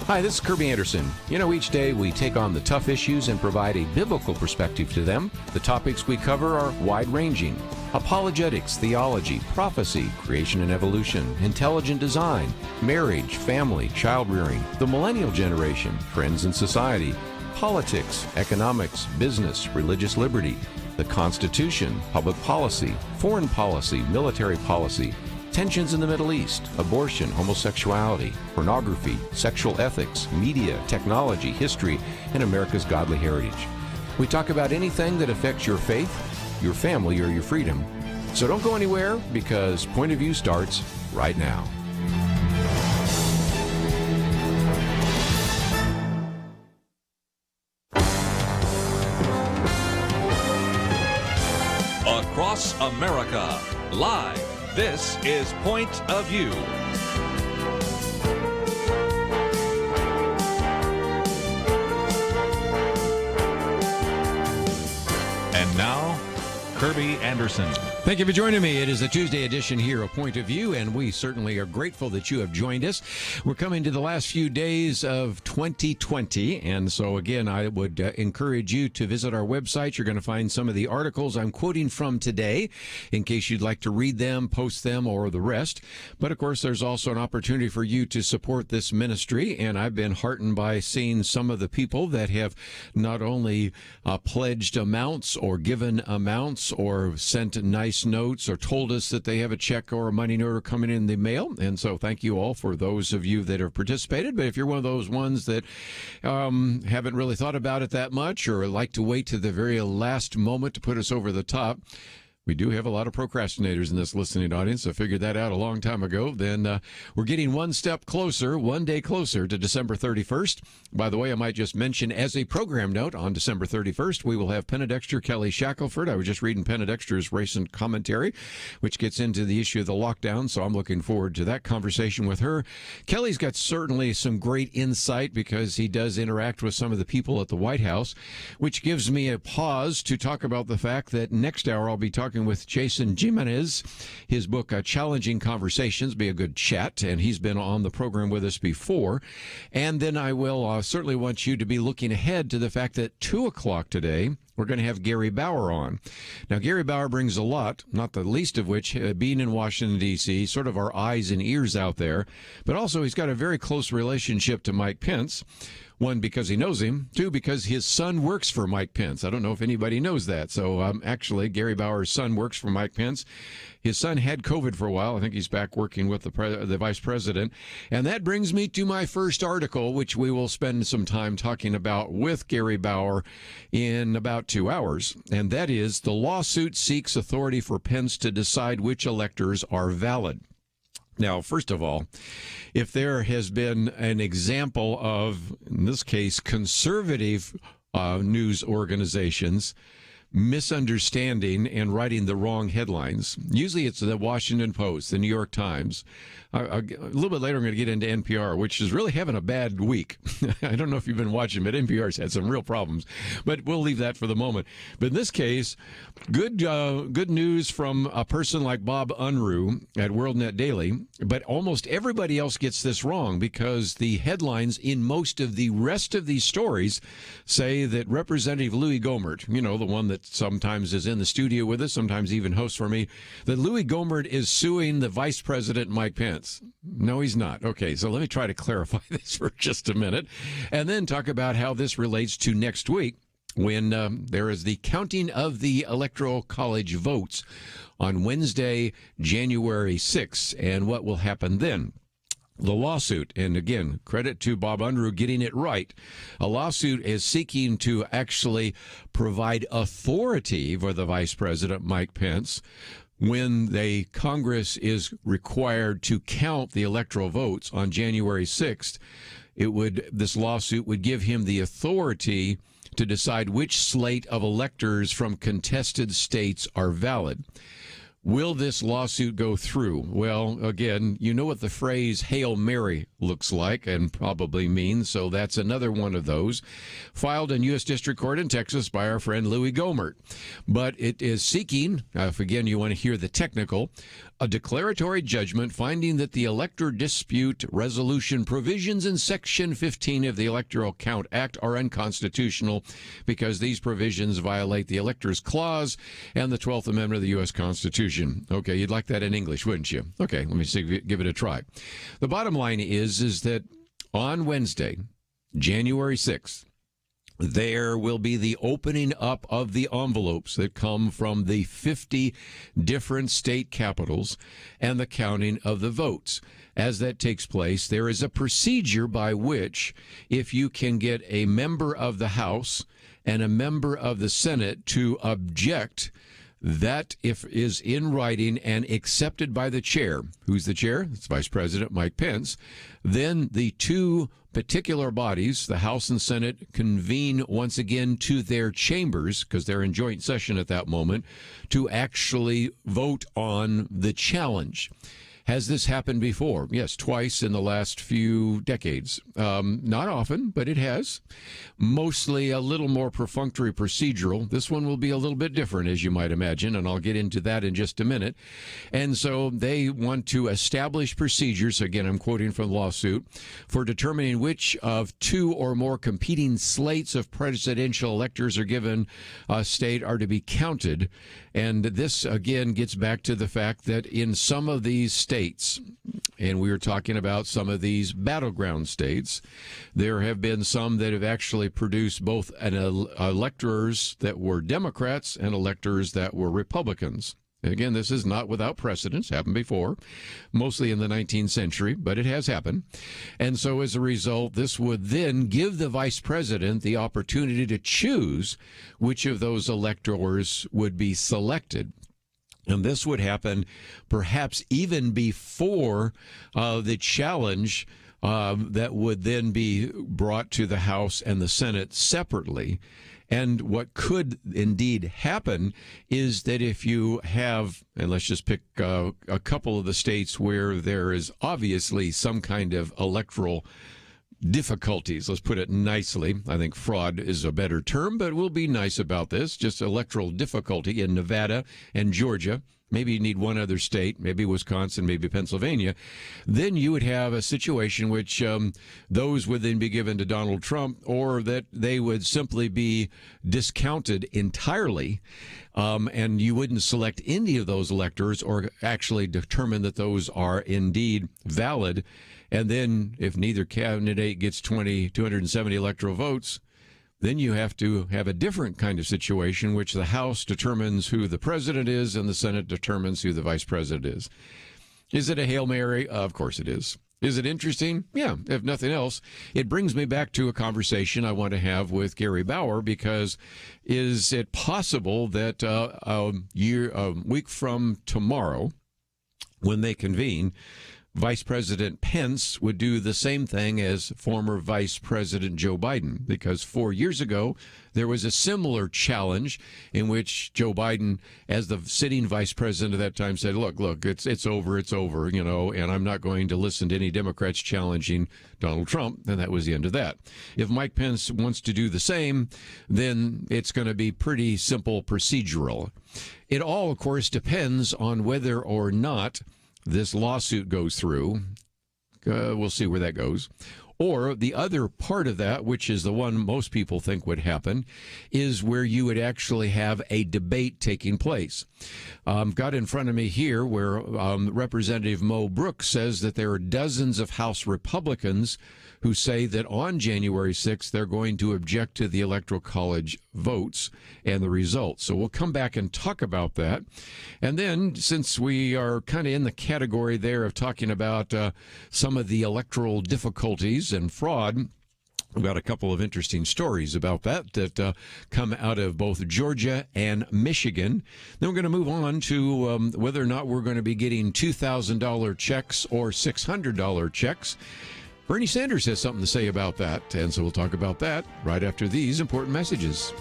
Hi, this is Kerby Anderson. You know, each day we take on the tough issues and provide a biblical perspective to them. The topics we cover are wide-ranging: apologetics, theology, prophecy, creation and evolution, intelligent design, marriage, family, child-rearing, the millennial generation, friends and society, politics, economics, business, religious liberty, the Constitution, public policy, foreign policy, military policy, tensions in the Middle East, abortion, homosexuality, pornography, sexual ethics, media, technology, history, and America's godly heritage. We talk about anything that affects your faith, your family, or your freedom. So don't go anywhere, because Point of View starts right now. Across America, live. This is Point of View. And now, Kerby Anderson. Thank you for joining me. It is a Tuesday edition here of Point of View, and we certainly are grateful that you have joined us. We're coming to the last few days of 2020, and so again, I would encourage you to visit our website. You're going to find some of the articles I'm quoting from today, in case you'd like to read them, post them, or the rest. But of course, there's also an opportunity for you to support this ministry, and I've been heartened by seeing some of the people that have not only pledged amounts or given amounts or sent nice notes or told us that they have a check or a money order coming in the mail. And so thank you all for those of you that have participated. But if you're one of those ones that haven't really thought about it that much, or like to wait to the very last moment to put us over the top, we do have a lot of procrastinators in this listening audience. I figured that out a long time ago. Then we're getting one step closer, one day closer to December 31st. By the way, I might just mention as a program note, on December 31st, we will have Penedexter Kelly Shackelford. I was just reading Penedexter's recent commentary, which gets into the issue of the lockdown, so I'm looking forward to that conversation with her. Kelly's got certainly some great insight because he does interact with some of the people at the White House, which gives me a pause to talk about the fact that next hour I'll be talking with Jason Jimenez. His book, Challenging Conversations, be a good chat, and he's been on the program with us before. And then I will certainly want you to be looking ahead to the fact that 2 o'clock today, we're going to have Gary Bauer on. Now, Gary Bauer brings a lot, not the least of which being in Washington, D.C., sort of our eyes and ears out there, but also he's got a very close relationship to Mike Pence. One, because he knows him. Two, because his son works for Mike Pence. I don't know if anybody knows that. So actually, Gary Bauer's son works for Mike Pence. His son had COVID for a while. I think he's back working with the vice president. And that brings me to my first article, which we will spend some time talking about with Gary Bauer in about 2 hours. And that is, the lawsuit seeks authority for Pence to decide which electors are valid. Now, first of all, if there has been an example of, in this case, conservative news organizations misunderstanding and writing the wrong headlines, usually it's the Washington Post, the New York Times. A little bit later, I'm going to get into NPR, which is really having a bad week. I don't know if you've been watching, but NPR's had some real problems. But we'll leave that for the moment. But in this case, good news from a person like Bob Unruh at WorldNet Daily. But almost everybody else gets this wrong, because the headlines in most of the rest of these stories say that Representative Louis Gohmert, you know, the one that sometimes is in the studio with us, sometimes even hosts for me, that Louis Gohmert is suing the Vice President Mike Pence. No, he's not. Okay, so let me try to clarify this for just a minute, and then talk about how this relates to next week, when there is the counting of the Electoral College votes on Wednesday, January 6th, and what will happen then. The lawsuit, and again, credit to Bob Unruh getting it right. A lawsuit is seeking to actually provide authority for the Vice President, Mike Pence, when the Congress is required to count the electoral votes on January 6th. This lawsuit would give him the authority to decide which slate of electors from contested states are valid. Will this lawsuit go through? Well, again, you know what the phrase Hail Mary looks like and probably means, so that's another one of those. Filed in U.S. District Court in Texas by our friend Louis Gohmert. But it is seeking, if again you want to hear the technical, a declaratory judgment finding that the elector dispute resolution provisions in Section 15 of the Electoral Count Act are unconstitutional because these provisions violate the Electors Clause and the 12th Amendment of the U.S. Constitution. Okay, you'd like that in English, wouldn't you? Okay, let me see, give it a try. The bottom line is that on Wednesday, January 6th, there will be the opening up of the envelopes that come from the 50 different state capitals and the counting of the votes. As that takes place, there is a procedure by which, if you can get a member of the House and a member of the Senate to object, that if is in writing and accepted by the chair. Who's the chair? It's Vice President Mike Pence. Then the two particular bodies, the House and Senate, convene once again to their chambers, because they're in joint session at that moment, to actually vote on the challenge. Has this happened before? Yes, twice in the last few decades. Not often, but it has. Mostly a little more perfunctory procedural. This one will be a little bit different, as you might imagine, and I'll get into that in just a minute. And so they want to establish procedures, again, I'm quoting from the lawsuit, for determining which of two or more competing slates of presidential electors are given a state are to be counted. And this, again, gets back to the fact that in some of these states, and we were talking about some of these battleground states, there have been some that have actually produced both electors that were Democrats and electors that were Republicans. And again, this is not without precedence, happened before, mostly in the 19th century, but it has happened. And so as a result, this would then give the vice president the opportunity to choose which of those electors would be selected. And this would happen perhaps even before the challenge that would then be brought to the House and the Senate separately. And what could indeed happen is that if you have, and let's just pick a couple of the states where there is obviously some kind of electoral difficulties, let's put it nicely. I think fraud is a better term, but we'll be nice about this. Just electoral difficulty in Nevada and Georgia. Maybe you need one other state, maybe Wisconsin, maybe Pennsylvania. Then you would have a situation which those would then be given to Donald Trump, or that they would simply be discounted entirely, and you wouldn't select any of those electors or actually determine that those are indeed valid. And then if neither candidate gets 270 electoral votes, then you have to have a different kind of situation, which the House determines who the president is and the Senate determines who the vice president is. Is it a Hail Mary? Of course it is. Is it interesting? Yeah, if nothing else. It brings me back to a conversation I want to have with Gary Bauer, because is it possible that a week from tomorrow, when they convene, Vice President Pence would do the same thing as former Vice President Joe Biden? Because 4 years ago, there was a similar challenge in which Joe Biden, as the sitting vice president at that time, said, look, it's over, and I'm not going to listen to any Democrats challenging Donald Trump. And that was the end of that. If Mike Pence wants to do the same, then it's going to be pretty simple procedural. It all, of course, depends on whether or not this lawsuit goes through. We'll see where that goes. Or the other part of that, which is the one most people think would happen, is where you would actually have a debate taking place. Got in front of me here where Representative Mo Brooks says that there are dozens of House Republicans who say that on January 6th, they're going to object to the Electoral College votes and the results. So we'll come back and talk about that. And then, since we are kind of in the category there of talking about some of the electoral difficulties and fraud, we've got a couple of interesting stories about that come out of both Georgia and Michigan. Then we're going to move on to whether or not we're going to be getting $2,000 checks or $600 checks. Bernie Sanders has something to say about that, and so we'll talk about that right after these important messages.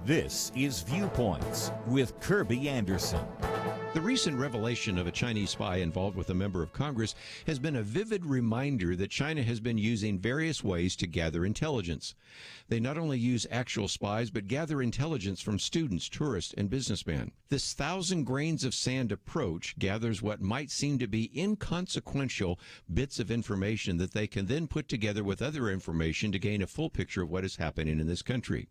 This is Viewpoints with Kerby Anderson. The recent revelation of a Chinese spy involved with a member of Congress has been a vivid reminder that China has been using various ways to gather intelligence. They not only use actual spies, but gather intelligence from students, tourists, and businessmen. This 1,000 grains of sand approach gathers what might seem to be inconsequential bits of information that they can then put together with other information to gain a full picture of what is happening in this country.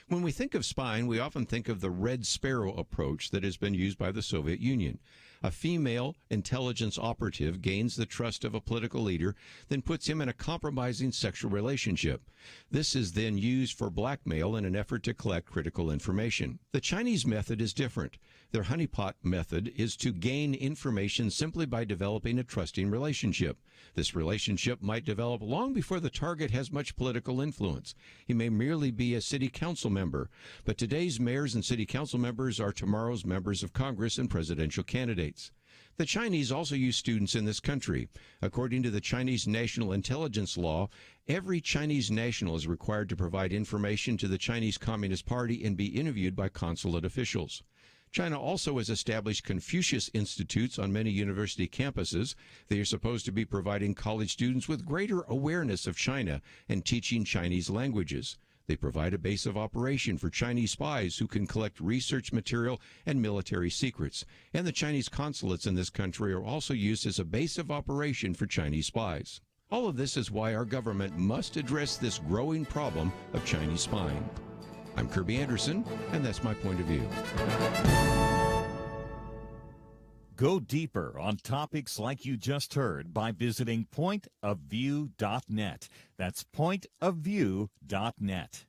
When we think of spying, we often think of the Red Sparrow approach that has been used by the Soviet Union. A female intelligence operative gains the trust of a political leader, then puts him in a compromising sexual relationship. This is then used for blackmail in an effort to collect critical information. The Chinese method is different. Their honeypot method is to gain information simply by developing a trusting relationship. This relationship might develop long before the target has much political influence. He may merely be a city council member, but today's mayors and city council members are tomorrow's members of Congress and presidential candidates. The Chinese also use students in this country. According to the Chinese National Intelligence Law, every Chinese national is required to provide information to the Chinese Communist Party and be interviewed by consulate officials. China also has established Confucius Institutes on many university campuses. They are supposed to be providing college students with greater awareness of China and teaching Chinese languages. They provide a base of operation for Chinese spies who can collect research material and military secrets. And the Chinese consulates in this country are also used as a base of operation for Chinese spies. All of this is why our government must address this growing problem of Chinese spying. I'm Kerby Anderson, and that's my point of view. Go deeper on topics like you just heard by visiting pointofview.net. That's pointofview.net.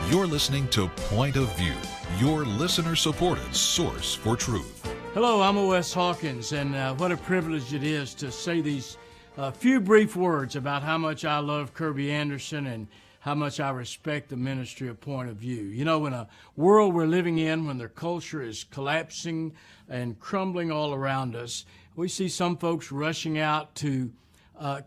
You're listening to Point of View, your listener-supported source for truth. Hello, I'm O.S. Hawkins, and what a privilege it is to say these few brief words about how much I love Kerby Anderson and how much I respect the ministry of Point of View. You know, in a world we're living in, when their culture is collapsing and crumbling all around us, we see some folks rushing out to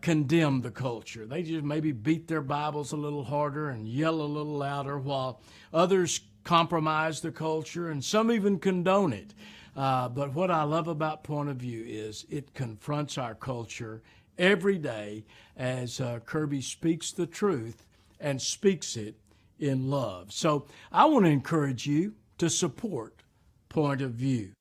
condemn the culture. They just maybe beat their Bibles a little harder and yell a little louder, while others compromise the culture and some even condone it. But what I love about Point of View is it confronts our culture every day as Kerby speaks the truth and speaks it in love. So I want to encourage you to support Point of View.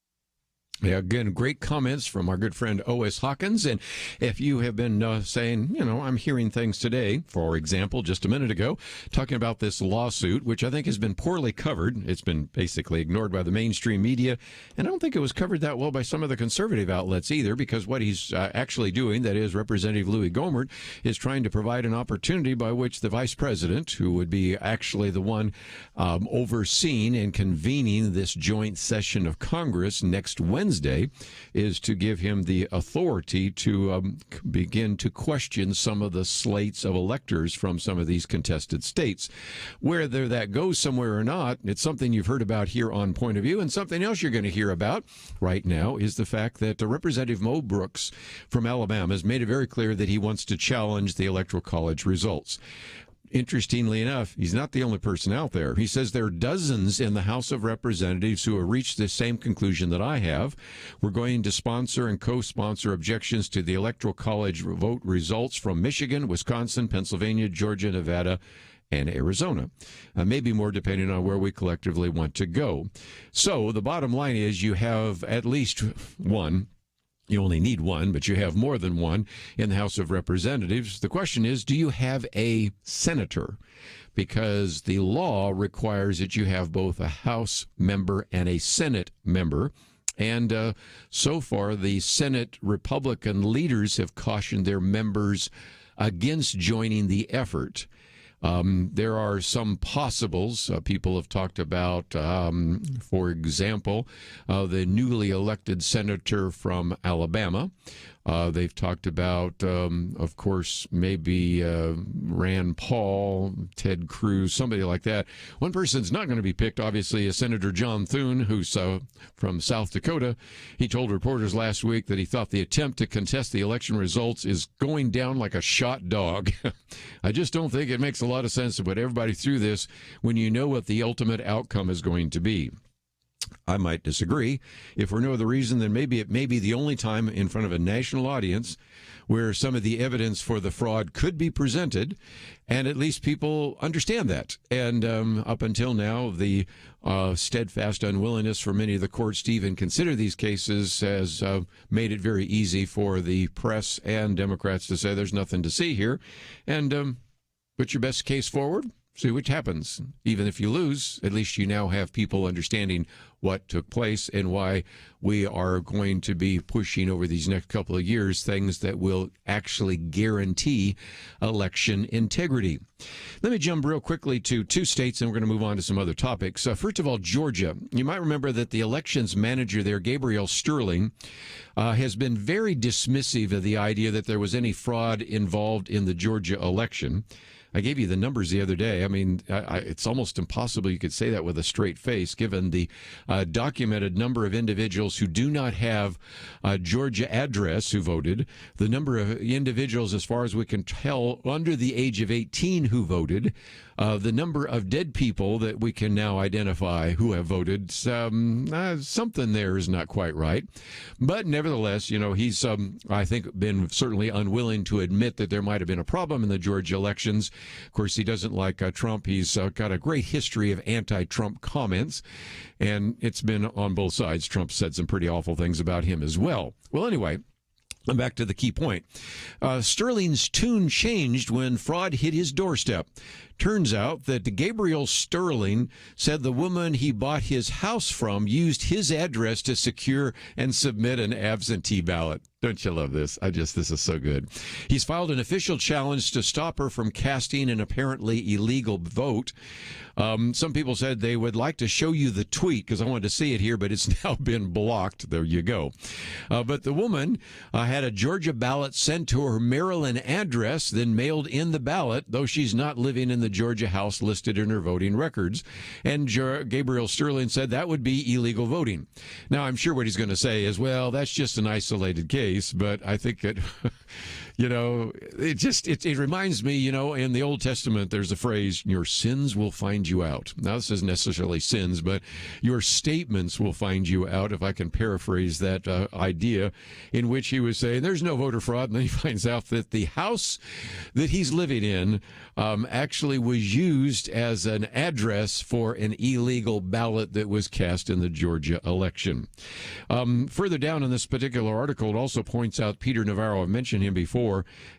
Yeah, again, great comments from our good friend O.S. Hawkins. And if you have been saying, you know, I'm hearing things today, for example, just a minute ago, talking about this lawsuit, which I think has been poorly covered. It's been basically ignored by the mainstream media. And I don't think it was covered that well by some of the conservative outlets either, because what he's actually doing, that is Representative Louis Gohmert, is trying to provide an opportunity by which the vice president, who would be actually the one overseeing and convening this joint session of Congress next Wednesday, is to give him the authority to begin to question some of the slates of electors from some of these contested states. Whether that goes somewhere or not, it's something you've heard about here on Point of View, and something else you're going to hear about right now is the fact that Representative Mo Brooks from Alabama has made it very clear that he wants to challenge the Electoral College results. Interestingly enough, he's not the only person out there. He says there are dozens in the House of Representatives who have reached the same conclusion that I have. We're going to sponsor and co-sponsor objections to the Electoral College vote results from Michigan, Wisconsin, Pennsylvania, Georgia, Nevada, and Arizona. Maybe more depending on where we collectively want to go. So the bottom line is you have at least one. You only need one, but you have more than one in the House of Representatives. The question is, do you have a senator? Because the law requires that you have both a House member and a Senate member. And so far, the Senate Republican leaders have cautioned their members against joining the effort. There are some possibles. People have talked about, for example, the newly elected senator from Alabama. They've talked about, of course, maybe Rand Paul, Ted Cruz, somebody like that. One person's not going to be picked, obviously, is Senator John Thune, who's from South Dakota. He told reporters last week that he thought the attempt to contest the election results is going down like a shot dog. I just don't think it makes a lot of sense to put everybody through this when you know what the ultimate outcome is going to be. I might disagree. If for no other reason, then maybe it may be the only time in front of a national audience where some of the evidence for the fraud could be presented, and at least people understand that. And up until now, the steadfast unwillingness for many of the courts to even consider these cases has made it very easy for the press and Democrats to say there's nothing to see here, and put your best case forward. See what happens. Even if you lose, at least you now have people understanding what took place and why we are going to be pushing over these next couple of years things that will actually guarantee election integrity. Let me jump real quickly to two states, and we're going to move on to some other topics. First of all, Georgia. You might remember that the elections manager there, Gabriel Sterling, has been very dismissive of the idea that there was any fraud involved in the Georgia election. I gave you the numbers the other day. I mean, it's almost impossible you could say that with a straight face, given the documented number of individuals who do not have a Georgia address who voted, the number of individuals, as far as we can tell, under the age of 18 who voted, the number of dead people that we can now identify who have voted. Something there is not quite right. But nevertheless, you know, he's, I think, been certainly unwilling to admit that there might have been a problem in the Georgia elections. Of course, he doesn't like Trump. He's got a great history of anti-Trump comments, and it's been on both sides. Trump said some pretty awful things about him as well. Well, anyway, I'm back to the key point. Sterling's tune changed when fraud hit his doorstep. Turns out that Gabriel Sterling said the woman he bought his house from used his address to secure and submit an absentee ballot. Don't you love this? This is so good. He's filed an official challenge to stop her from casting an apparently illegal vote. Some people said they would like to show you the tweet because I wanted to see it here, but it's now been blocked. There you go. But the woman had a Georgia ballot sent to her Maryland address, then mailed in the ballot, though she's not living in the Georgia house listed in her voting records. And Gabriel Sterling said that would be illegal voting. Now, I'm sure what he's going to say is, well, that's just an isolated case, but I think that... You know, it reminds me, you know, in the Old Testament, there's a phrase, your sins will find you out. Now, this isn't necessarily sins, but your statements will find you out, if I can paraphrase that idea, in which he was saying there's no voter fraud. And then he finds out that the house that he's living in actually was used as an address for an illegal ballot that was cast in the Georgia election. Further down in this particular article, it also points out Peter Navarro. I've mentioned him before.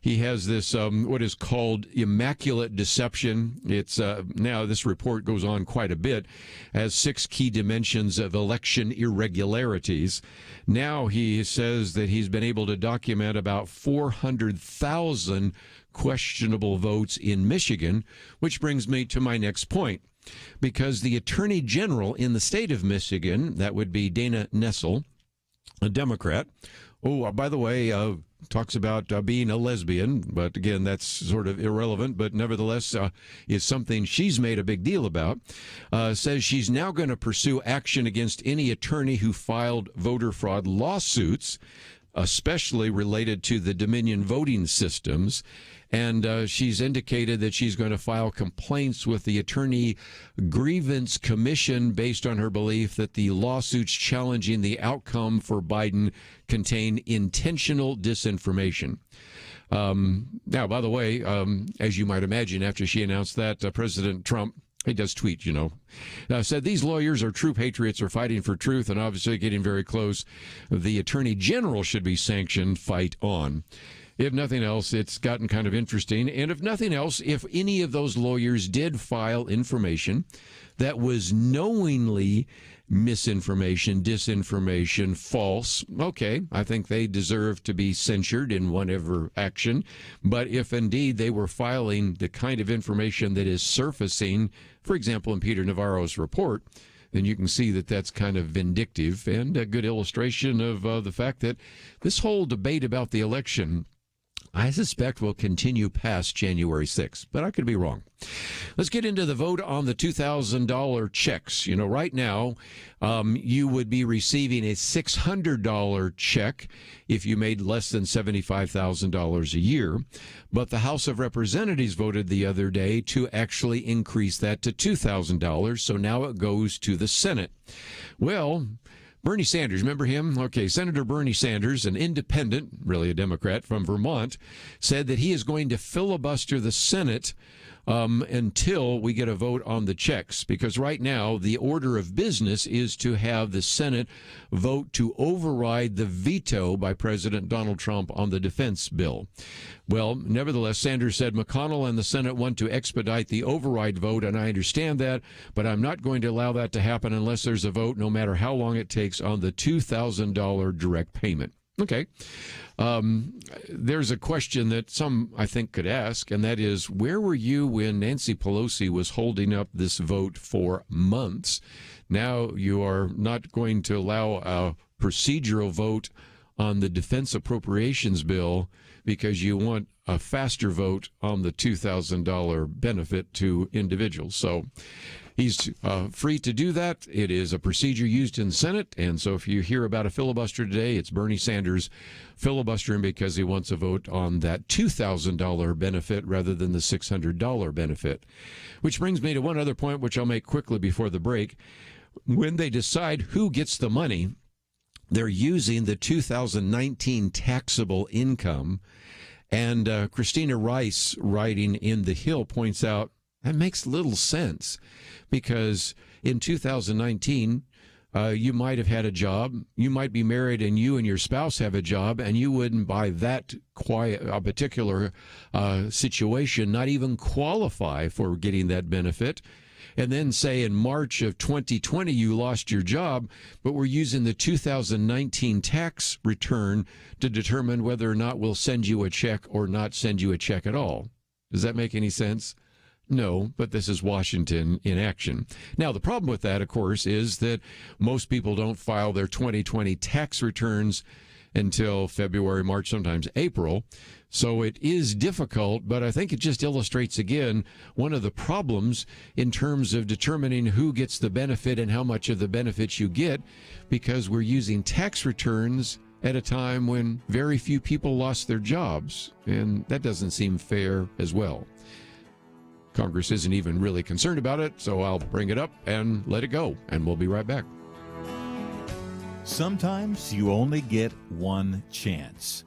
He has this what is called immaculate deception. It's now this report goes on quite a bit, has 6 key dimensions of election irregularities. Now he says that he's been able to document about 400,000 questionable votes in Michigan, which brings me to my next point. Because the Attorney General in the state of Michigan, that would be Dana Nessel, a Democrat. Oh, by the way, talks about being a lesbian, but again, that's sort of irrelevant, but nevertheless is something she's made a big deal about, says she's now going to pursue action against any attorney who filed voter fraud lawsuits, especially related to the Dominion voting systems. And she's indicated that she's going to file complaints with the Attorney Grievance Commission based on her belief that the lawsuits challenging the outcome for Biden contain intentional disinformation. Now, by the way, as you might imagine, after she announced that, President Trump, he does tweet, said these lawyers are true patriots, are fighting for truth, and obviously getting very close. The Attorney General should be sanctioned. Fight on. If nothing else, it's gotten kind of interesting. And if nothing else, if any of those lawyers did file information that was knowingly misinformation, disinformation, false, okay, I think they deserve to be censured in whatever action. But if indeed they were filing the kind of information that is surfacing, for example, in Peter Navarro's report, then you can see that that's kind of vindictive and a good illustration of the fact that this whole debate about the election, I suspect, will continue past January 6th, but I could be wrong. Let's get into the vote on the $2,000 checks. Right now, you would be receiving a $600 check if you made less than $75,000 a year. But the House of Representatives voted the other day to actually increase that to $2,000, so now it goes to the Senate. Well, Bernie Sanders, remember him? Okay, Senator Bernie Sanders, an independent, really a Democrat from Vermont, said that he is going to filibuster the Senate until we get a vote on the checks, because right now the order of business is to have the Senate vote to override the veto by President Donald Trump on the defense bill. Well, nevertheless, Sanders said McConnell and the Senate want to expedite the override vote, and I understand that, but I'm not going to allow that to happen unless there's a vote, no matter how long it takes, on the $2,000 direct payment. Okay. There's a question that some, I think, could ask, and that is, where were you when Nancy Pelosi was holding up this vote for months? Now you are not going to allow a procedural vote on the defense appropriations bill because you want a faster vote on the $2,000 benefit to individuals. So he's free to do that. It is a procedure used in the Senate, and so if you hear about a filibuster today, it's Bernie Sanders filibustering because he wants a vote on that $2,000 benefit rather than the $600 benefit. Which brings me to one other point, which I'll make quickly before the break. When they decide who gets the money, they're using the 2019 taxable income, and Christina Rice, writing in The Hill, points out that makes little sense, because in 2019, you might have had a job, you might be married, and you and your spouse have a job, and you wouldn't, by that particular situation, not even qualify for getting that benefit. And then say in March of 2020 you lost your job, but we're using the 2019 tax return to determine whether or not we'll send you a check or not send you a check at all. Does that make any sense? No, but this is Washington in action. Now, the problem with that, of course, is that most people don't file their 2020 tax returns until February, March, sometimes April. So it is difficult, but I think it just illustrates again one of the problems in terms of determining who gets the benefit and how much of the benefits you get, because we're using tax returns at a time when very few people lost their jobs, and that doesn't seem fair as well. Congress isn't even really concerned about it, so I'll bring it up and let it go, and we'll be right back. Sometimes you only get one chance.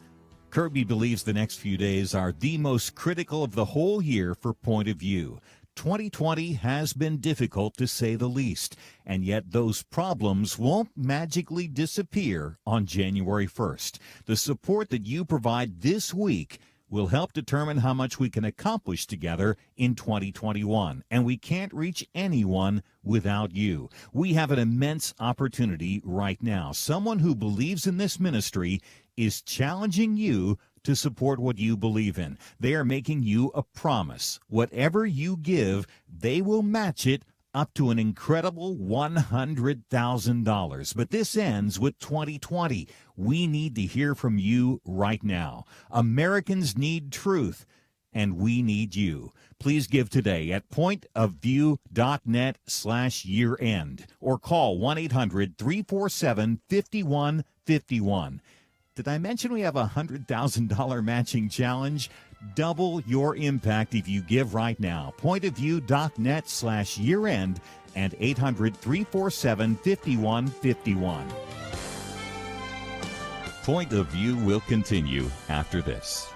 Kerby believes the next few days are the most critical of the whole year for Point of View. 2020 has been difficult, to say the least, and yet those problems won't magically disappear on January 1st. The support that you provide this week will help determine how much we can accomplish together in 2021. And we can't reach anyone without you. We have an immense opportunity right now. Someone who believes in this ministry is challenging you to support what you believe in. They are making you a promise. Whatever you give, they will match it up to an incredible $100,000. But this ends with 2020. We need to hear from you right now. Americans need truth, and we need you. Please give today at pointofview.net/year-end or call 1-800-347-5151. Did I mention we have a $100,000 matching challenge? Double your impact if you give right now. Pointofview.net/year-end and 800-347-5151. Point of View will continue after this.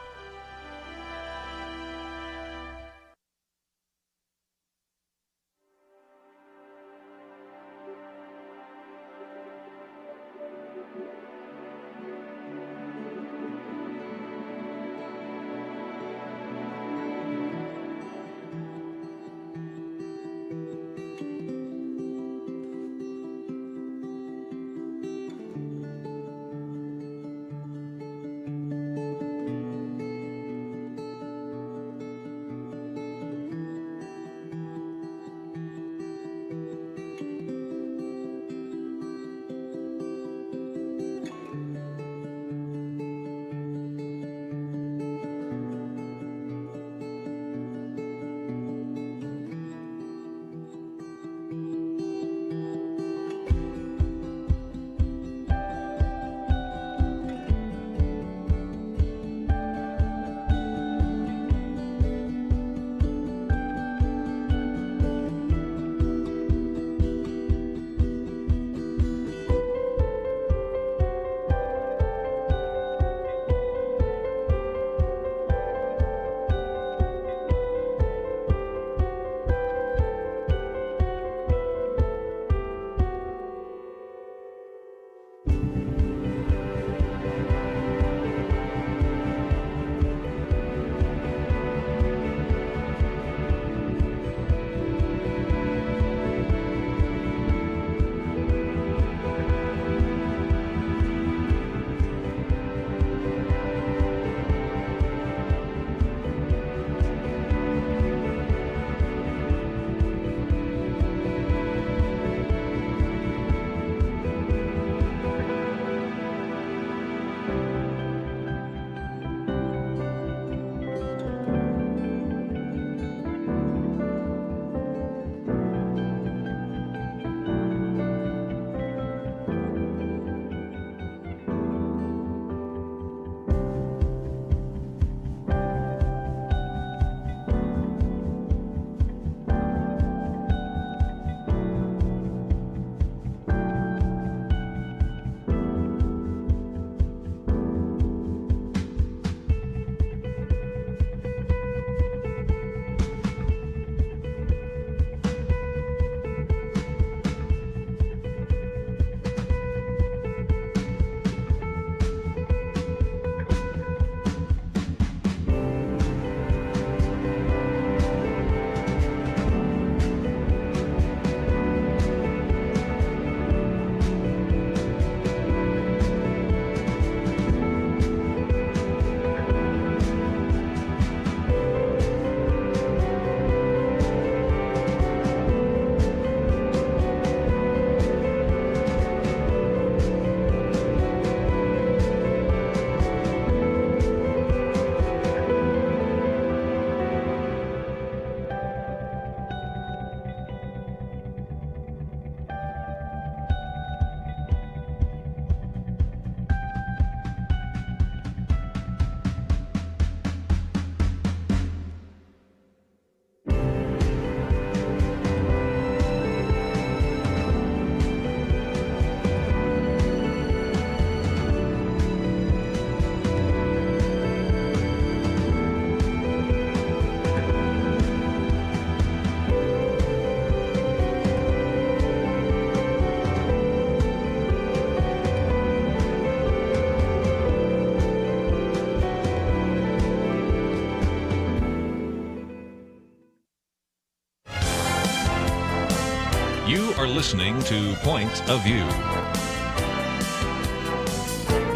listening to Point of View.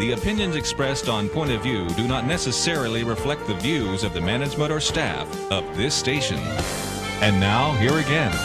The opinions expressed on Point of View do not necessarily reflect the views of the management or staff of this station. And now, here again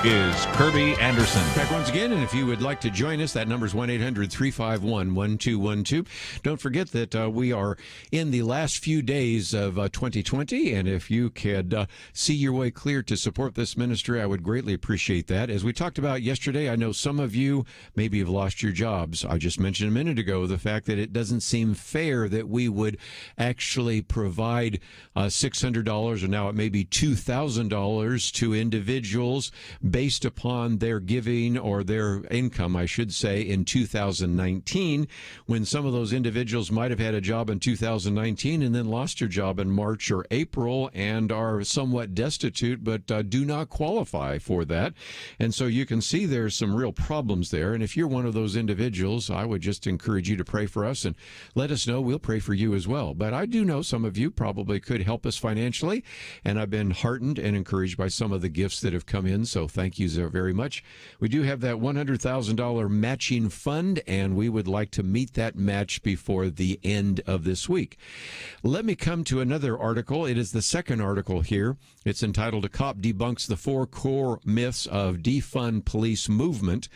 is Kerby Anderson. Back once again, and if you would like to join us, that number is 1-800-351-1212. Don't forget that we are in the last few days of 2020, and if you could see your way clear to support this ministry, I would greatly appreciate that. As we talked about yesterday, I know some of you maybe have lost your jobs. I just mentioned a minute ago the fact that it doesn't seem fair that we would actually provide $600, or now it may be $2,000 to individuals based upon their giving or their income, I should say, in 2019, when some of those individuals might have had a job in 2019 and then lost their job in March or April and are somewhat destitute but do not qualify for that. And so you can see there's some real problems there. And if you're one of those individuals, I would just encourage you to pray for us and let us know. We'll pray for you as well. But I do know some of you probably could help us financially, and I've been heartened and encouraged by some of the gifts that have come in. So thank you very much. We do have that $100,000 matching fund, and we would like to meet that match before the end of this week. Let me come to another article. It is the second article here. It's entitled "A Cop Debunks the 4 Core Myths of Defund Police Movement."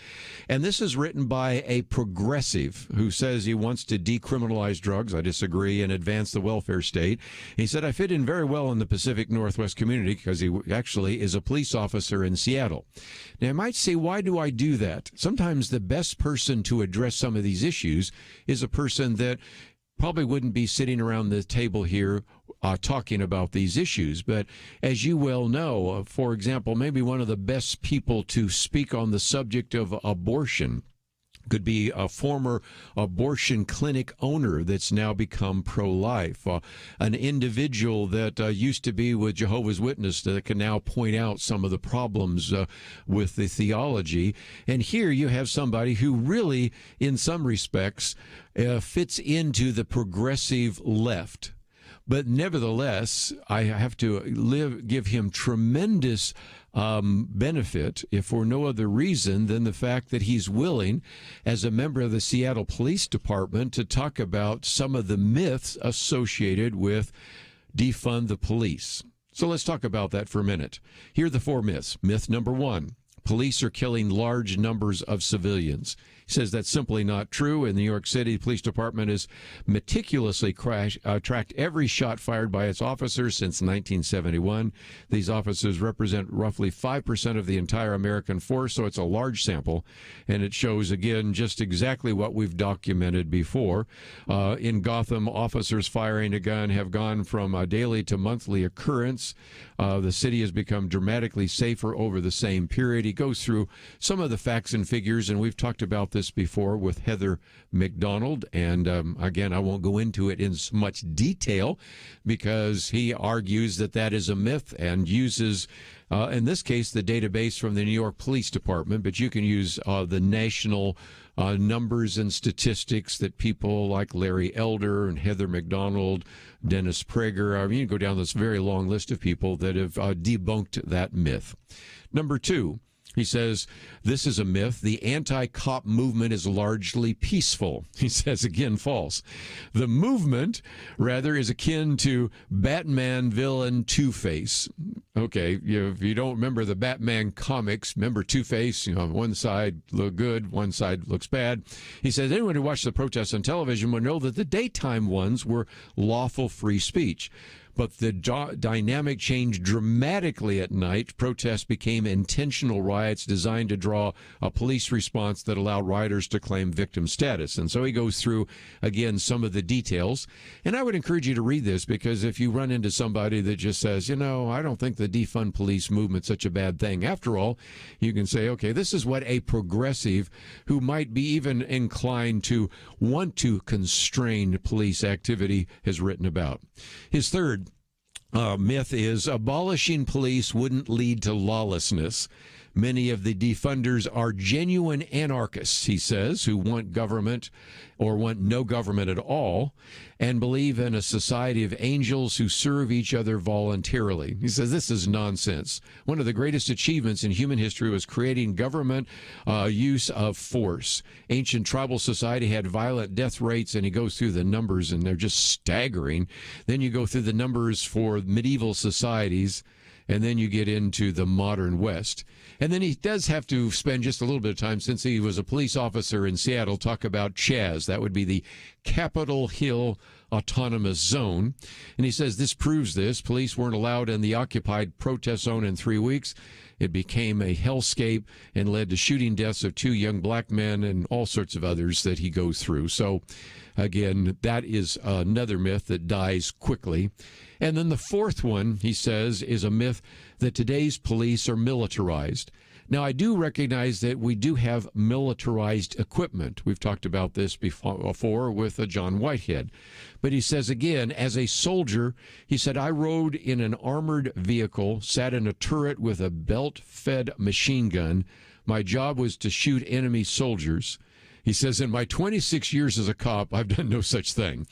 And this is written by a progressive who says he wants to decriminalize drugs. I disagree, and advance the welfare state. He said, "I fit in very well in the Pacific Northwest community," because he actually is a police officer in Seattle. Now, I might say, why do I do that? Sometimes the best person to address some of these issues is a person that probably wouldn't be sitting around the table here talking about these issues. But as you well know, for example, maybe one of the best people to speak on the subject of abortion could be a former abortion clinic owner that's now become pro-life, an individual that used to be with Jehovah's Witnesses that can now point out some of the problems with the theology. And here you have somebody who really, in some respects, fits into the progressive left. But nevertheless, I have to give him tremendous benefit, if for no other reason than the fact that he's willing, as a member of the Seattle Police Department, to talk about some of the myths associated with defund the police. So let's talk about that for a minute. Here are the 4 myths. Myth number 1. Police are killing large numbers of civilians. He says that's simply not true. In New York City, the police department has meticulously tracked every shot fired by its officers since 1971. These officers represent roughly 5% of the entire American force, so it's a large sample, and it shows, again, just exactly what we've documented before. In Gotham, officers firing a gun have gone from a daily to monthly occurrence. The city has become dramatically safer over the same period. He goes through some of the facts and figures, and we've talked about this before with Heather McDonald, and again, I won't go into it in so much detail because he argues that that is a myth and uses, in this case, the database from the New York Police Department, but you can use the national numbers and statistics that people like Larry Elder and Heather McDonald, Dennis Prager, I mean, you can go down this very long list of people that have debunked that myth. Number 2, he says, this is a myth. The anti-cop movement is largely peaceful. He says, again, false. The movement, rather, is akin to Batman villain Two-Face. Okay, if you don't remember the Batman comics, remember Two-Face, one side look good, one side looks bad. He says, anyone who watched the protests on television will know that the daytime ones were lawful free speech. But the dynamic changed dramatically at night. Protests became intentional riots designed to draw a police response that allowed rioters to claim victim status. And so he goes through, again, some of the details. And I would encourage you to read this, because if you run into somebody that just says, I don't think the defund police movement's such a bad thing. After all, you can say, okay, this is what a progressive who might be even inclined to want to constrain police activity has written about. His third myth is abolishing police wouldn't lead to lawlessness. Many of the defunders are genuine anarchists, he says, who want government or want no government at all and believe in a society of angels who serve each other voluntarily. He says this is nonsense. One of the greatest achievements in human history was creating government use of force. Ancient tribal society had violent death rates, and he goes through the numbers, and they're just staggering. Then you go through the numbers for medieval societies, and then you get into the modern West. And then he does have to spend just a little bit of time, since he was a police officer in Seattle, talk about Chaz. That would be the Capitol Hill Autonomous Zone. And he says this proves this. Police weren't allowed in the occupied protest zone in 3 weeks. It became a hellscape and led to shooting deaths of 2 young black men and all sorts of others that he goes through. So, again, that is another myth that dies quickly. And then the fourth one, he says, is a myth that today's police are militarized. Now, I do recognize that we do have militarized equipment. We've talked about this before with John Whitehead. But he says, again, as a soldier, he said, I rode in an armored vehicle, sat in a turret with a belt-fed machine gun. My job was to shoot enemy soldiers. He says, in my 26 years as a cop, I've done no such thing.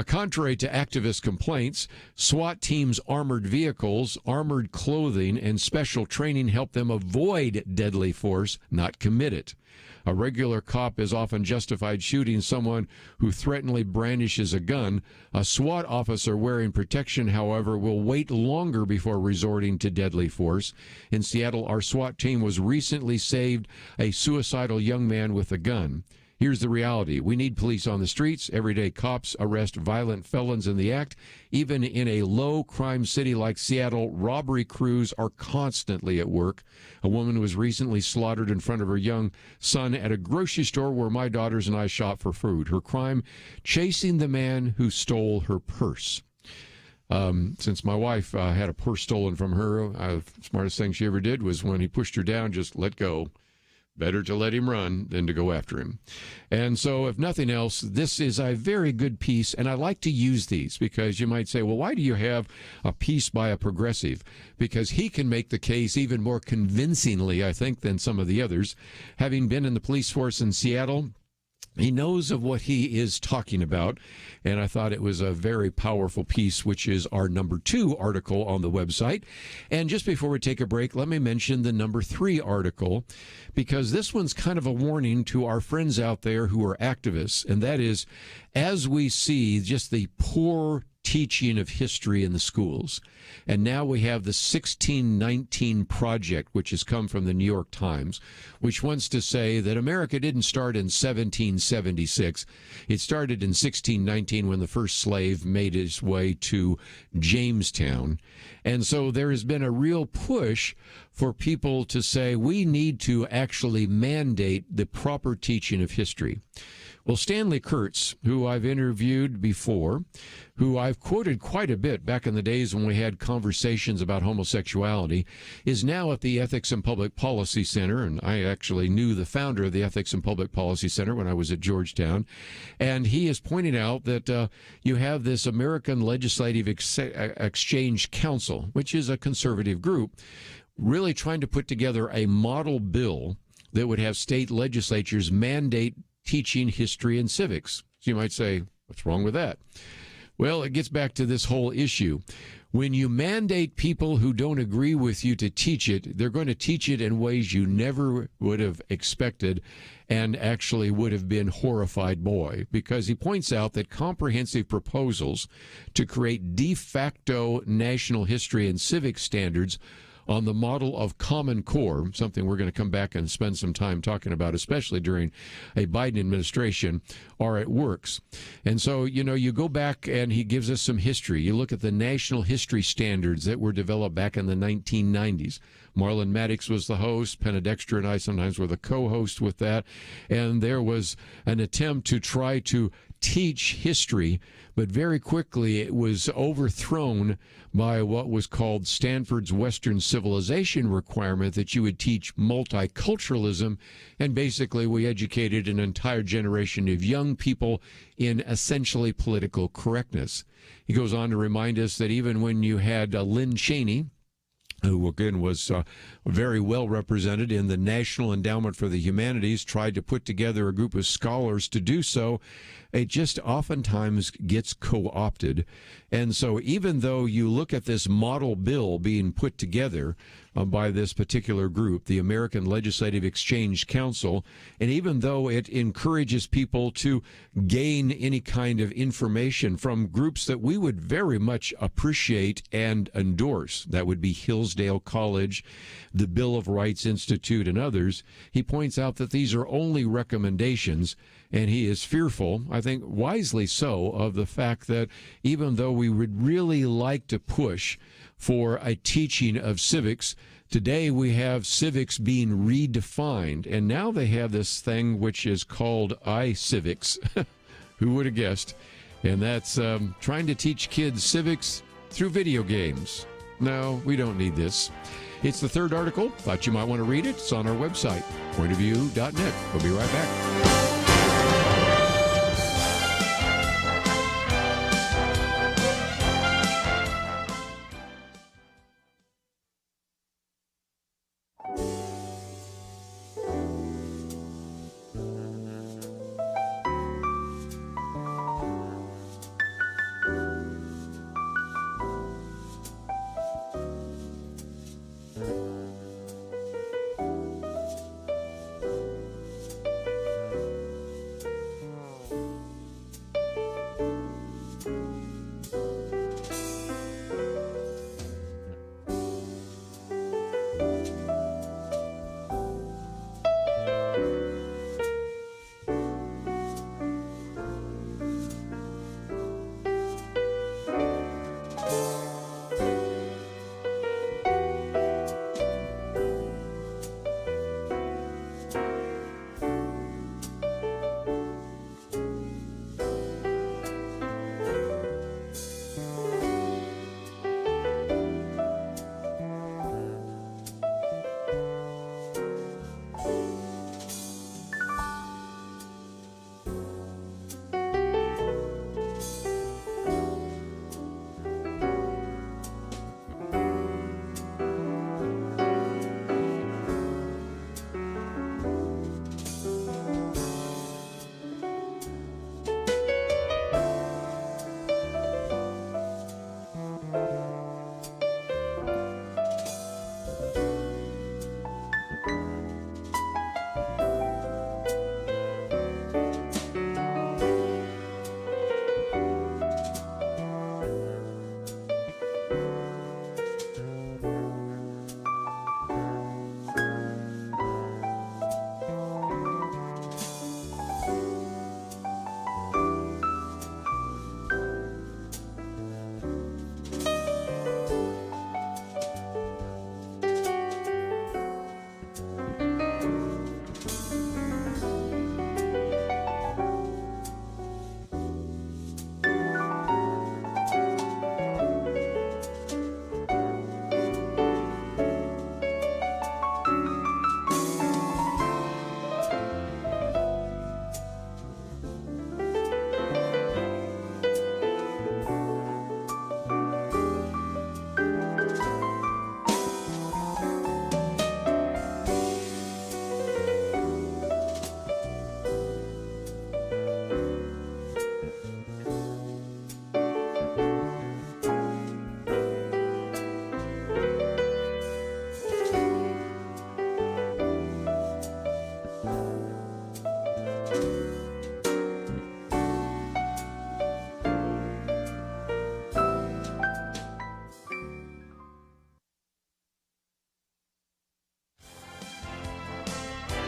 Contrary to activist complaints, SWAT teams' armored vehicles, armored clothing, and special training help them avoid deadly force, not commit it. A regular cop is often justified shooting someone who threateningly brandishes a gun. A SWAT officer wearing protection, however, will wait longer before resorting to deadly force. In Seattle, our SWAT team was recently saved a suicidal young man with a gun. Here's the reality. We need police on the streets. Everyday cops arrest violent felons in the act. Even in a low-crime city like Seattle, robbery crews are constantly at work. A woman was recently slaughtered in front of her young son at a grocery store where my daughters and I shop for food. Her crime, chasing the man who stole her purse. Since my wife had a purse stolen from her, the smartest thing she ever did was when he pushed her down, just let go. Better to let him run than to go after him. And so, if nothing else, this is a very good piece, and I like to use these because you might say, well, why do you have a piece by a progressive? Because he can make the case even more convincingly, I think, than some of the others. Having been in the police force in Seattle, he knows of what he is talking about, and I thought it was a very powerful piece, which is our number 2 article on the website. And just before we take a break, let me mention the number 3 article, because this one's kind of a warning to our friends out there who are activists, and that is, as we see just the poor teaching of history in the schools. And now we have the 1619 Project, which has come from the New York Times, which wants to say that America didn't start in 1776. It started in 1619 when the first slave made his way to Jamestown. And so there has been a real push for people to say we need to actually mandate the proper teaching of history. Well, Stanley Kurtz, who I've interviewed before, who I've quoted quite a bit back in the days when we had conversations about homosexuality, is now at the Ethics and Public Policy Center, and I actually knew the founder of the Ethics and Public Policy Center when I was at Georgetown, and he is pointing out that you have this American Legislative Exchange Council, which is a conservative group, really trying to put together a model bill that would have state legislatures mandate teaching history and civics. So you might say, what's wrong with that? Well, it gets back to this whole issue. When you mandate people who don't agree with you to teach it, they're going to teach it in ways you never would have expected and actually would have been horrified by, because he points out that comprehensive proposals to create de facto national history and civic standards on the model of Common Core, something we're going to come back and spend some time talking about, especially during a Biden administration, are at works. And so, you go back and he gives us some history. You look at the national history standards that were developed back in the 1990s. Marlon Maddox was the host. Penna Dexter and I sometimes were the co-host with that. And there was an attempt to try to teach history, but very quickly it was overthrown by what was called Stanford's Western Civilization requirement that you would teach multiculturalism, and basically we educated an entire generation of young people in essentially political correctness. He goes on to remind us that even when you had Lynn Cheney, who again was very well represented in the National Endowment for the Humanities, tried to put together a group of scholars to do so. It just oftentimes gets co-opted. And so even though you look at this model bill being put together by this particular group, the American Legislative Exchange Council, and even though it encourages people to gain any kind of information from groups that we would very much appreciate and endorse, that would be Hillsdale College, the Bill of Rights Institute, and others, he points out that these are only recommendations, and he is fearful, I think wisely so, of the fact that even though we would really like to push for a teaching of civics, today we have civics being redefined, and now they have this thing which is called iCivics. Who would have guessed? And that's trying to teach kids civics through video games. No, we don't need this. It's the third article. Thought you might want to read it. It's on our website, pointofview.net. We'll be right back.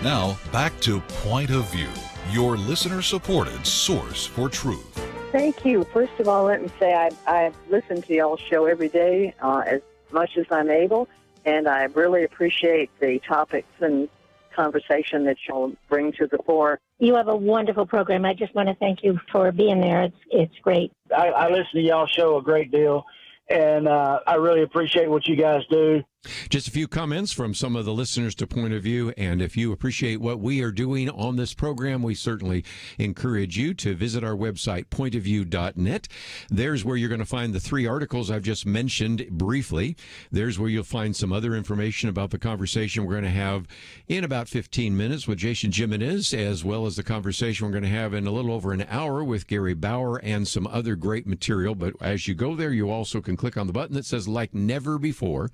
Now, back to Point of View, your listener-supported source for truth. Thank you. First of all, let me say I listen to y'all's show every day as much as I'm able, and I really appreciate the topics and conversation that y'all bring to the fore. You have a wonderful program. I just want to thank you for being there. It's great. I listen to y'all's show a great deal, and I really appreciate what you guys do. Just a few comments from some of the listeners to Point of View, and if you appreciate what we are doing on this program, we certainly encourage you to visit our website, pointofview.net. There's where you're going to find the 3 articles I've just mentioned briefly. There's where you'll find some other information about the conversation we're going to have in about 15 minutes with Jason Jimenez, as well as the conversation we're going to have in a little over an hour with Gary Bauer and some other great material. But as you go there, you also can click on the button that says Like Never Before.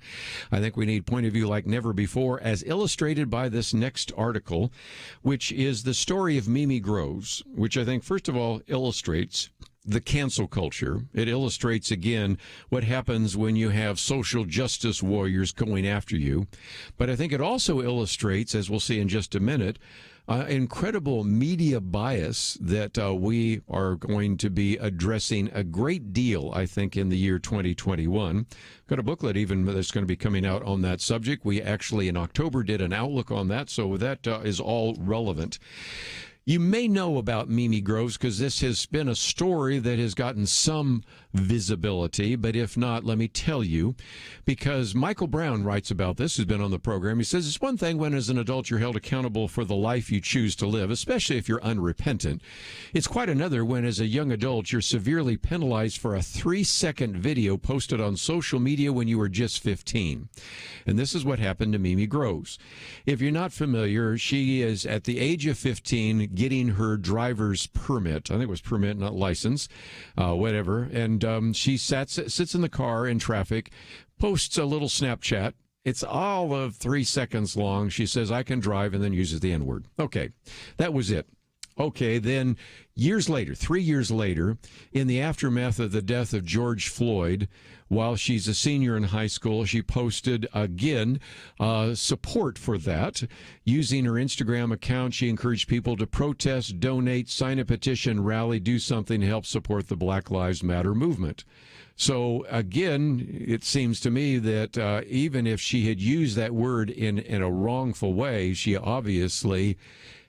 I think we need Point of View like never before, as illustrated by this next article, which is the story of Mimi Groves, which I think, first of all, illustrates the cancel culture. It illustrates, again, what happens when you have social justice warriors going after you. But I think it also illustrates, as we'll see in just a minute, incredible media bias that we are going to be addressing a great deal, I think, in the year 2021. Got a booklet even that's going to be coming out on that subject. We actually, in October, did an outlook on that, so that is all relevant. You may know about Mimi Groves because this has been a story that has gotten some visibility, but if not, let me tell you, because Michael Brown writes about this, who's been on the program. He says, it's one thing when as an adult you're held accountable for the life you choose to live, especially if you're unrepentant. It's quite another when as a young adult you're severely penalized for a 3-second video posted on social media when you were just 15. And this is what happened to Mimi Groves. If you're not familiar, she is at the age of 15 getting her driver's permit. I think it was permit, not license, whatever. And she sits in the car in traffic, posts a little Snapchat. It's all of 3 seconds long. She says, I can drive, and then uses the N-word. Okay, that was it. Okay, then years later, 3 years later, in the aftermath of the death of George Floyd, while she's a senior in high school, she posted, again, support for that. Using her Instagram account, she encouraged people to protest, donate, sign a petition, rally, do something to help support the Black Lives Matter movement. So, again, it seems to me that even if she had used that word in a wrongful way, she obviously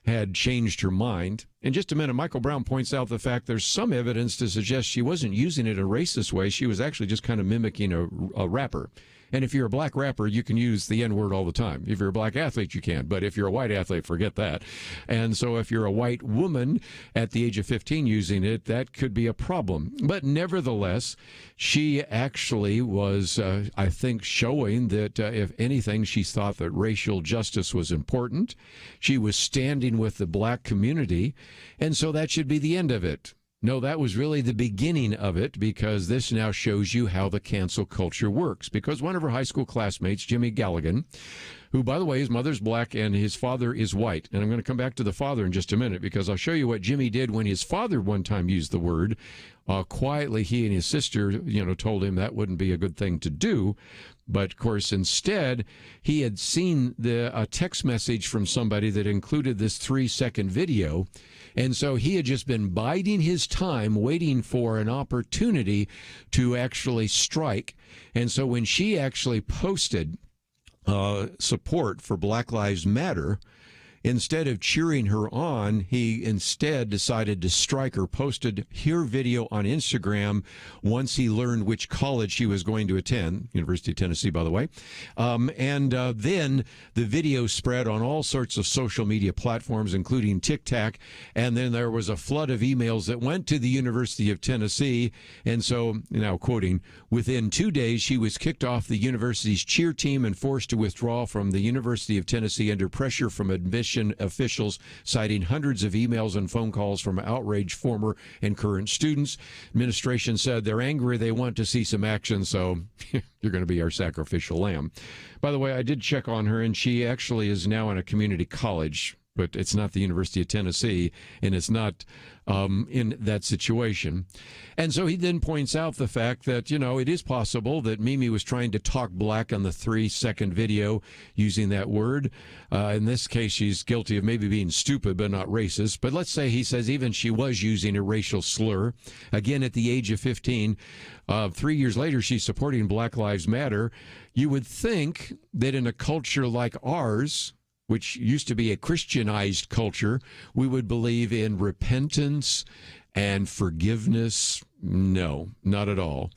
had changed her mind. In just a minute, Michael Brown points out the fact there's some evidence to suggest she wasn't using it in a racist way. She was actually just kind of mimicking a rapper. And if you're a black rapper, you can use the N-word all the time. If you're a black athlete, you can. But if you're a white athlete, forget that. And so if you're a white woman at the age of 15 using it, that could be a problem. But nevertheless, she actually was, I think, showing that, if anything, she thought that racial justice was important. She was standing with the black community. And so that should be the end of it. No, that was really the beginning of it, because this now shows you how the cancel culture works. Because one of her high school classmates, Jimmy Galligan, who, by the way, his mother's black and his father is white. And I'm going to come back to the father in just a minute, because I'll show you what Jimmy did when his father one time used the word. Quietly, he and his sister, told him that wouldn't be a good thing to do. But, of course, instead, he had seen a text message from somebody that included this 3-second video. And so he had just been biding his time, waiting for an opportunity to actually strike. And so when she actually posted support for Black Lives Matter, instead of cheering her on, he instead decided to strike her, posted her video on Instagram once he learned which college she was going to attend, University of Tennessee, by the way. And then the video spread on all sorts of social media platforms, including TikTok. And then there was a flood of emails that went to the University of Tennessee. And so, now quoting, within 2 days, she was kicked off the university's cheer team and forced to withdraw from the University of Tennessee under pressure from admission officials, citing hundreds of emails and phone calls from outraged former and current students. Administration said they're angry, they want to see some action, so you're going to be our sacrificial lamb. By the way, I did check on her, and she actually is now in a community college, but it's not the University of Tennessee, and it's not in that situation. And so he then points out the fact that, it is possible that Mimi was trying to talk black on the 3-second video using that word. In this case, she's guilty of maybe being stupid but not racist. But let's say he says even she was using a racial slur. Again, at the age of 15, 3 years later, she's supporting Black Lives Matter. You would think that in a culture like ours, which used to be a Christianized culture, we would believe in repentance and forgiveness. No, not at all.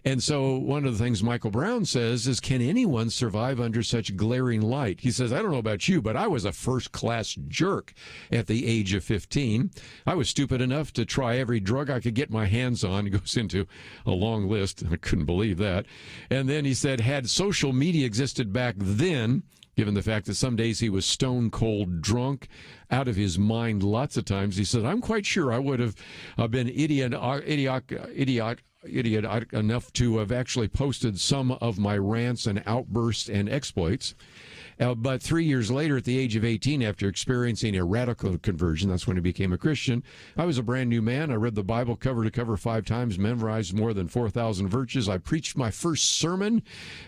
And so one of the things Michael Brown says is, can anyone survive under such glaring light? He says, I don't know about you, but I was a first-class jerk at the age of 15. I was stupid enough to try every drug I could get my hands on. He goes into a long list. I couldn't believe that. And then he said, had social media existed back then, given the fact that some days he was stone cold drunk, out of his mind lots of times, he said, I'm quite sure I would have been idiot enough to have actually posted some of my rants and outbursts and exploits. But 3 years later, at the age of 18, after experiencing a radical conversion, that's when he became a Christian, I was a brand new man. I read the Bible cover to cover 5 times, memorized more than 4,000 verses. I preached my first sermon,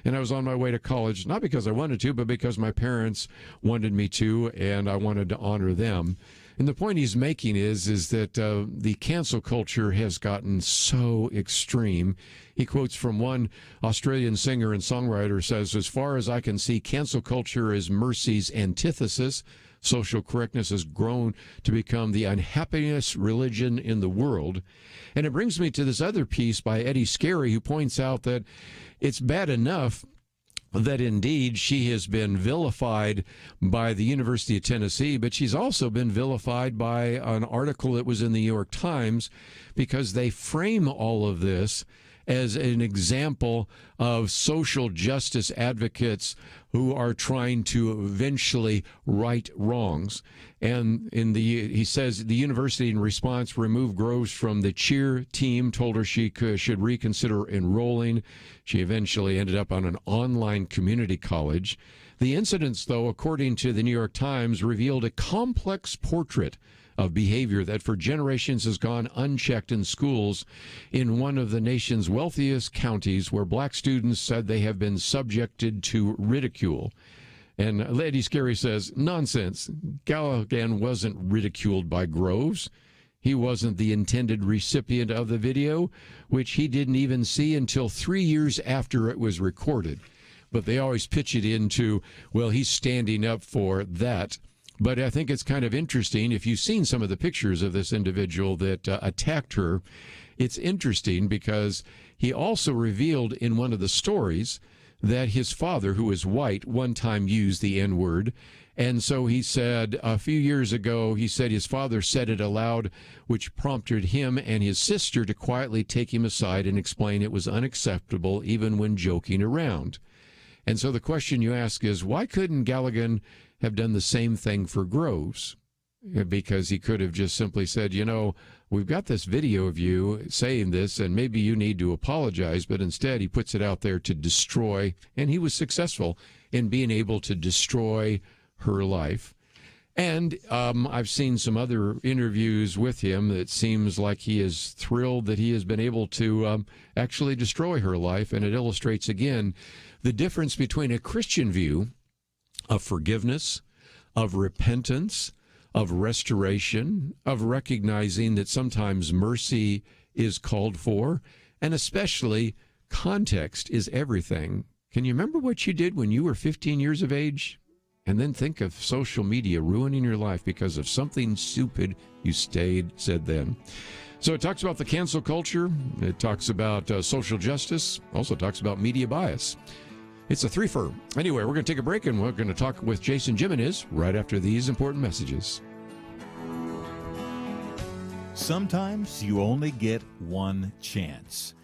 and I was on my way to college, not because I wanted to, but because my parents wanted me to, and I wanted to honor them. And the point he's making is that the cancel culture has gotten so extreme. He quotes from one Australian singer and songwriter, says, as far as I can see, cancel culture is mercy's antithesis. Social correctness has grown to become the unhappiness religion in the world. And it brings me to this other piece by Eddie Scarry, who points out that it's bad enough that indeed she has been vilified by the University of Tennessee, but she's also been vilified by an article that was in the New York Times, because they frame all of this as an example of social justice advocates who are trying to eventually right wrongs. And he says the university, in response, removed Groves from the cheer team, told her she should reconsider enrolling. She eventually ended up on an online community college. The incidents, though, according to the New York Times, revealed a complex portrait of behavior that for generations has gone unchecked in schools in one of the nation's wealthiest counties, where black students said they have been subjected to ridicule. And Eddie Scarry says, nonsense. Galligan wasn't ridiculed by Groves. He wasn't the intended recipient of the video, which he didn't even see until 3 years after it was recorded. But they always pitch it into, well, he's standing up for that. But I think it's kind of interesting. If you've seen some of the pictures of this individual that attacked her, it's interesting because he also revealed in one of the stories that his father, who is white, one time used the N-word. And so he said a few years ago, he said his father said it aloud, which prompted him and his sister to quietly take him aside and explain it was unacceptable, even when joking around. And so the question you ask is, why couldn't Galligan have done the same thing for Groves? Because he could have just simply said, you know, we've got this video of you saying this, and maybe you need to apologize. But instead, he puts it out there to destroy, and he was successful in being able to destroy her life. And I've seen some other interviews with him that seems like he is thrilled that he has been able to actually destroy her life. And it illustrates, again, the difference between a Christian view of forgiveness, of repentance, of restoration, of recognizing that sometimes mercy is called for, and especially context is everything. Can you remember what you did when you were 15 years of age? And then think of social media ruining your life because of something stupid you said then. So it talks about the cancel culture. It talks about social justice. Also talks about media bias. It's a threefer. Anyway, we're going to take a break, and we're going to talk with Jason Jimenez right after these important messages. Sometimes you only get one chance.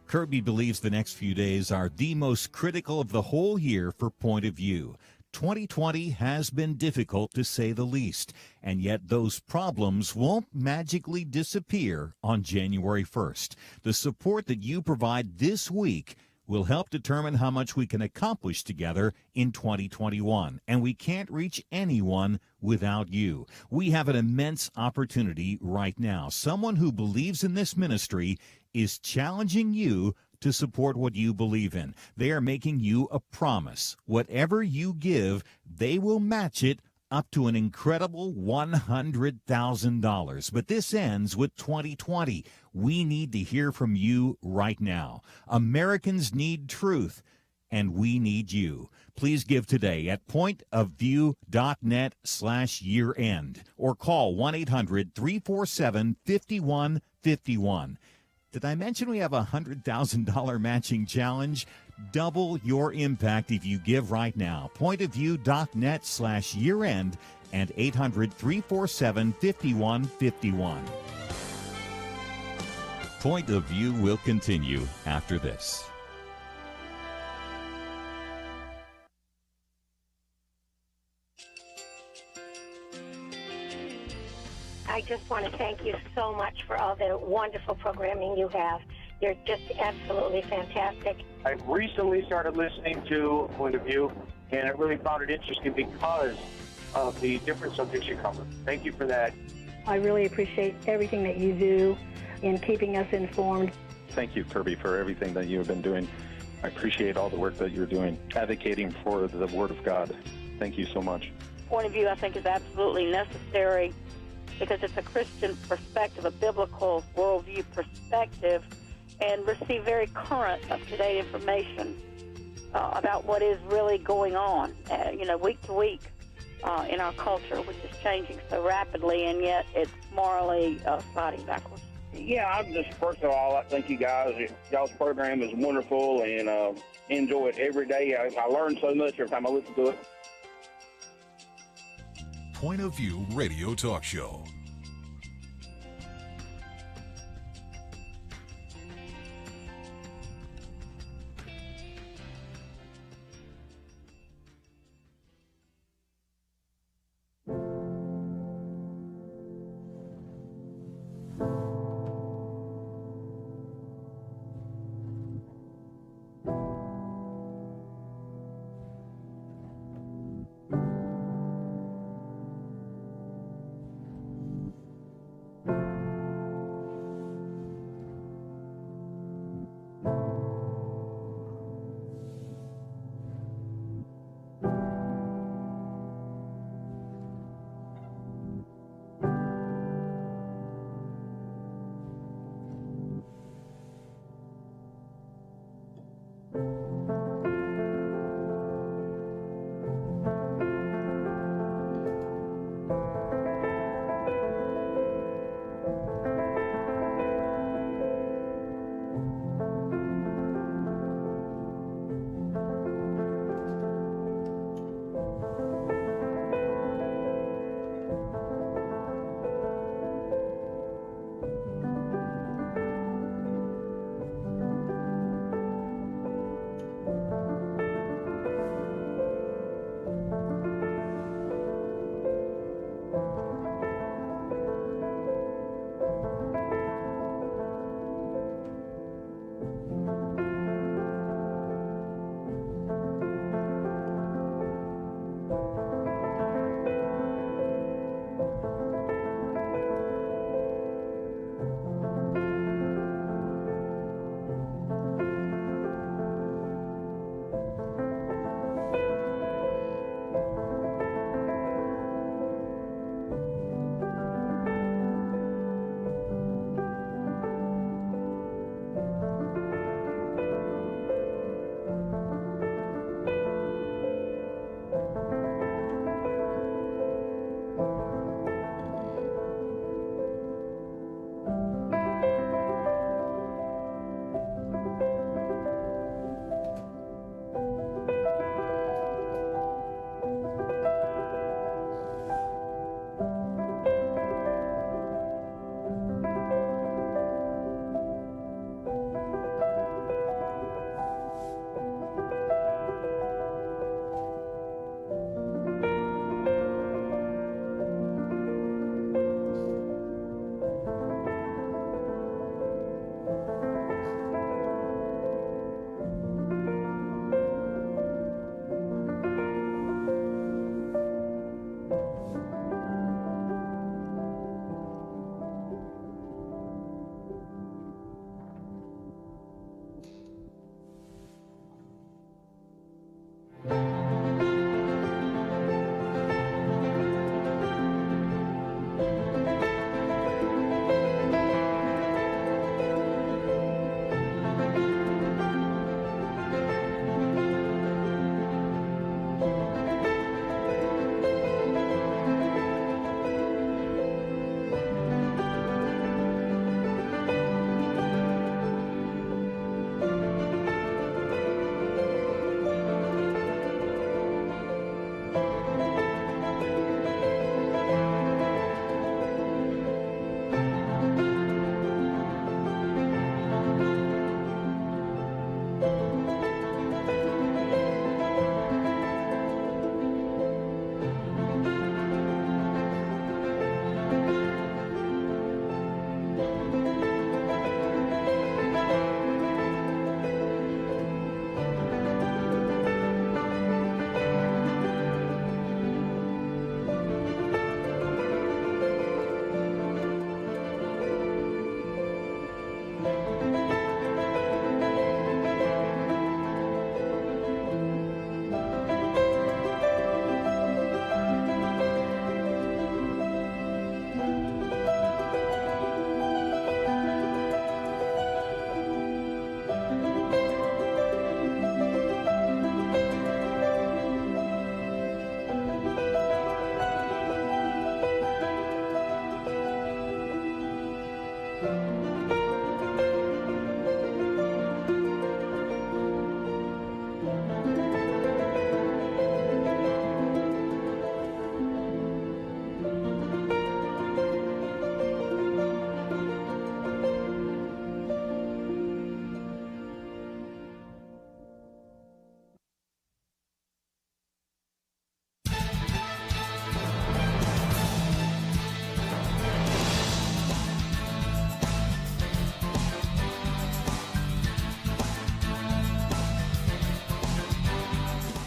Kerby believes the next few days are the most critical of the whole year for Point of View. 2020 has been difficult, to say the least, and yet those problems won't magically disappear on January 1st. The support that you provide this week will help determine how much we can accomplish together in 2021, and we can't reach anyone without you. We have an immense opportunity right now. Someone who believes in this ministry is challenging you to support what you believe in. They are making you a promise. Whatever you give, they will match it up to an incredible $100,000. But this ends with 2020. We need to hear from you right now. Americans need truth, and we need you. Please give today at pointofview.net/year-end or call 1-800-347-5151. Did I mention we have a $100,000 matching challenge? Double your impact if you give right now. pointofview.net/year-end and 800-347-5151. Point of View will continue after this. I just want to thank you so much for all the wonderful programming you have. You're just absolutely fantastic. I recently started listening to Point of View, and I really found it interesting because of the different subjects you cover. Thank you for that. I really appreciate everything that you do in keeping us informed. Thank you, Kerby, for everything that you have been doing. I appreciate all the work that you're doing, advocating for the Word of God. Thank you so much. Point of View, I think, is absolutely necessary because it's a Christian perspective, a biblical worldview perspective, and receive very current, up-to-date information about what is really going on, week to week in our culture, which is changing so rapidly, and yet it's morally sliding backwards. Yeah, I'm just, first of all, I thank you guys. Y'all's program is wonderful, and enjoy it every day. I learn so much every time I listen to it. Point of View Radio Talk Show.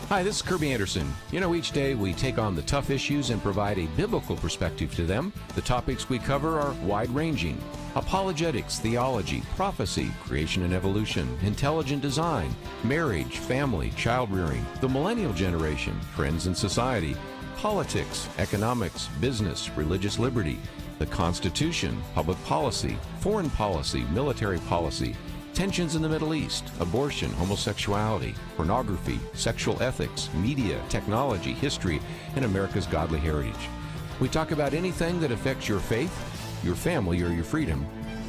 Hi, this is Kerby Anderson. You know, each day we take on the tough issues and provide a biblical perspective to them. The topics we cover are wide-ranging: apologetics, theology, prophecy, creation and evolution, intelligent design, marriage, family, child-rearing, the millennial generation, trends in society, politics, economics, business, religious liberty, the Constitution, public policy, foreign policy, military policy, tensions in the Middle East, abortion, homosexuality, pornography, sexual ethics, media, technology, history, and America's godly heritage. We talk about anything that affects your faith, your family, or your freedom.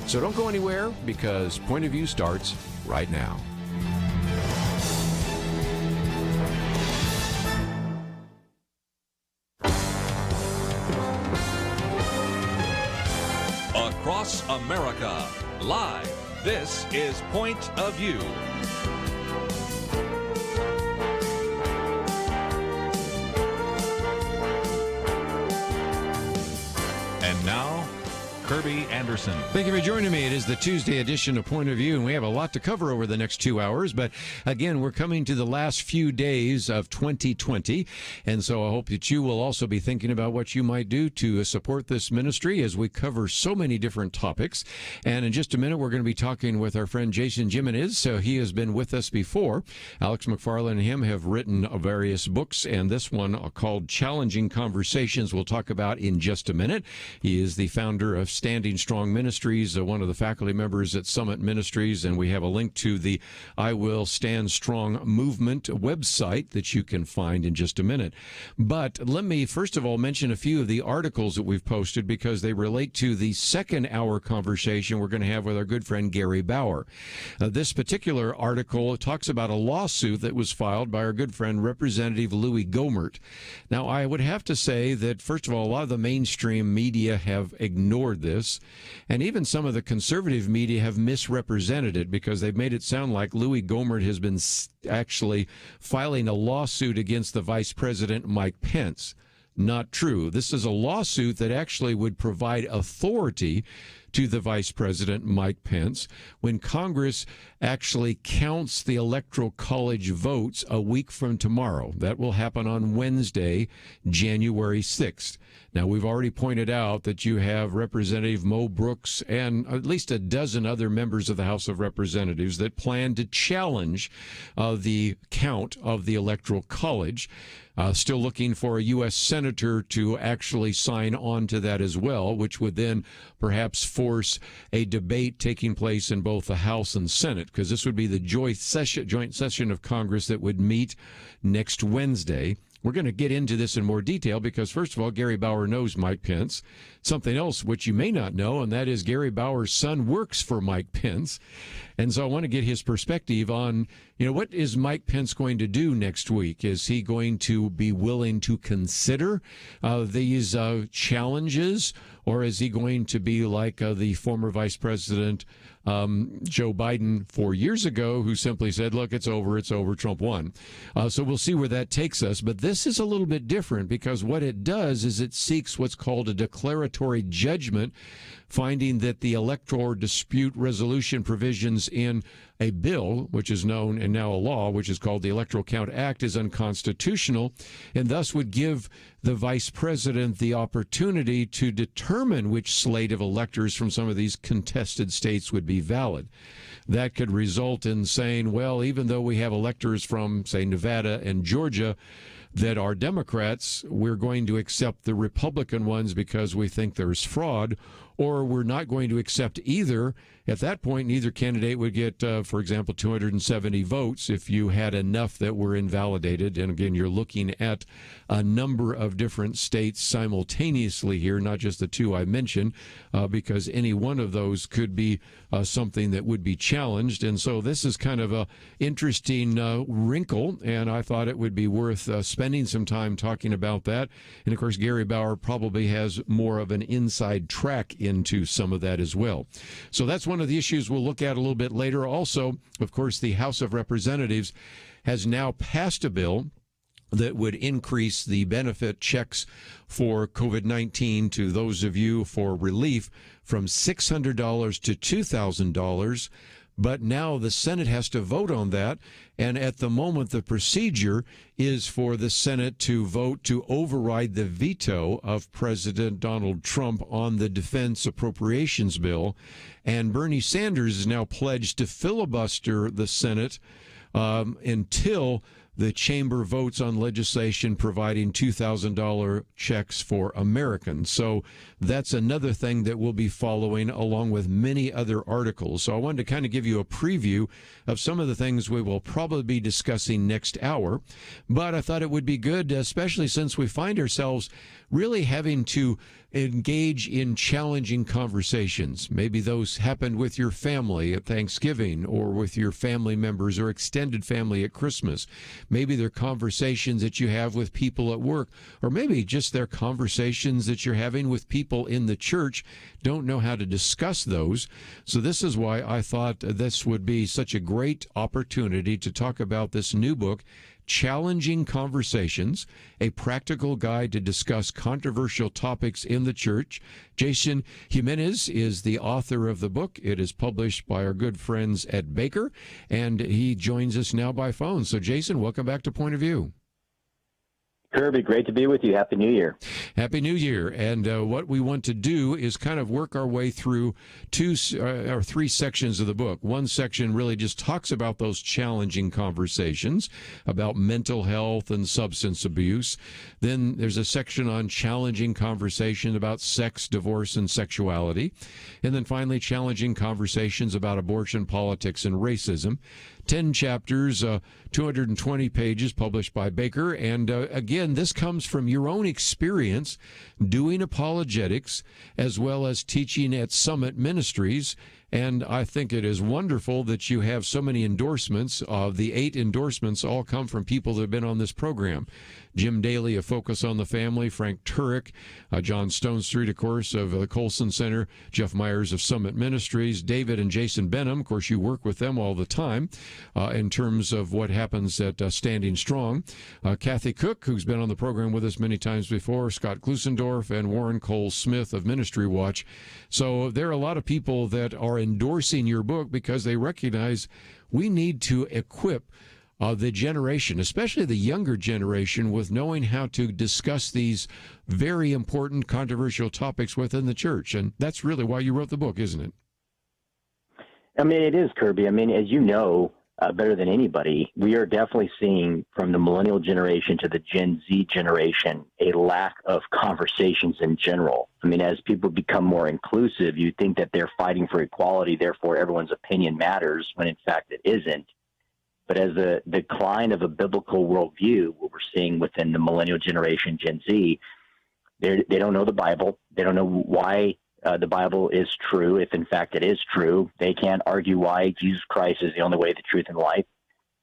So don't go anywhere, because Point of View starts right now. Across America, live. This is Point of View. And now, Kerby Anderson. Thank you for joining me. It is the Tuesday edition of Point of View, and we have a lot to cover over the next 2 hours. But again, we're coming to the last few days of 2020, and so I hope that you will also be thinking about what you might do to support this ministry as we cover so many different topics. And in just a minute, we're going to be talking with our friend Jason Jimenez. So he has been with us before. Alex McFarland and him have written various books, and this one called Challenging Conversations we'll talk about in just a minute. He is the founder of Stand Strong Ministries, one of the faculty members at Summit Ministries, and we have a link to the I Will Stand Strong movement website that you can find in just a minute. But let me first of all mention a few of the articles that we've posted, because they relate to the second hour conversation we're going to have with our good friend Gary Bauer. This particular article talks about a lawsuit that was filed by our good friend Representative Louis Gohmert. Now, I would have to say that, first of all, a lot of the mainstream media have ignored this, and even some of the conservative media have misrepresented it, because they've made it sound like Louis Gohmert has been actually filing a lawsuit against the Vice President Mike Pence. Not true. This is a lawsuit that actually would provide authority to the Vice President Mike Pence when Congress actually counts the Electoral College votes a week from tomorrow. That will happen on Wednesday, January 6th. Now, we've already pointed out that you have Representative Mo Brooks and at least a dozen other members of the House of Representatives that plan to challenge the count of the Electoral College. Still looking for a U.S. Senator to actually sign on to that as well, which would then perhaps force a debate taking place in both the House and Senate, because this would be the joint session of Congress that would meet next Wednesday. We're going to get into this in more detail because, first of all, Gary Bauer knows Mike Pence. Something else which you may not know, and that is Gary Bauer's son works for Mike Pence. And so I want to get his perspective on, what is Mike Pence going to do next week? Is he going to be willing to consider these challenges, or is he going to be like the former Vice President Joe Biden 4 years ago, who simply said, look, it's over, Trump won. So we'll see where that takes us. But this is a little bit different, because what it does is it seeks what's called a declaratory judgment, finding that the electoral dispute resolution provisions in a bill, which is known and now a law, which is called the Electoral Count Act, is unconstitutional, and thus would give the vice president the opportunity to determine which slate of electors from some of these contested states would be valid. That could result in saying, well, even though we have electors from, say, Nevada and Georgia that are Democrats, we're going to accept the Republican ones because we think there's fraud. or we're not going to accept either. At that point, neither candidate would get, for example, 270 votes if you had enough that were invalidated. And again, you're looking at a number of different states simultaneously here, not just the two I mentioned, because any one of those could be something that would be challenged. And so this is kind of a interesting wrinkle, and I thought it would be worth spending some time talking about that. And of course, Gary Bauer probably has more of an inside track into some of that as well. So that's one of the issues we'll look at a little bit later. Also, of course, the House of Representatives has now passed a bill that would increase the benefit checks for COVID-19 to those of you for relief from $600 to $2,000. But now the Senate has to vote on that. And at the moment, the procedure is for the Senate to vote to override the veto of President Donald Trump on the defense appropriations bill. And Bernie Sanders is now pledged to filibuster the Senate until the chamber votes on legislation providing $2,000 checks for Americans. So that's another thing that we'll be following along with many other articles. So I wanted to kind of give you a preview of some of the things we will probably be discussing next hour. But I thought it would be good, especially since we find ourselves really having to engage in challenging conversations. Maybe those happened with your family at Thanksgiving or with your family members or extended family at Christmas. Maybe they're conversations that you have with people at work, or maybe just they're conversations that you're having with people in the church. Don't know how to discuss those. So this is why I thought this would be such a great opportunity to talk about this new book, Challenging Conversations, a practical guide to discuss controversial topics in the church. Jason Jimenez is the author of the book. It is published by our good friends at Baker, and he joins us now by phone. So, Jason, welcome back to Point of View. Kerby, great to be with you. Happy New Year. Happy New Year. And what we want to do is kind of work our way through two or three sections of the book. One section really just talks about those challenging conversations about mental health and substance abuse. Then there's a section on challenging conversation about sex, divorce, and sexuality. And then finally, challenging conversations about abortion, politics, and racism. 10 chapters, 220 pages, published by Baker. And again, this comes from your own experience doing apologetics as well as teaching at Summit Ministries. And I think it is wonderful that you have so many endorsements. The 8 endorsements all come from people that have been on this program. Jim Daly of Focus on the Family, Frank Turek, John Stone Street, of course, of the Colson Center, Jeff Myers of Summit Ministries, David and Jason Benham. Of course, you work with them all the time in terms of what happens at Standing Strong. Kathy Cook, who's been on the program with us many times before, Scott Klusendorf, and Warren Cole Smith of Ministry Watch. So there are a lot of people that are endorsing your book because they recognize we need to equip the generation, especially the younger generation, with knowing how to discuss these very important, controversial topics within the church. And that's really why you wrote the book, isn't it? I mean, it is, Kerby. I mean, as you know better than anybody, we are definitely seeing from the millennial generation to the Gen Z generation a lack of conversations in general. I mean, as people become more inclusive, you think that they're fighting for equality, therefore everyone's opinion matters, when in fact it isn't. But as the decline of a biblical worldview, what we're seeing within the millennial generation, Gen Z, they don't know the Bible. They don't know why the Bible is true, if in fact it is true. They can't argue why Jesus Christ is the only way, the truth, and life.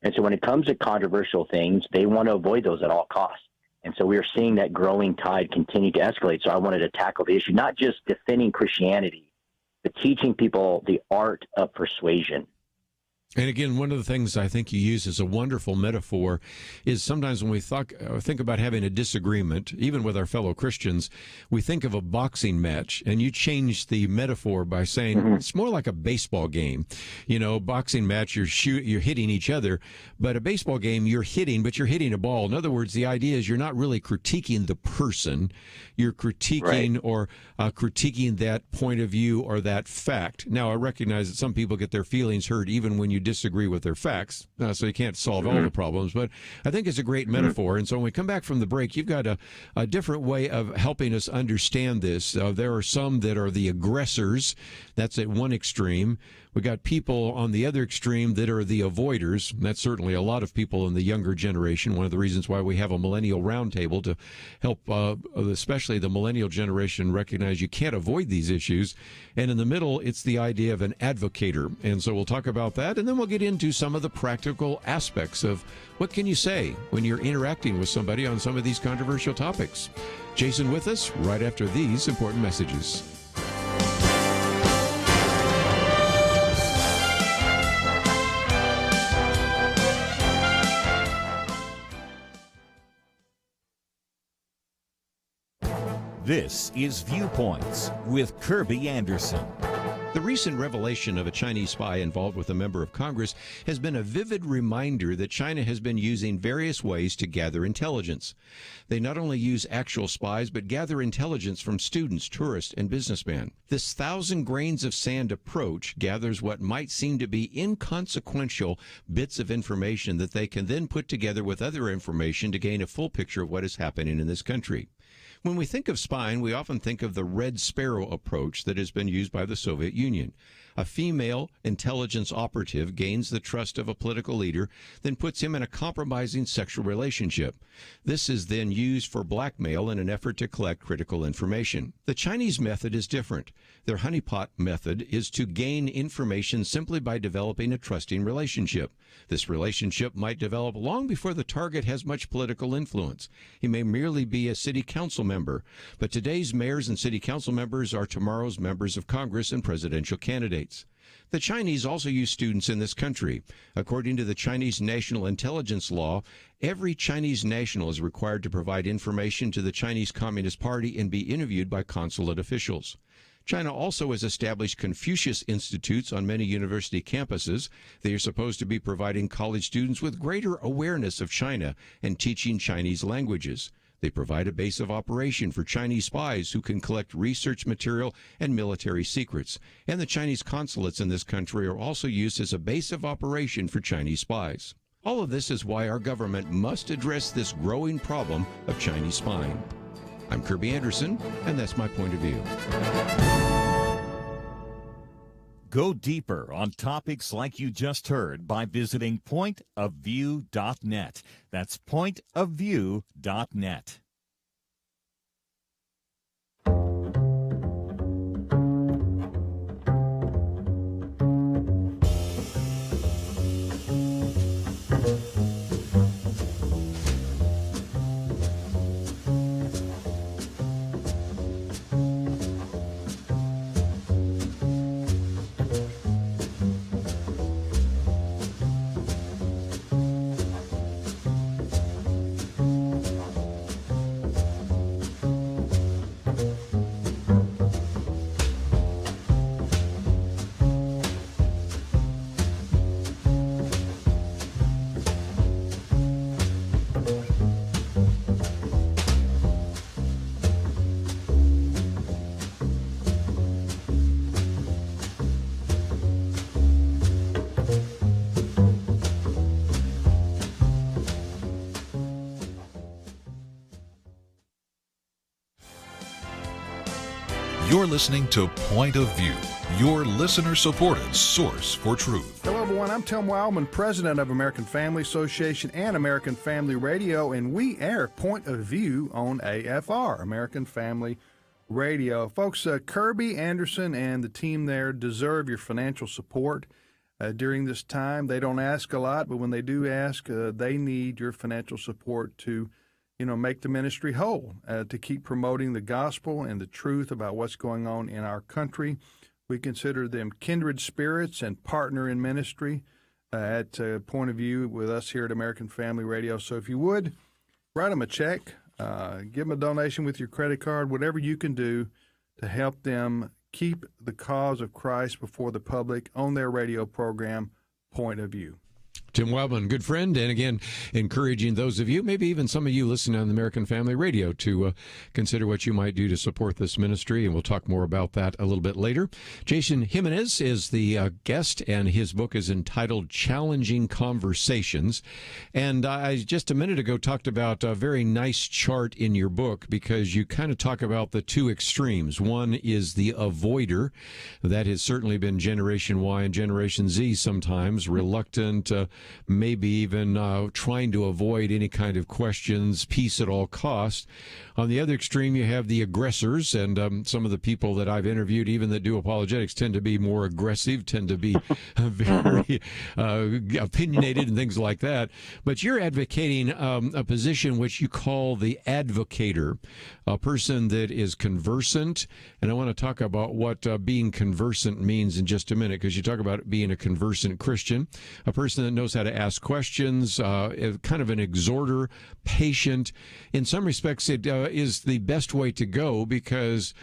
And so when it comes to controversial things, they want to avoid those at all costs. And so we are seeing that growing tide continue to escalate. So I wanted to tackle the issue, not just defending Christianity, but teaching people the art of persuasion. And again, one of the things I think you use as a wonderful metaphor is sometimes when we think about having a disagreement, even with our fellow Christians, we think of a boxing match, and you change the metaphor by saying it's more like a baseball game. You know, boxing match, you're hitting each other, but a baseball game, you're hitting, but you're hitting a ball. In other words, the idea is you're not really critiquing the person, you're critiquing or critiquing that point of view or that fact. Now, I recognize that some people get their feelings hurt even when you you disagree with their facts, so you can't solve all the problems. But I think it's a great metaphor. And so when we come back from the break, you've got a different way of helping us understand this. There are some that are the aggressors. That's at one extreme. We got people on the other extreme that are the avoiders. That's certainly a lot of people in the younger generation. One of the reasons why we have a millennial roundtable to help, especially the millennial generation, recognize you can't avoid these issues. And in the middle, it's the idea of an advocator. And so we'll talk about that, and then we'll get into some of the practical aspects of what can you say when you're interacting with somebody on some of these controversial topics. Jason with us right after these important messages. This is Viewpoints with Kerby Anderson. The recent revelation of a Chinese spy involved with a member of Congress has been a vivid reminder that China has been using various ways to gather intelligence. They not only use actual spies, but gather intelligence from students, tourists, and businessmen. This 1,000 grains of sand approach gathers what might seem to be inconsequential bits of information that they can then put together with other information to gain a full picture of what is happening in this country. When we think of spying, we often think of the Red Sparrow approach that has been used by the Soviet Union. A female intelligence operative gains the trust of a political leader, then puts him in a compromising sexual relationship. This is then used for blackmail in an effort to collect critical information. The Chinese method is different. Their honeypot method is to gain information simply by developing a trusting relationship. This relationship might develop long before the target has much political influence. He may merely be a city council member, but today's mayors and city council members are tomorrow's members of Congress and presidential candidates. The Chinese also use students in this country. According to the Chinese National Intelligence Law, every Chinese national is required to provide information to the Chinese Communist Party and be interviewed by consulate officials. China also has established Confucius Institutes on many university campuses. They are supposed to be providing college students with greater awareness of China and teaching Chinese languages. They provide a base of operation for Chinese spies who can collect research material and military secrets. And the Chinese consulates in this country are also used as a base of operation for Chinese spies. All of this is why our government must address this growing problem of Chinese spying. I'm Kerby Anderson, and that's my point of view. Go deeper on topics like you just heard by visiting pointofview.net. That's pointofview.net. You're listening to Point of View, your listener-supported source for truth. Hello, everyone. I'm Tim Wildman, president of American Family Association and American Family Radio, and we air Point of View on AFR, American Family Radio. Folks, Kerby Anderson and the team there deserve your financial support during this time. They don't ask a lot, but when they do ask, they need your financial support to make the ministry whole, to keep promoting the gospel and the truth about what's going on in our country. We consider them kindred spirits and partner in ministry at Point of View with us here at American Family Radio. So if you would, write them a check, give them a donation with your credit card, whatever you can do to help them keep the cause of Christ before the public on their radio program, Point of View. Tim Wildman, good friend, and again, encouraging those of you, maybe even some of you listening on the American Family Radio, to consider what you might do to support this ministry, and we'll talk more about that a little bit later. Jason Jimenez is the guest, and his book is entitled Challenging Conversations. And I just a minute ago talked about a very nice chart in your book, because you kind of talk about the two extremes. One is the avoider. That has certainly been Generation Y and Generation Z sometimes, reluctant, maybe even trying to avoid any kind of questions, peace at all costs. On the other extreme, you have the aggressors, and some of the people that I've interviewed, even that do apologetics, tend to be more aggressive, tend to be very opinionated and things like that. But you're advocating a position which you call the advocator, a person that is conversant. And I want to talk about what being conversant means in just a minute, because you talk about being a conversant Christian, a person that knows how to ask questions, kind of an exhorter, patient. In some respects, it is the best way to go, because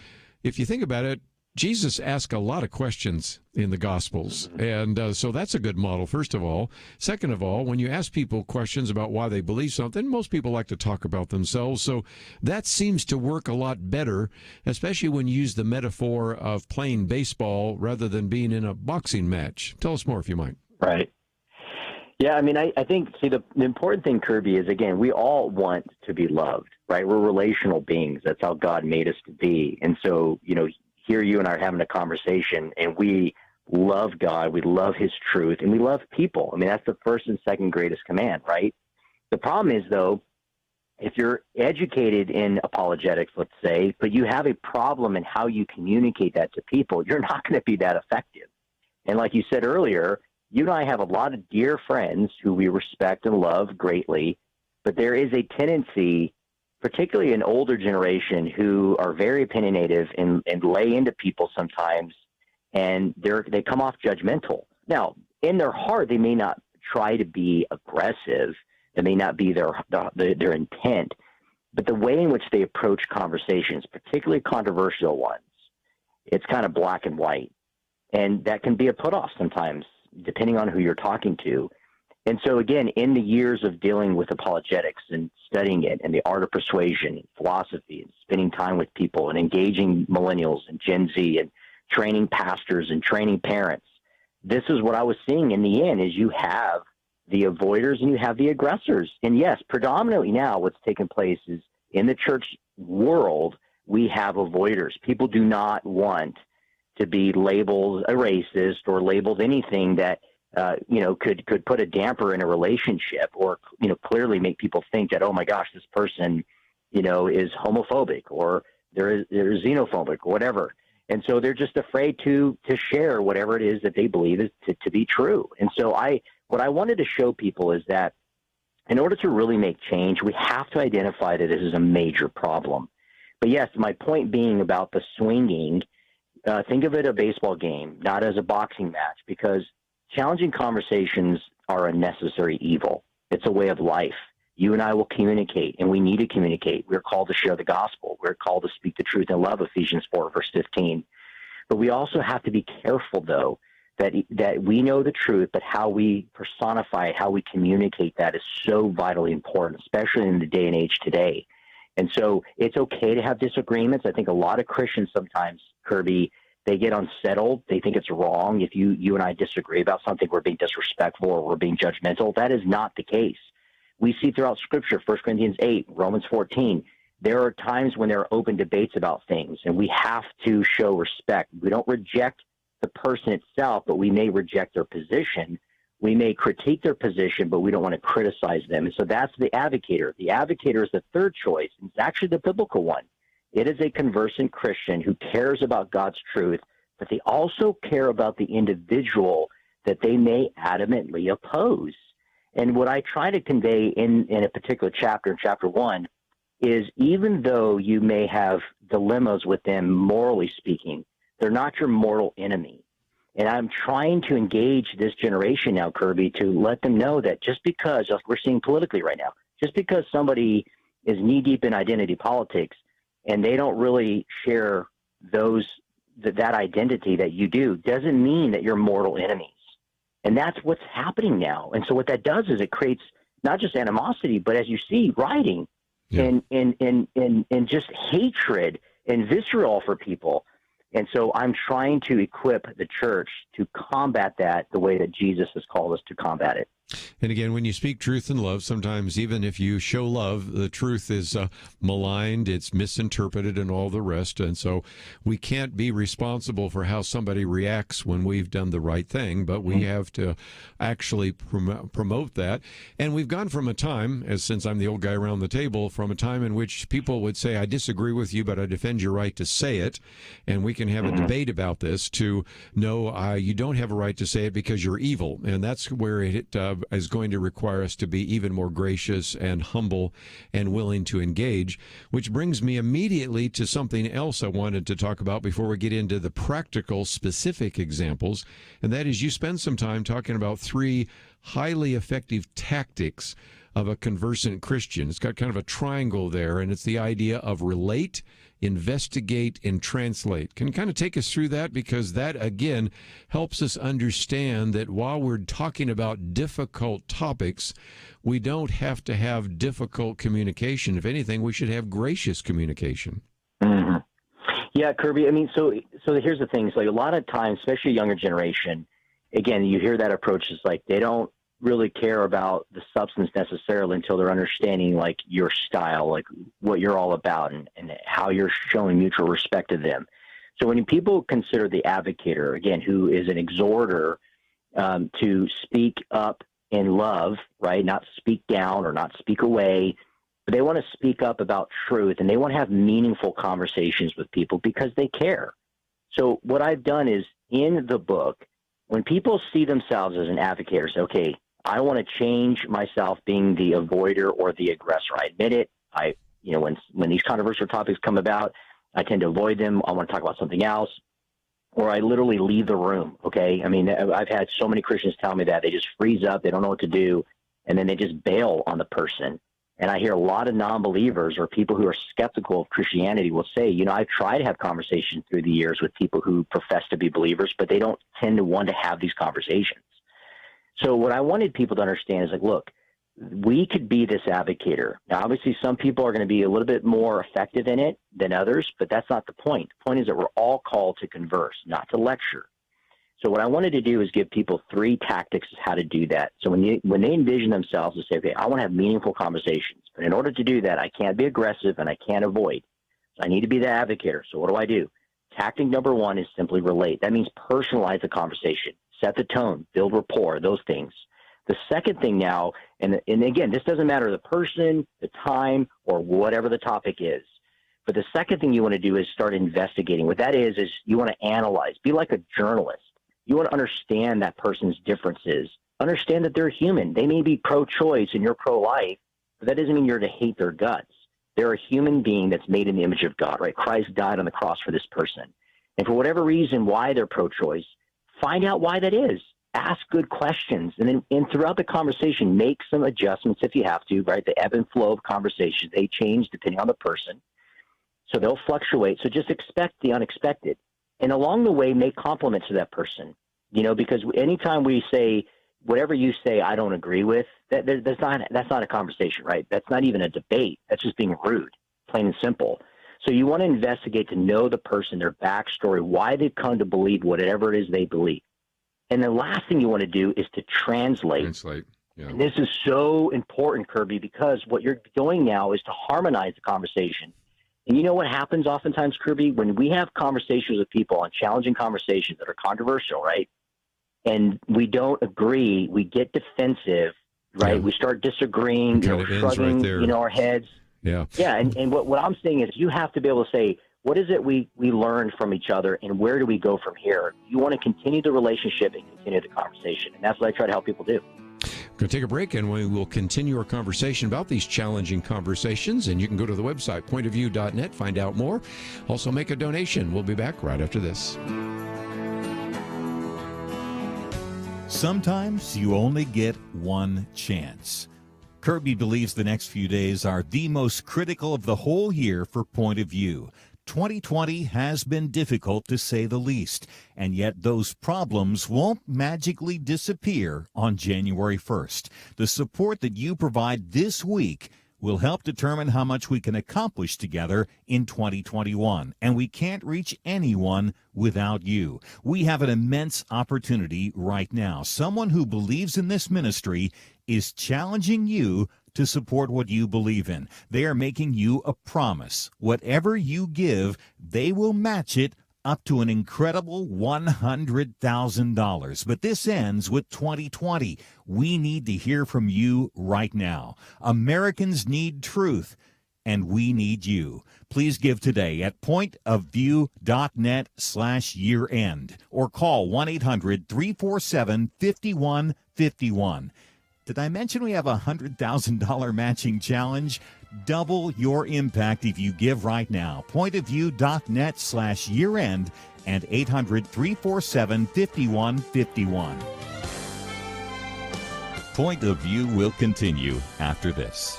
if you think about it, Jesus asked a lot of questions in the Gospels, and so that's a good model, first of all. Second of all, when you ask people questions about why they believe something, most people like to talk about themselves, so that seems to work a lot better, especially when you use the metaphor of playing baseball rather than being in a boxing match. Tell us more, if you might. Right. Yeah, I mean, I think, see, the important thing, Kerby, is, again, we all want to be loved, right? We're relational beings. That's how God made us to be. And so, here you and I are having a conversation, and we love God, we love his truth, and we love people. I mean, that's the first and second greatest command, right? The problem is, though, if you're educated in apologetics, let's say, but you have a problem in how you communicate that to people, you're not going to be that effective. And like you said earlier, you and I have a lot of dear friends who we respect and love greatly, but there is a tendency, particularly an older generation, who are very opinionated and lay into people sometimes, and they come off judgmental. Now, in their heart, they may not try to be aggressive. That may not be their intent, but the way in which they approach conversations, particularly controversial ones, it's kind of black and white, and that can be a put-off sometimes, depending on who you're talking to. And so, again, in the years of dealing with apologetics and studying it and the art of persuasion and philosophy and spending time with people and engaging millennials and Gen Z and training pastors and training parents, this is what I was seeing in the end, is you have the avoiders and you have the aggressors. And yes, predominantly now what's taking place is in the church world, we have avoiders. People do not want to be labeled a racist or labeled anything that could put a damper in a relationship, or clearly make people think that, oh my gosh, this person is homophobic or they're xenophobic or whatever, and so they're just afraid to share whatever it is that they believe is to be true. And so what I wanted to show people is that in order to really make change, we have to identify that this is a major problem. But yes, my point being about the swinging. Think of it a baseball game, not as a boxing match, because challenging conversations are a necessary evil. It's a way of life. You and I will communicate, and we need to communicate. We're called to share the gospel. We're called to speak the truth in love, Ephesians 4, verse 15. But we also have to be careful, though, that we know the truth, but how we personify it, how we communicate that is so vitally important, especially in the day and age today. And so it's okay to have disagreements. I think a lot of Christians sometimes, Kerby, they get unsettled. They think it's wrong if you and I disagree about something, we're being disrespectful or we're being judgmental. That is not the case. We see throughout Scripture, 1 Corinthians 8, Romans 14, there are times when there are open debates about things, and we have to show respect. We don't reject the person itself, but we may reject their position. We may critique their position, but we don't want to criticize them. And so that's the advocator. The advocator is the third choice. It's actually the biblical one. It is a conversant Christian who cares about God's truth, but they also care about the individual that they may adamantly oppose. And what I try to convey in a particular chapter, in chapter 1, is even though you may have dilemmas with them, morally speaking, they're not your mortal enemy. And I'm trying to engage this generation now, Kerby, to let them know that just because, we're seeing politically right now, just because somebody is knee-deep in identity politics and they don't really share that identity that you do, doesn't mean that you're mortal enemies. And that's what's happening now. And so what that does is it creates not just animosity, but as you see, rioting and just hatred and vitriol for people. And so I'm trying to equip the church to combat that the way that Jesus has called us to combat it. And again, when you speak truth and love, sometimes even if you show love, the truth is maligned, it's misinterpreted, and all the rest. And so we can't be responsible for how somebody reacts when we've done the right thing, but we have to actually promote that. And we've gone from a time, as since I'm the old guy around the table, from a time in which people would say, I disagree with you, but I defend your right to say it, and we can have a debate about this, to no, you don't have a right to say it because you're evil. And that's where it is going to require us to be even more gracious and humble and willing to engage, which brings me immediately to something else I wanted to talk about before we get into the practical, specific examples, and that is you spend some time talking about 3 highly effective tactics of a conversant Christian. It's got kind of a triangle there, and it's the idea of relate, investigate, and translate. Can you kind of take us through that? Because that, again, helps us understand that while we're talking about difficult topics, we don't have to have difficult communication. If anything, we should have gracious communication. Mm-hmm. Yeah, Kerby, I mean, so here's the thing. It's like a lot of times, especially a younger generation, again, you hear that approach is like they don't really care about the substance necessarily until they're understanding like your style, like what you're all about and how you're showing mutual respect to them. So when people consider the advocator, again, who is an exhorter to speak up in love, right? Not speak down or not speak away, but they want to speak up about truth and they want to have meaningful conversations with people because they care. So what I've done is in the book, when people see themselves as an advocate, say, okay, I want to change myself being the avoider or the aggressor. I admit it. When these controversial topics come about, I tend to avoid them. I want to talk about something else, or I literally leave the room. Okay. I mean, I've had so many Christians tell me that they just freeze up. They don't know what to do. And then they just bail on the person. And I hear a lot of non-believers or people who are skeptical of Christianity will say, I've tried to have conversations through the years with people who profess to be believers, but they don't tend to want to have these conversations. So what I wanted people to understand is like, look, we could be this advocator. Now, obviously, some people are going to be a little bit more effective in it than others, but that's not the point. The point is that we're all called to converse, not to lecture. So what I wanted to do is give people 3 tactics of how to do that. So when they envision themselves and say, okay, I want to have meaningful conversations, but in order to do that, I can't be aggressive and I can't avoid. So I need to be the advocator. So what do? Tactic number 1 is simply relate. That means personalize the conversation, set the tone, build rapport, those things. The second thing now, and again, this doesn't matter the person, the time, or whatever the topic is. But the second thing you want to do is start investigating. What that is you want to analyze. Be like a journalist. You want to understand that person's differences. Understand that they're human. They may be pro-choice and you're pro-life, but that doesn't mean you're to hate their guts. They're a human being that's made in the image of God, right? Christ died on the cross for this person. And for whatever reason why they're pro-choice, find out why that is. Ask good questions. And then throughout the conversation, make some adjustments if you have to, right? The ebb and flow of conversation, they change depending on the person. So they'll fluctuate. So just expect the unexpected. And along the way, make compliments to that person, because anytime we say, whatever you say, I don't agree with, that's not a conversation, right? That's not even a debate. That's just being rude, plain and simple. So you want to investigate to know the person, their backstory, why they've come to believe whatever it is they believe. And the last thing you want to do is to translate. Yeah. And this is so important, Kerby, because what you're doing now is to harmonize the conversation. And you know what happens oftentimes, Kerby, when we have conversations with people on challenging conversations that are controversial, right? And we don't agree, we get defensive, right? Yeah. We start disagreeing, shrugging, right our heads. Yeah. Yeah. And what I'm saying is you have to be able to say, what is it we learned from each other and where do we go from here? You want to continue the relationship and continue the conversation. And that's what I try to help people do. We're going to take a break and we will continue our conversation about these challenging conversations. And you can go to the website, pointofview.net, find out more. Also make a donation. We'll be back right after this. Sometimes you only get one chance. Kerby believes the next few days are the most critical of the whole year for Point of View. 2020 has been difficult to say the least, and yet those problems won't magically disappear on January 1st. The support that you provide this week will help determine how much we can accomplish together in 2021, and we can't reach anyone without you. We have an immense opportunity right now. Someone who believes in this ministry is challenging you to support what you believe in. They are making you a promise. Whatever you give, they will match it up to an incredible $100,000. But this ends with 2020. We need to hear from you right now. Americans need truth, and we need you. Please give today at pointofview.net/year-end or call 1-800-347-5151. Did I mention we have a $100,000 matching challenge? Double your impact if you give right now. Pointofview.net/year-end and 800-347-5151. Point of View will continue after this.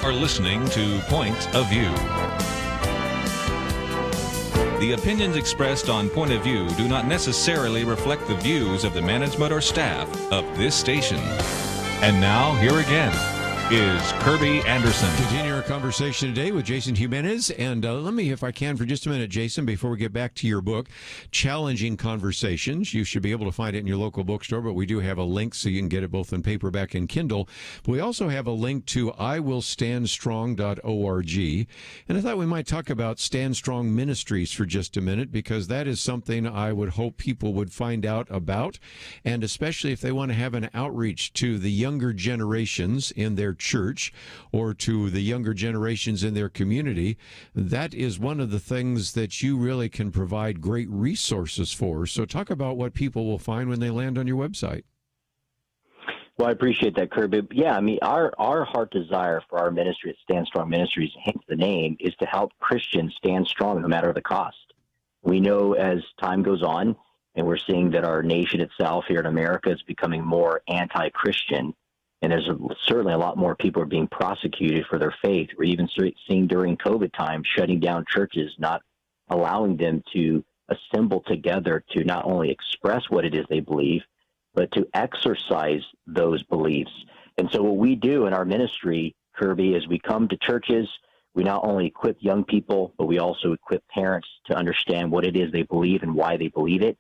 are listening to Point of View. The opinions expressed on Point of View do not necessarily reflect the views of the management or staff of this station. And now, here again is Kerby Anderson. Continue our conversation today with Jason Jimenez. And let me, if I can, for just a minute, Jason, before we get back to your book, Challenging Conversations. You should be able to find it in your local bookstore, but we do have a link so you can get it both in paperback and Kindle. But we also have a link to iwillstandstrong.org. And I thought we might talk about Stand Strong Ministries for just a minute, because that is something I would hope people would find out about, and especially if they want to have an outreach to the younger generations in their church or to the younger generations in their community. That is one of the things that you really can provide great resources for. So talk about what people will find when they land on your website. Well, I appreciate that, Kerby. Yeah, I mean, our heart desire for our ministry at Stand Strong Ministries, hence the name, is to help Christians stand strong no matter the cost. We know as time goes on, and we're seeing that our nation itself here in America is becoming more anti-Christian, and there's certainly a lot more people are being prosecuted for their faith. We're even seeing during COVID time shutting down churches, not allowing them to assemble together to not only express what it is they believe, but to exercise those beliefs. And so what we do in our ministry, Kerby, is we come to churches. We not only equip young people, but we also equip parents to understand what it is they believe and why they believe it.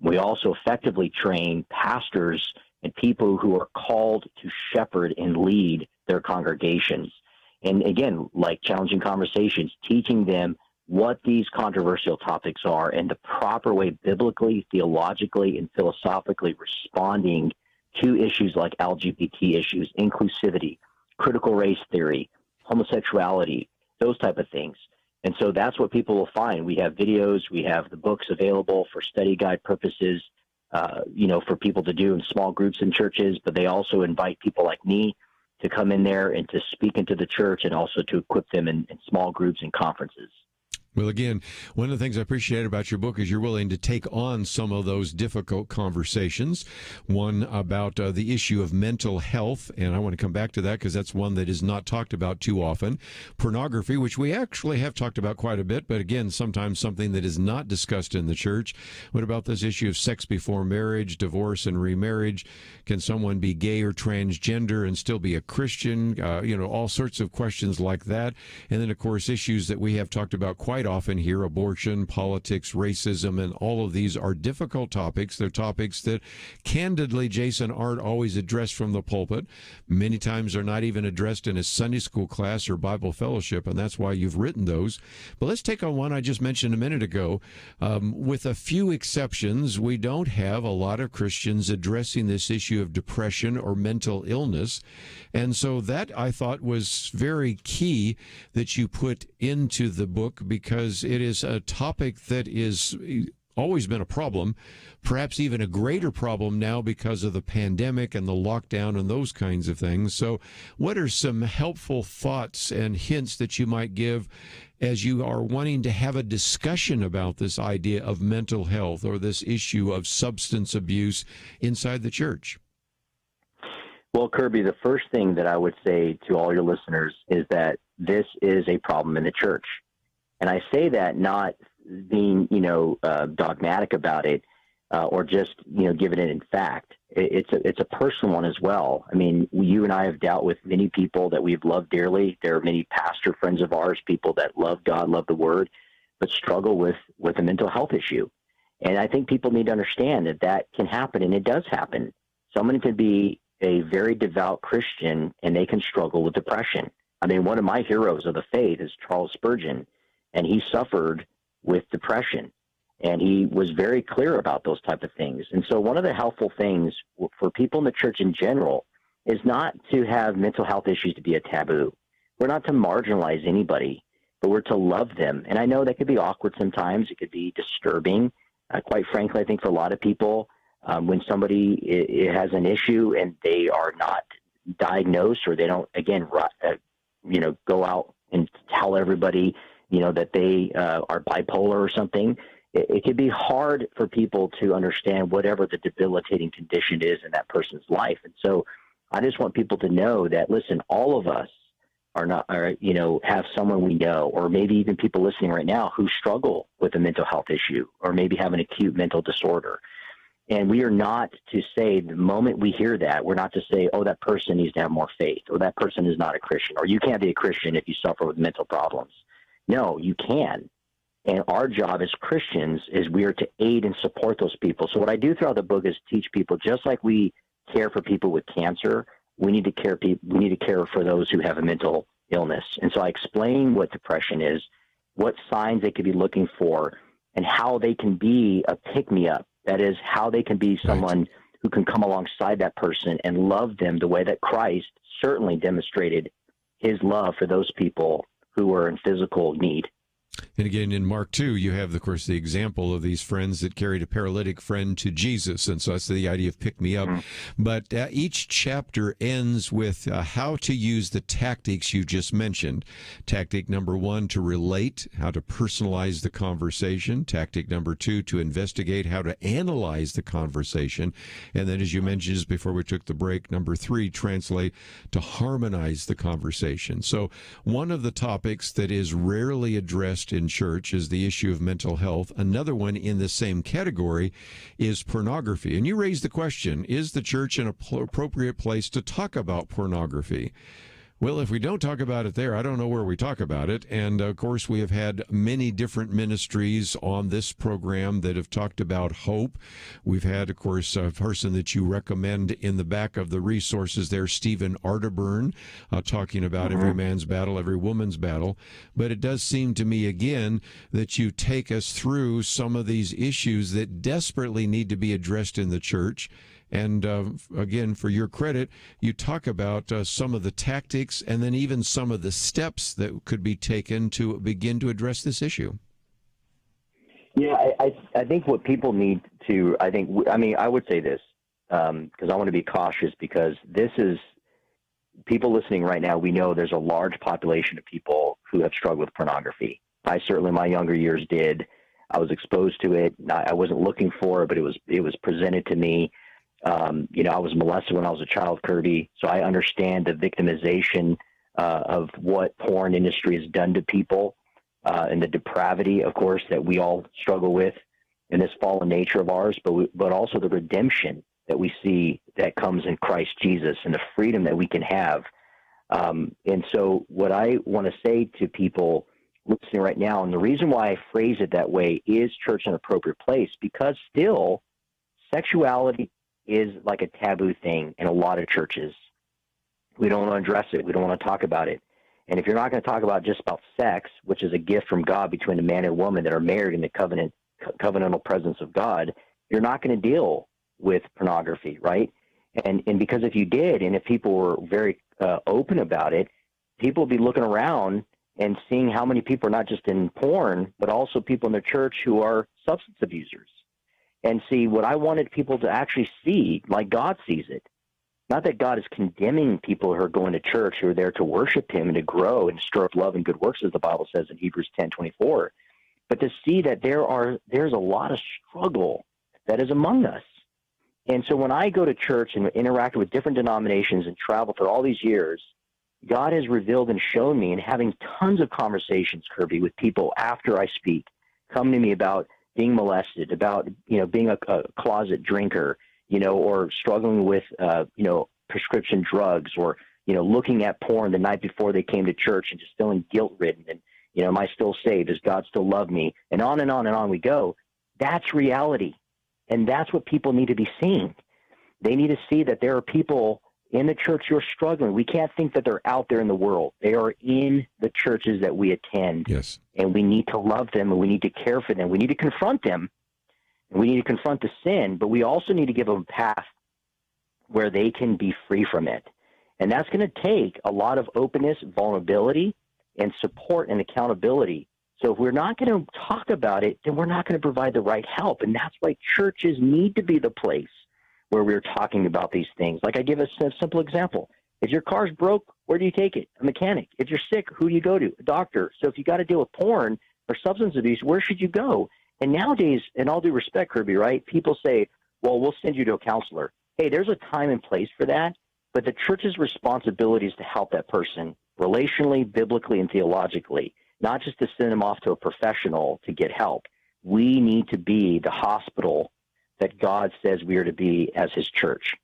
We also effectively train pastors and people who are called to shepherd and lead their congregations. And again, like Challenging Conversations, teaching them what these controversial topics are and the proper way biblically, theologically, and philosophically responding to issues like LGBT issues, inclusivity, critical race theory, homosexuality, those type of things. And so that's what people will find. We have videos, we have the books available for study guide purposes, for people to do in small groups in churches, but they also invite people like me to come in there and to speak into the church and also to equip them in small groups and conferences. Well, again, one of the things I appreciate about your book is you're willing to take on some of those difficult conversations. One about the issue of mental health, and I want to come back to that because that's one that is not talked about too often. Pornography, which we actually have talked about quite a bit, but again, sometimes something that is not discussed in the church. What about this issue of sex before marriage, divorce and remarriage? Can someone be gay or transgender and still be a Christian? All sorts of questions like that. And then, of course, issues that we have talked about quite often here: abortion, politics, racism, and all of these are difficult topics. They're topics that, candidly, Jason, aren't always addressed from the pulpit. Many times they're not even addressed in a Sunday school class or Bible fellowship, and that's why you've written those. But let's take on one I just mentioned a minute ago. With a few exceptions, we don't have a lot of Christians addressing this issue of depression or mental illness. And so that, I thought, was very key that you put into the book, because it is a topic that is always been a problem, perhaps even a greater problem now because of the pandemic and the lockdown and those kinds of things. So what are some helpful thoughts and hints that you might give as you are wanting to have a discussion about this idea of mental health or this issue of substance abuse inside the church? Well, Kerby, the first thing that I would say to all your listeners is that this is a problem in the church. And I say that not being, dogmatic about it or just, giving it in fact. It's a personal one as well. I mean, you and I have dealt with many people that we've loved dearly. There are many pastor friends of ours, people that love God, love the Word, but struggle with a mental health issue. And I think people need to understand that can happen, and it does happen. Someone can be a very devout Christian, and they can struggle with depression. I mean, one of my heroes of the faith is Charles Spurgeon, and he suffered with depression, and he was very clear about those type of things. And so one of the helpful things for people in the church in general is not to have mental health issues to be a taboo. We're not to marginalize anybody, but we're to love them. And I know that could be awkward sometimes. It could be disturbing. Quite frankly, I think for a lot of people, when somebody has an issue and they are not diagnosed, or they don't, again, go out and tell everybody, that they are bipolar or something, it can be hard for people to understand whatever the debilitating condition is in that person's life. And so I just want people to know that, listen, all of us have someone we know, or maybe even people listening right now who struggle with a mental health issue, or maybe have an acute mental disorder. And we are not to say, the moment we hear that, we're not to say, oh, that person needs to have more faith, or that person is not a Christian, or you can't be a Christian if you suffer with mental problems. No, you can. And our job as Christians is we are to aid and support those people. So what I do throughout the book is teach people, just like we care for people with cancer, we need to care for those who have a mental illness. And so I explain what depression is, what signs they could be looking for, and how they can be a pick-me-up. That is, how they can be someone who can come alongside that person and love them the way that Christ certainly demonstrated his love for those people who are in physical need. And again, in Mark 2, you have, of course, the example of these friends that carried a paralytic friend to Jesus. And so that's the idea of pick me up. Mm-hmm. But each chapter ends with how to use the tactics you just mentioned. Tactic number 1, to relate, how to personalize the conversation. Tactic number 2, to investigate, how to analyze the conversation. And then, as you mentioned just before we took the break, number 3, translate, to harmonize the conversation. So one of the topics that is rarely addressed in church is the issue of mental health. Another one in the same category is pornography. And you raised the question, is the church an appropriate place to talk about pornography? Well, if we don't talk about it there, I don't know where we talk about it. And, of course, we have had many different ministries on this program that have talked about hope. We've had, of course, a person that you recommend in the back of the resources there, Stephen Arterburn, talking about every man's battle, every woman's battle. But it does seem to me, again, that you take us through some of these issues that desperately need to be addressed in the church. And again, for your credit, you talk about some of the tactics and then even some of the steps that could be taken to begin to address this issue. Yeah, I think what people need to, I would say this, because I want to be cautious, because this is, people listening right now, we know there's a large population of people who have struggled with pornography. I certainly, in my younger years, did. I was exposed to it. I wasn't looking for it, but it was presented to me. I was molested when I was a child, Kerby, so I understand the victimization of what porn industry has done to people, and the depravity, of course, that we all struggle with in this fallen nature of ours, but also the redemption that we see that comes in Christ Jesus and the freedom that we can have. And so what I want to say to people listening right now, and the reason why I phrase it that way, is church an appropriate place, because still sexuality is like a taboo thing in a lot of churches. We don't want to address it. We don't want to talk about it. And if you're not going to talk about just about sex, which is a gift from God between a man and woman that are married in the covenantal presence of God, you're not going to deal with pornography, right? And because if you did, and if people were very open about it, people would be looking around and seeing how many people are not just in porn, but also people in the church who are substance abusers. And see, what I wanted people to actually see, like God sees it, not that God is condemning people who are going to church, who are there to worship him and to grow and stir up love and good works, as the Bible says in Hebrews 10:24, but to see that there's a lot of struggle that is among us. And so when I go to church and interact with different denominations and travel for all these years, God has revealed and shown me, and having tons of conversations, Kerby, with people after I speak, come to me about being molested, about, being a closet drinker, or struggling with, prescription drugs, or, looking at porn the night before they came to church and just feeling guilt-ridden. And, am I still saved? Does God still love me? And on and on and on we go. That's reality. And that's what people need to be seeing. They need to see that there are people in the church who are struggling. We can't think that they're out there in the world. They are in the churches that we attend. Yes. And we need to love them, and we need to care for them. We need to confront them, and we need to confront the sin, but we also need to give them a path where they can be free from it. And that's going to take a lot of openness, vulnerability, and support and accountability. So if we're not going to talk about it, then we're not going to provide the right help. And that's why churches need to be the place where we're talking about these things. Like, I give a simple example. If your car's broke, where do you take it? A mechanic. If you're sick, who do you go to? A doctor. So if you got to deal with porn or substance abuse, where should you go? And nowadays, in all due respect, Kerby, right, people say, well, we'll send you to a counselor. Hey, there's a time and place for that, but the church's responsibility is to help that person relationally, biblically, and theologically, not just to send them off to a professional to get help. We need to be the hospital that God says we are to be as his church.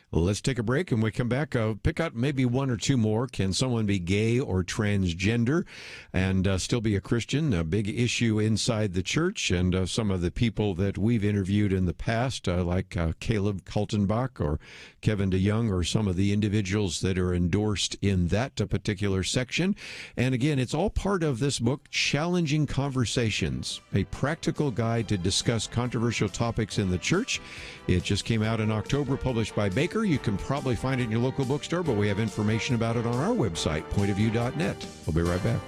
Well, let's take a break, and we come back. Pick out maybe one or two more. Can someone be gay or transgender and still be a Christian? A big issue inside the church, and some of the people that we've interviewed in the past, like Caleb Kaltenbach or Kevin DeYoung, or some of the individuals that are endorsed in that particular section. And again, it's all part of this book, Challenging Conversations, a practical guide to discuss controversial topics in the church. It just came out in October, published by Baker. You can probably find it in your local bookstore, but we have information about it on our website, pointofview.net. We'll be right back.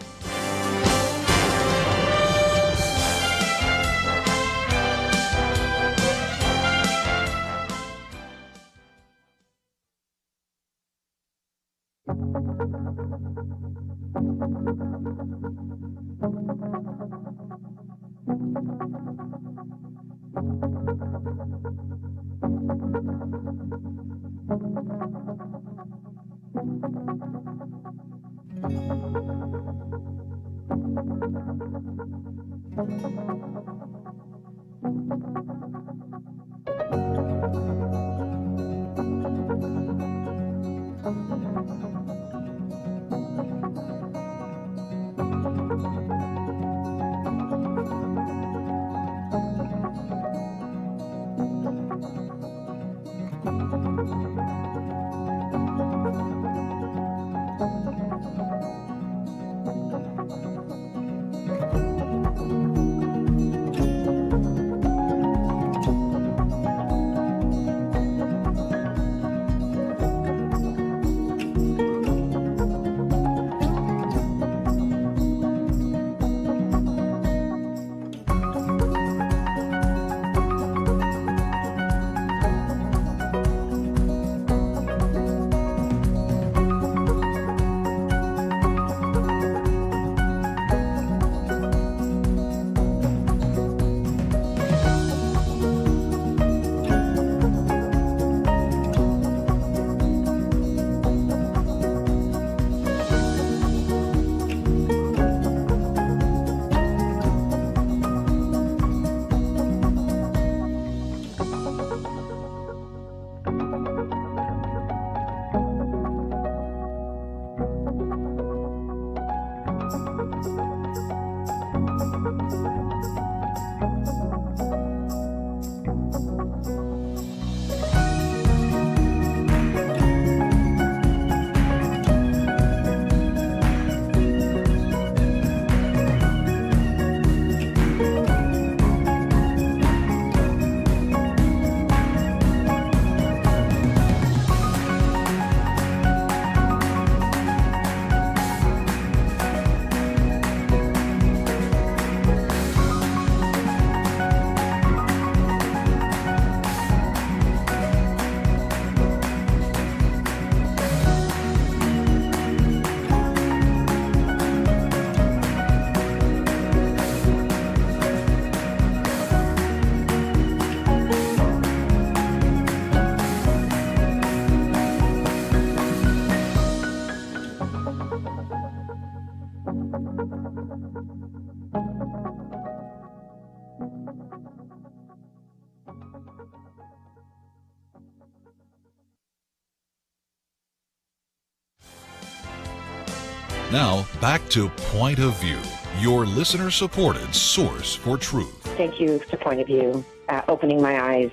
Now, back to Point of View, your listener-supported source for truth. Thank you to Point of View, opening my eyes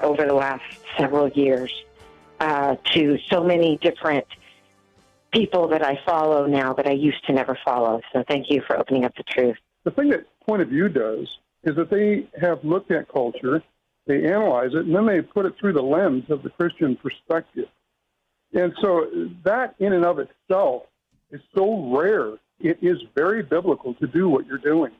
over the last several years to so many different people that I follow now that I used to never follow. So thank you for opening up the truth. The thing that Point of View does is that they have looked at culture, they analyze it, and then they put it through the lens of the Christian perspective. And so that in and of itself is so rare. It is very biblical to do what you're doing.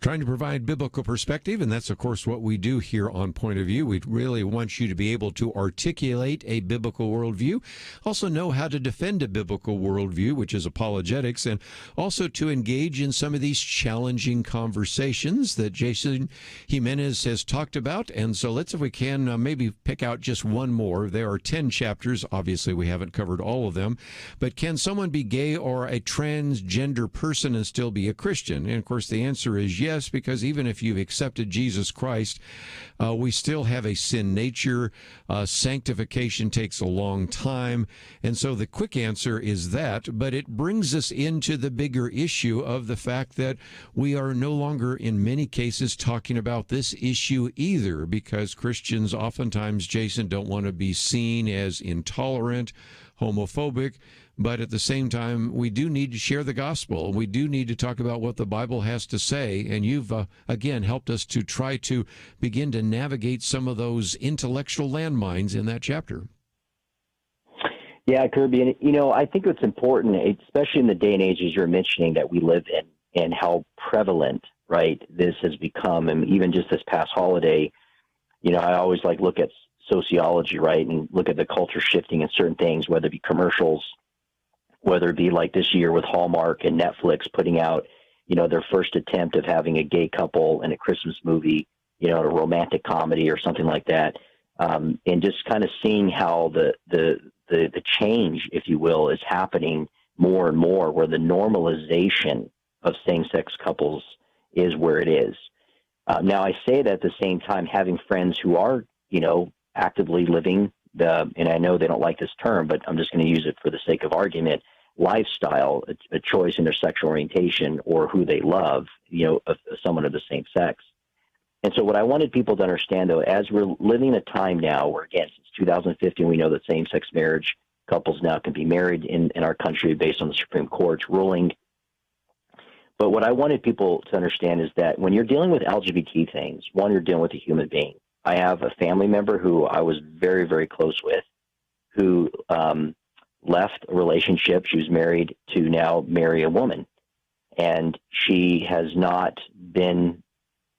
Trying to provide biblical perspective, and that's, of course, what we do here on Point of View. We really want you to be able to articulate a biblical worldview, also know how to defend a biblical worldview, which is apologetics, and also to engage in some of these challenging conversations that Jason Jimenez has talked about. And so let's, if we can, maybe pick out just one more. There are 10 chapters. Obviously, we haven't covered all of them. But can someone be gay or a transgender person and still be a Christian? And, of course, the answer is yes, because even if you've accepted Jesus Christ, we still have a sin nature. Sanctification takes a long time. And so the quick answer is that, but it brings us into the bigger issue of the fact that we are no longer, in many cases, talking about this issue either, because Christians oftentimes, Jason, don't want to be seen as intolerant, homophobic, but at the same time, we do need to share the gospel. We do need to talk about what the Bible has to say. And you've, again, helped us to try to begin to navigate some of those intellectual landmines in that chapter. Yeah, Kerby, and I think it's important, especially in the day and age as you're mentioning that we live in, and how prevalent, right, this has become. And even just this past holiday, I always look at sociology, right, and look at the culture shifting in certain things, whether it be commercials, whether it be like this year with Hallmark and Netflix putting out, their first attempt of having a gay couple in a Christmas movie, a romantic comedy or something like that, and just kind of seeing how the change, if you will, is happening more and more, where the normalization of same-sex couples is where it is. Now, I say that at the same time, having friends who are, actively living and I know they don't like this term, but I'm just going to use it for the sake of argument, lifestyle, a choice in their sexual orientation or who they love, of someone of the same sex. And so what I wanted people to understand, though, as we're living in a time now where, again, since 2015, we know that same-sex marriage couples now can be married in our country based on the Supreme Court's ruling. But what I wanted people to understand is that when you're dealing with LGBT things, one, you're dealing with a human being. I have a family member who I was very, very close with who left a relationship. She was married to now marry a woman. And she has not been,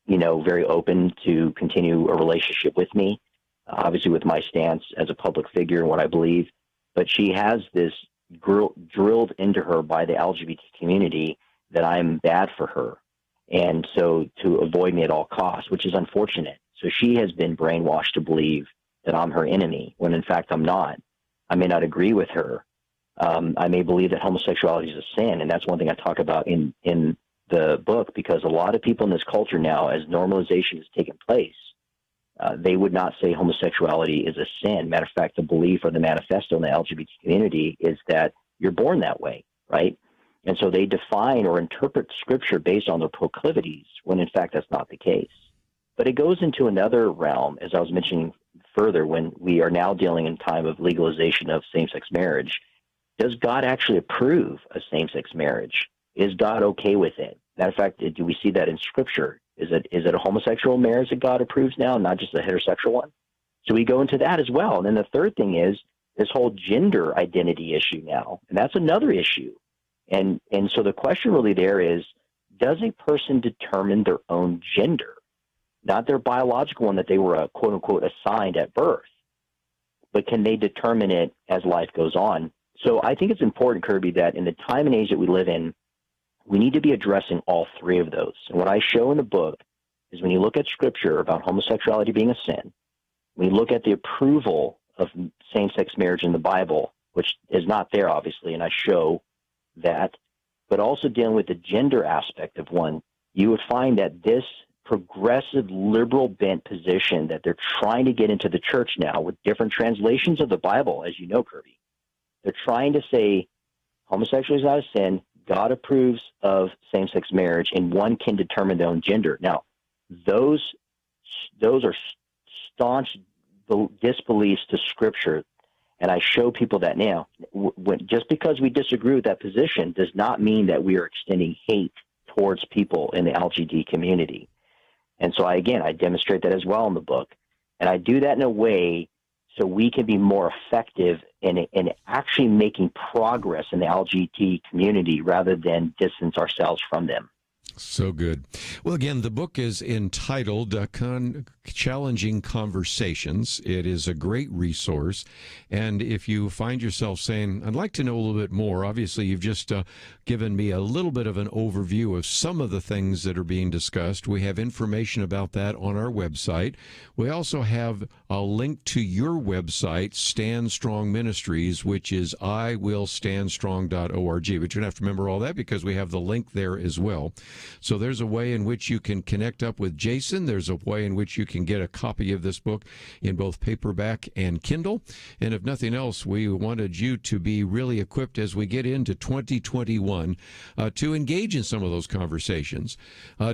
very open to continue a relationship with me, obviously with my stance as a public figure and what I believe. But she has this drilled into her by the LGBT community that I'm bad for her. And so to avoid me at all costs, which is unfortunate. So she has been brainwashed to believe that I'm her enemy, when in fact I'm not. I may not agree with her. I may believe that homosexuality is a sin, and that's one thing I talk about in the book, because a lot of people in this culture now, as normalization has taken place, they would not say homosexuality is a sin. Matter of fact, the belief or the manifesto in the LGBT community is that you're born that way, right? And so they define or interpret Scripture based on their proclivities, when in fact that's not the case. But it goes into another realm, as I was mentioning further, when we are now dealing in time of legalization of same-sex marriage. Does God actually approve of same-sex marriage? Is God okay with it? Matter of fact, do we see that in Scripture? Is it a homosexual marriage that God approves now, not just a heterosexual one? So we go into that as well. And then the third thing is this whole gender identity issue now, and that's another issue. And so the question really there is, does a person determine their own gender? Not their biological one that they were, quote unquote, assigned at birth, but can they determine it as life goes on? So I think it's important, Kerby, that in the time and age that we live in, we need to be addressing all three of those. And what I show in the book is when you look at Scripture about homosexuality being a sin, when you look at the approval of same-sex marriage in the Bible, which is not there, obviously, and I show that, but also dealing with the gender aspect of one, you would find that this progressive liberal bent position that they're trying to get into the church now with different translations of the Bible, as you know, Kerby, they're trying to say homosexuality is not a sin, God approves of same-sex marriage, and one can determine their own gender. Now, those are staunch disbeliefs to Scripture, and I show people that now. Just because we disagree with that position does not mean that we are extending hate towards people in the LGBT community. And so, I demonstrate that as well in the book. And I do that in a way so we can be more effective in actually making progress in the LGBT community rather than distance ourselves from them. So good. Well, again, the book is entitled Challenging Conversations. It is a great resource. And if you find yourself saying, I'd like to know a little bit more, obviously you've just given me a little bit of an overview of some of the things that are being discussed. We have information about that on our website. We also have a link to your website, Stand Strong Ministries, which is iwillstandstrong.org. But you don't have to remember all that because we have the link there as well. So there's a way in which you can connect up with Jason. There's a way in which you can get a copy of this book in both paperback and Kindle. And if nothing else, we wanted you to be really equipped as we get into 2021 to engage in some of those conversations.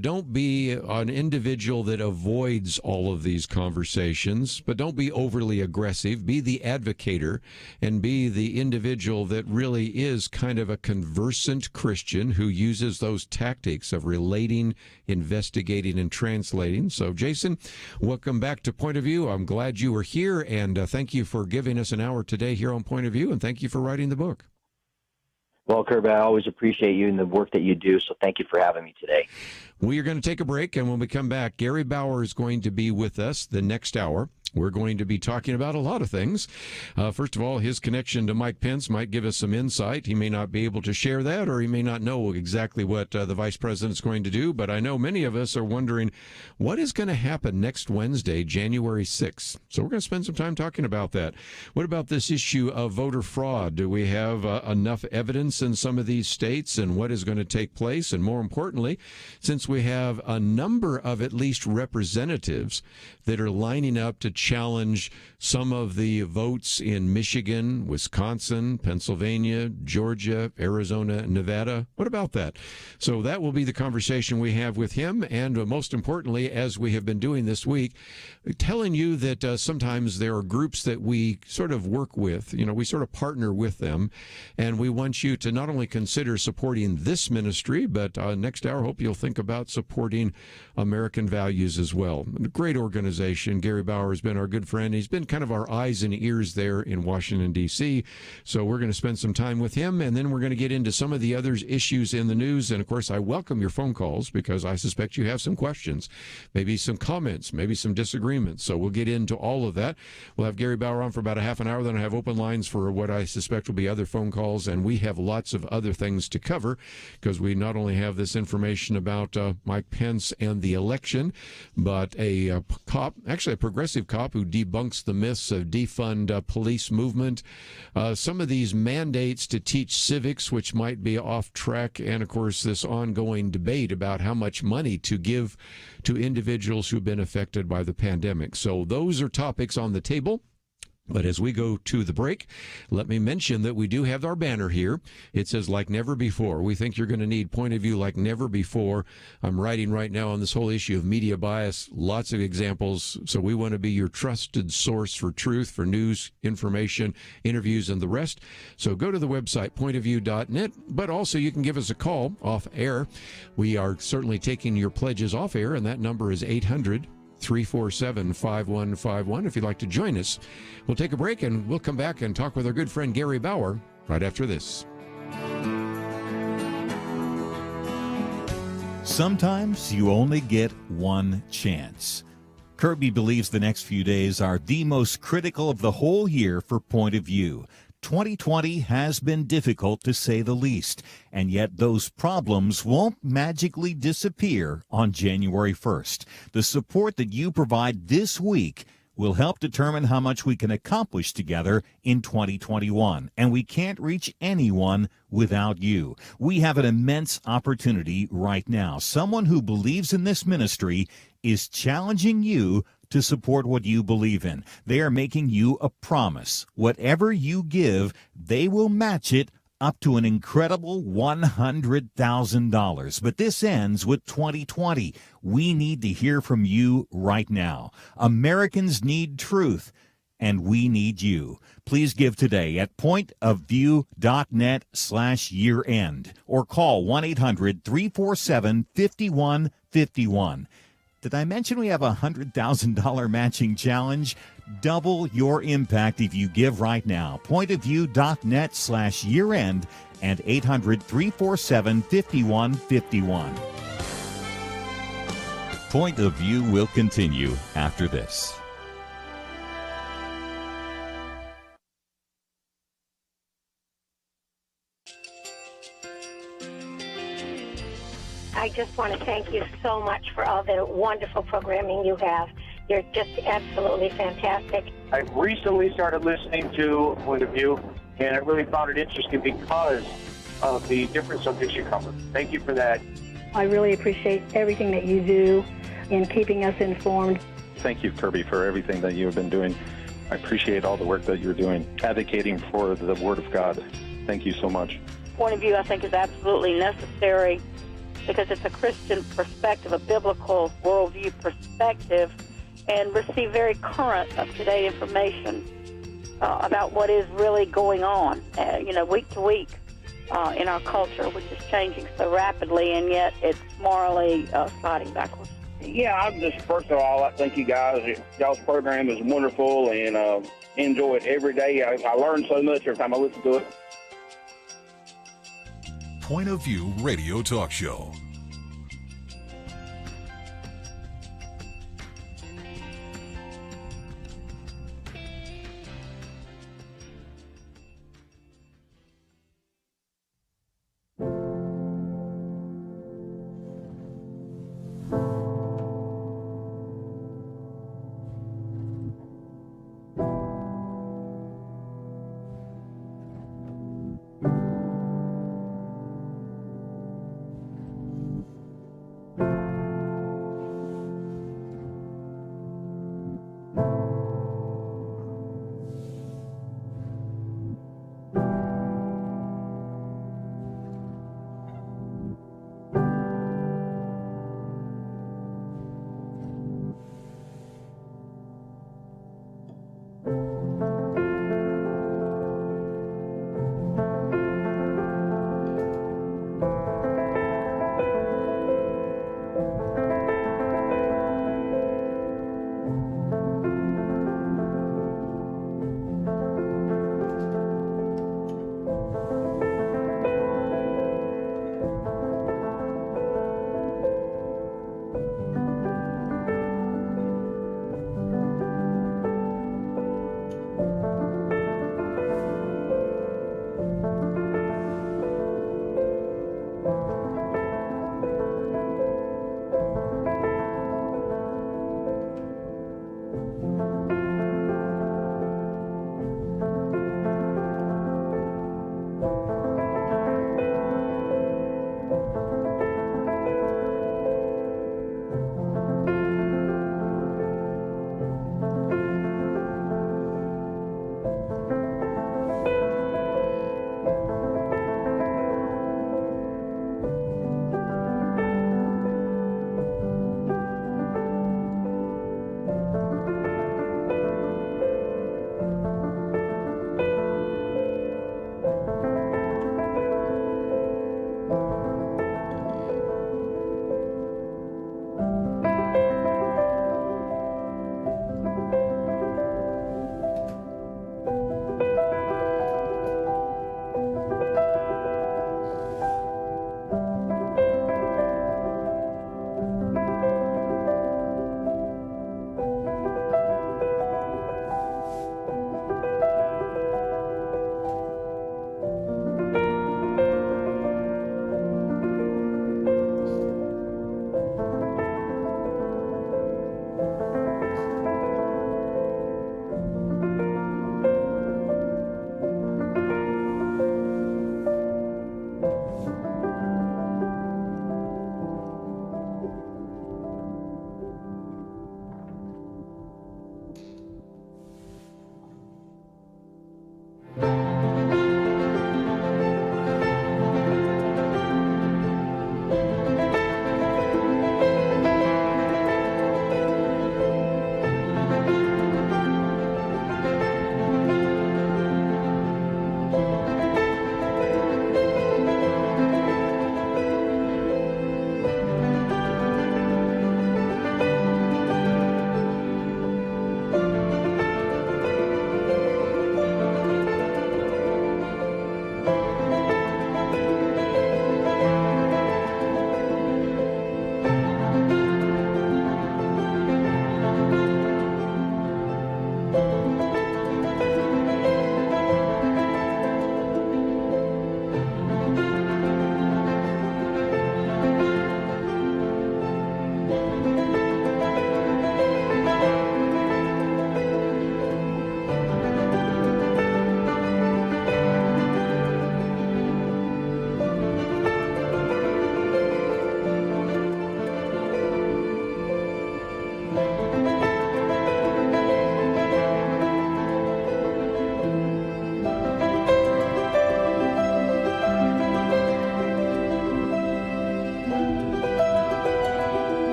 Don't be an individual that avoids all of these conversations, but don't be overly aggressive. Be the advocator and be the individual that really is kind of a conversant Christian who uses those tactics of relating, investigating, and translating. So, Jason, welcome back to Point of View. I'm glad you were here, and thank you for giving us an hour today here on Point of View, and thank you for writing the book. Well, Kerby, I always appreciate you and the work that you do, so thank you for having me today. We are going to take a break, and when we come back, Gary Bauer is going to be with us the next hour. We're going to be talking about a lot of things. First of all, his connection to Mike Pence might give us some insight. He may not be able to share that, or he may not know exactly what the vice president is going to do, but I know many of us are wondering what is going to happen next Wednesday, January 6th. So we're going to spend some time talking about that. What about this issue of voter fraud? Do we have enough evidence in some of these states, and what is going to take place? And more importantly, since we have a number of at least representatives that are lining up to challenge some of the votes in Michigan, Wisconsin, Pennsylvania, Georgia, Arizona, Nevada. What about that? So that will be the conversation we have with him. And most importantly, as we have been doing this week, telling you that sometimes there are groups that we sort of work with, we sort of partner with them. And we want you to not only consider supporting this ministry, but next hour, hope you'll think about supporting American values as well. A great organization. Gary Bauer has been our good friend. He's been kind of our eyes and ears there in Washington, D.C. So we're going to spend some time with him, and then we're going to get into some of the other issues in the news. And, of course, I welcome your phone calls because I suspect you have some questions, maybe some comments, maybe some disagreements. So we'll get into all of that. We'll have Gary Bauer on for about a half an hour. Then I have open lines for what I suspect will be other phone calls. And we have lots of other things to cover because we not only have this information about Mike Pence and the election, but a cop, actually a progressive cop who debunks the myths of defund police movement, some of these mandates to teach civics, which might be off track, and, of course, this ongoing debate about how much money to give to individuals who've been affected by the pandemic. So those are topics on the table. But as we go to the break, let me mention that we do have our banner here. It says, like never before. We think you're going to need Point of View like never before. I'm writing right now on this whole issue of media bias, lots of examples. So we want to be your trusted source for truth, for news, information, interviews, and the rest. So go to the website, pointofview.net, but also you can give us a call off air. We are certainly taking your pledges off air, and that number is 800-347-5151 if you'd like to join us. We'll take a break, and we'll come back and talk with our good friend Gary Bauer right after this. Sometimes you only get one chance. Kerby believes the next few days are the most critical of the whole year for Point of View. 2020 has been difficult, to say the least, and yet those problems won't magically disappear on January 1st. The support that you provide this week will help determine how much we can accomplish together in 2021, and we can't reach anyone without you. We have an immense opportunity right now. Someone who believes in this ministry is challenging you to support what you believe in. They are making you a promise. Whatever you give, they will match it up to an incredible $100,000. But this ends with 2020. We need to hear from you right now. Americans need truth, and we need you. Please give today at pointofview.net/year-end or call 1-800-347-5151. Did I mention we have a $100,000 matching challenge? Double your impact if you give right now. Pointofview.net/year-end and 800-347-5151. Point of View will continue after this. I just want to thank you so much for all the wonderful programming you have. You're just absolutely fantastic. I recently started listening to Point of View, and I really found it interesting because of the different subjects you cover. Thank you for that. I really appreciate everything that you do in keeping us informed. Thank you, Kerby, for everything that you have been doing. I appreciate all the work that you're doing, advocating for the Word of God. Thank you so much. Point of view, I think, is absolutely necessary because it's a Christian perspective, a biblical worldview perspective, and receive very current, up-to-date information about what is really going on, week to week in our culture, which is changing so rapidly, and yet it's morally sliding backwards. Yeah, I'm just, first of all, I thank you guys. Y'all's program is wonderful, and enjoy it every day. I learn so much every time I listen to it. Point of View Radio Talk Show.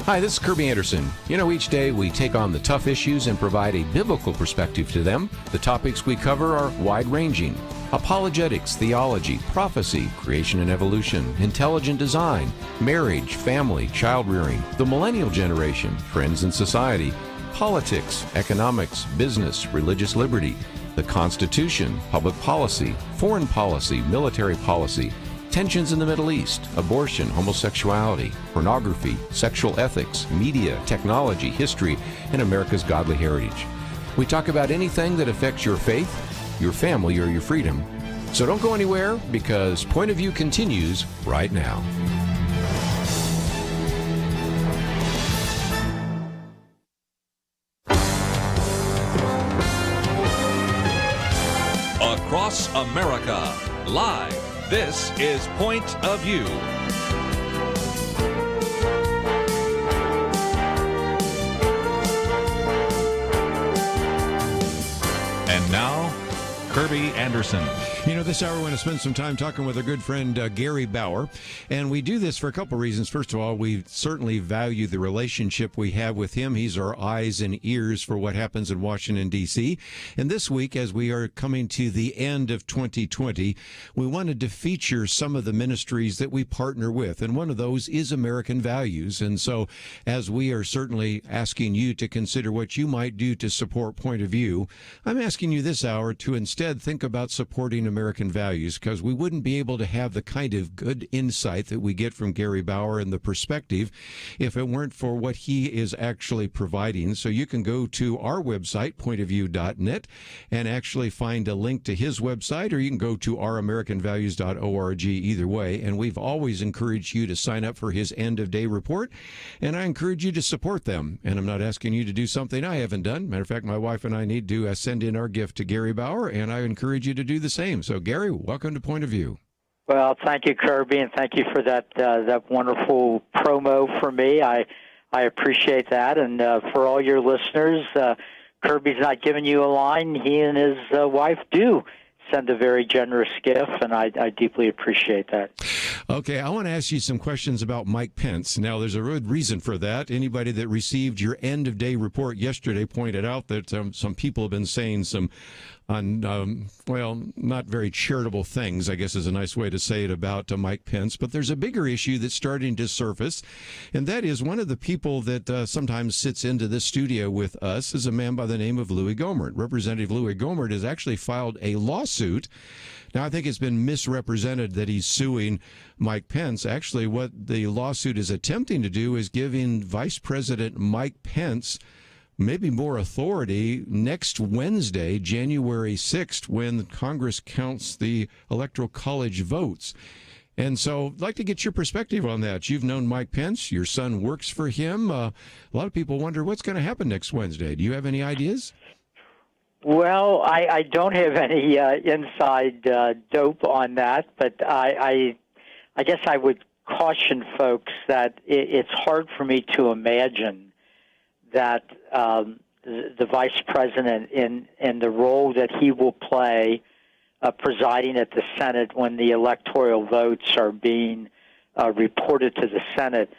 Hi, this is Kerby Anderson. You know, each day we take on the tough issues and provide a biblical perspective to them. The topics we cover are wide-ranging: apologetics, theology, prophecy, creation and evolution, intelligent design, marriage, family, child-rearing, the millennial generation, trends in society, politics, economics, business, religious liberty, the Constitution, public policy, foreign policy, military policy, tensions in the Middle East, abortion, homosexuality, pornography, sexual ethics, media, technology, history, and America's godly heritage. We talk about anything that affects your faith, your family, or your freedom. So don't go anywhere, because Point of View continues right now. Across America, live. This is Point of View. And now, Kerby Anderson. You know, this hour we're going to spend some time talking with our good friend Gary Bauer, and we do this for a couple reasons. First of all, we certainly value the relationship we have with him. He's our eyes and ears for what happens in Washington, D.C. And this week, as we are coming to the end of 2020, we wanted to feature some of the ministries that we partner with, and one of those is American Values. And so, as we are certainly asking you to consider what you might do to support Point of View, I'm asking you this hour to instead think about supporting American Values, because we wouldn't be able to have the kind of good insight that we get from Gary Bauer and the perspective if it weren't for what he is actually providing. So you can go to our website, pointofview.net, and actually find a link to his website, or you can go to ouramericanvalues.org, either way. And we've always encouraged you to sign up for his end-of-day report, and I encourage you to support them. And I'm not asking you to do something I haven't done. Matter of fact, my wife and I need to send in our gift to Gary Bauer, and I encourage you to do the same. So, Gary, welcome to Point of View. Well, thank you, Kerby, and thank you for that wonderful promo for me. I appreciate that, and for all your listeners, Kerby's not giving you a line. He and his wife do send a very generous gift, and I deeply appreciate that. Okay, I want to ask you some questions about Mike Pence. Now, there's a good reason for that. Anybody that received your end-of-day report yesterday pointed out that some people have been saying some not very charitable things, I guess is a nice way to say it, about Mike Pence. But there's a bigger issue that's starting to surface, and that is one of the people that sometimes sits into this studio with us is a man by the name of Louis Gohmert. Representative Louis Gohmert has actually filed a lawsuit. Now, I think it's been misrepresented that he's suing Mike Pence. Actually, what the lawsuit is attempting to do is giving Vice President Mike Pence maybe more authority next Wednesday, January 6th, when Congress counts the Electoral College votes. And so I'd like to get your perspective on that. You've known Mike Pence. Your son works for him. A lot of people wonder what's going to happen next Wednesday. Do you have any ideas? Well, I don't have any inside dope on that, but I guess I would caution folks that it's hard for me to imagine that the vice president in the role that he will play presiding at the Senate when the electoral votes are being reported to the Senate,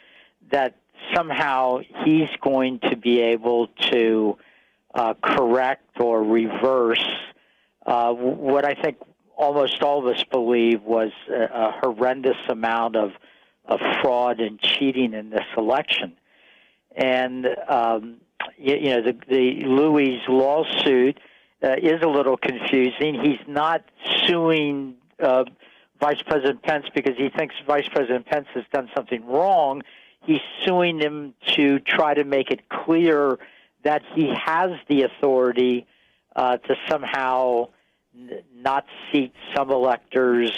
that somehow he's going to be able to correct or reverse what I think almost all of us believe was a horrendous amount of fraud and cheating in this election. And, the Louis lawsuit is a little confusing. He's not suing Vice President Pence because he thinks Vice President Pence has done something wrong. He's suing him to try to make it clear that he has the authority to somehow not seat some electors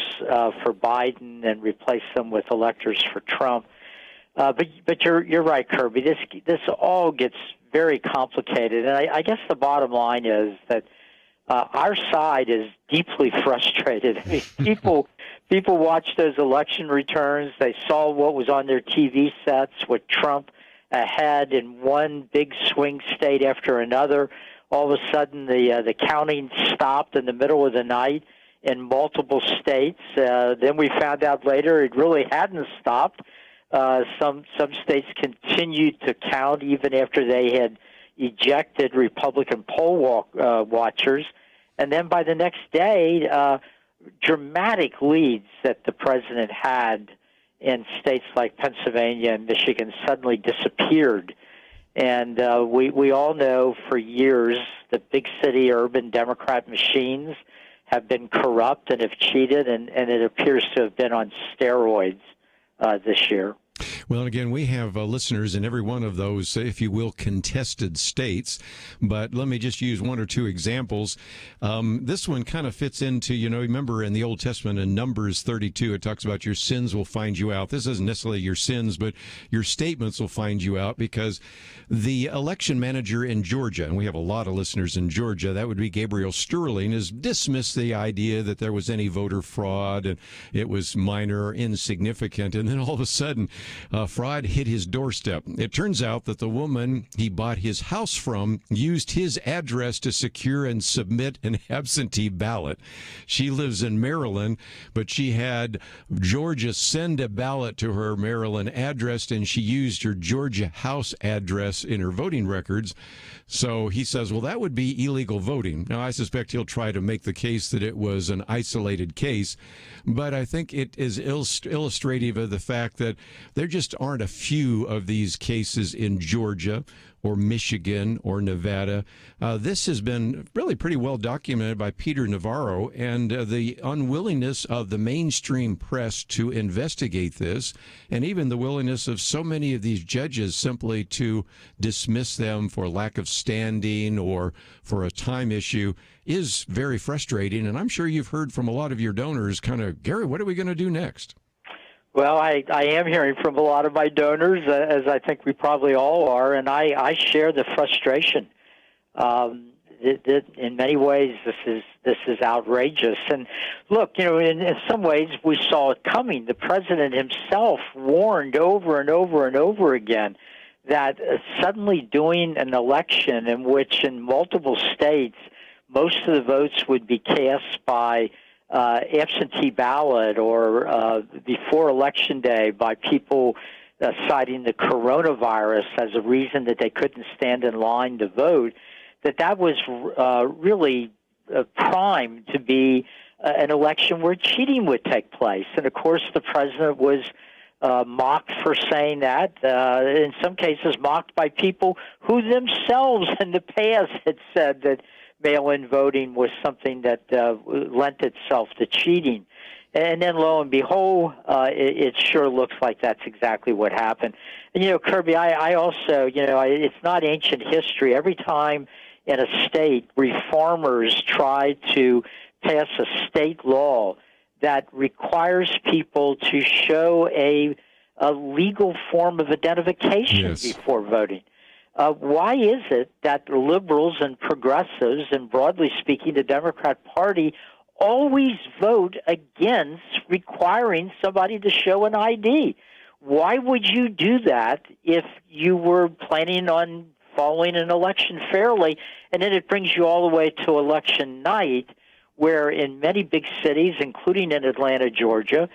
for Biden and replace them with electors for Trump. But you're right, Kirby. This all gets very complicated, and I guess the bottom line is that our side is deeply frustrated. I mean, people watched those election returns. They saw what was on their TV sets with Trump ahead in one big swing state after another. All of a sudden, the counting stopped in the middle of the night in multiple states. Then we found out later it really hadn't stopped. Some states continued to count even after they had ejected Republican poll watchers. And then by the next day, dramatic leads that the president had in states like Pennsylvania and Michigan suddenly disappeared. And we all know for years the big city urban Democrat machines have been corrupt and have cheated, and it appears to have been on steroids this year. Well, again, we have listeners in every one of those, if you will, contested states. But let me just use one or two examples. This one kind of fits into, remember in the Old Testament in Numbers 32, it talks about your sins will find you out. This isn't necessarily your sins, but your statements will find you out, because the election manager in Georgia, and we have a lot of listeners in Georgia, that would be Gabriel Sterling, has dismissed the idea that there was any voter fraud and it was minor or insignificant. And then all of a sudden, fraud hit his doorstep. It turns out that the woman he bought his house from used his address to secure and submit an absentee ballot. She lives in Maryland, but she had Georgia send a ballot to her Maryland address, and she used her Georgia house address in her voting records. So he says, well, that would be illegal voting. Now, I suspect he'll try to make the case that it was an isolated case, but I think it is illustrative of the fact that there just aren't a few of these cases in Georgia or Michigan or Nevada. This has been really pretty well documented by Peter Navarro, and the unwillingness of the mainstream press to investigate this, and even the willingness of so many of these judges simply to dismiss them for lack of standing or for a time issue, is very frustrating. And I'm sure you've heard from a lot of your donors kind of, Gary, what are we going to do next? Well, I am hearing from a lot of my donors, as I think we probably all are, and I share the frustration. In many ways, this is outrageous. And look, in some ways, we saw it coming. The president himself warned over and over and over again that suddenly doing an election in which in multiple states most of the votes would be cast by absentee ballot or before Election Day by people citing the coronavirus as a reason that they couldn't stand in line to vote, that was really primed to be an election where cheating would take place. And, of course, the president was mocked for saying that, in some cases mocked by people who themselves in the past had said that mail-in voting was something that lent itself to cheating. And then, lo and behold, it sure looks like that's exactly what happened. And, Kirby, I also, it's not ancient history. Every time in a state reformers try to pass a state law that requires people to show a legal form of identification before voting, why is it that liberals and progressives, and broadly speaking, the Democrat Party, always vote against requiring somebody to show an ID? Why would you do that if you were planning on following an election fairly? And then it brings you all the way to election night, where in many big cities, including in Atlanta, Georgia,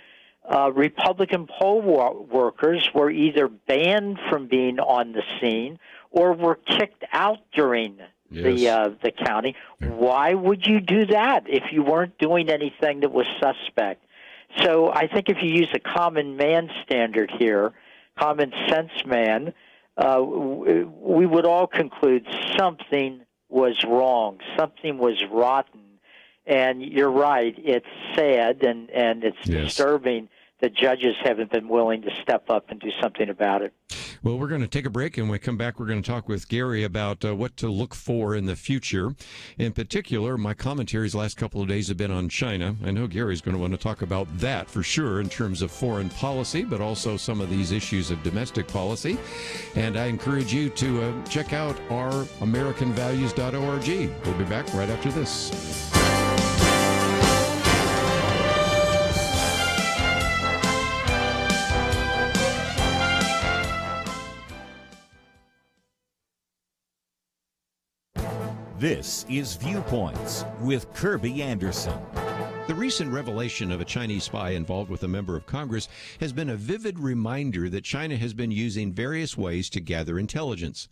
Republican poll workers were either banned from being on the scene or were kicked out during the counting. Why would you do that if you weren't doing anything that was suspect? So I think if you use a common man standard here, common sense man, we would all conclude something was wrong, something was rotten. And you're right, it's sad and it's disturbing that judges haven't been willing to step up and do something about it. Well, we're going to take a break, and when we come back, we're going to talk with Gary about what to look for in the future. In particular, my commentaries the last couple of days have been on China. I know Gary's going to want to talk about that for sure in terms of foreign policy, but also some of these issues of domestic policy. And I encourage you to check out our AmericanValues.org. We'll be back right after this. This is Viewpoints with Kerby Anderson. The recent revelation of a Chinese spy involved with a member of Congress has been a vivid reminder that China has been using various ways to gather intelligence.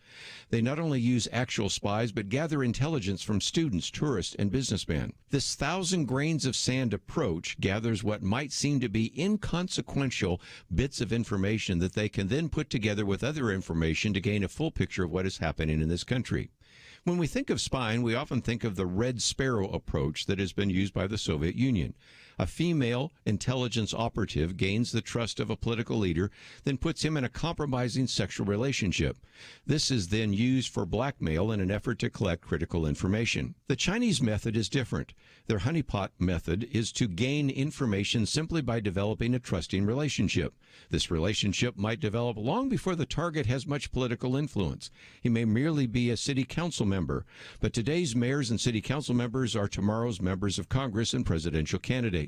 They not only use actual spies, but gather intelligence from students, tourists, and businessmen. This 1,000 grains of sand approach gathers what might seem to be inconsequential bits of information that they can then put together with other information to gain a full picture of what is happening in this country. When we think of spying, we often think of the Red Sparrow approach that has been used by the Soviet Union. A female intelligence operative gains the trust of a political leader, then puts him in a compromising sexual relationship. This is then used for blackmail in an effort to collect critical information. The Chinese method is different. Their honeypot method is to gain information simply by developing a trusting relationship. This relationship might develop long before the target has much political influence. He may merely be a city council member, but today's mayors and city council members are tomorrow's members of Congress and presidential candidates.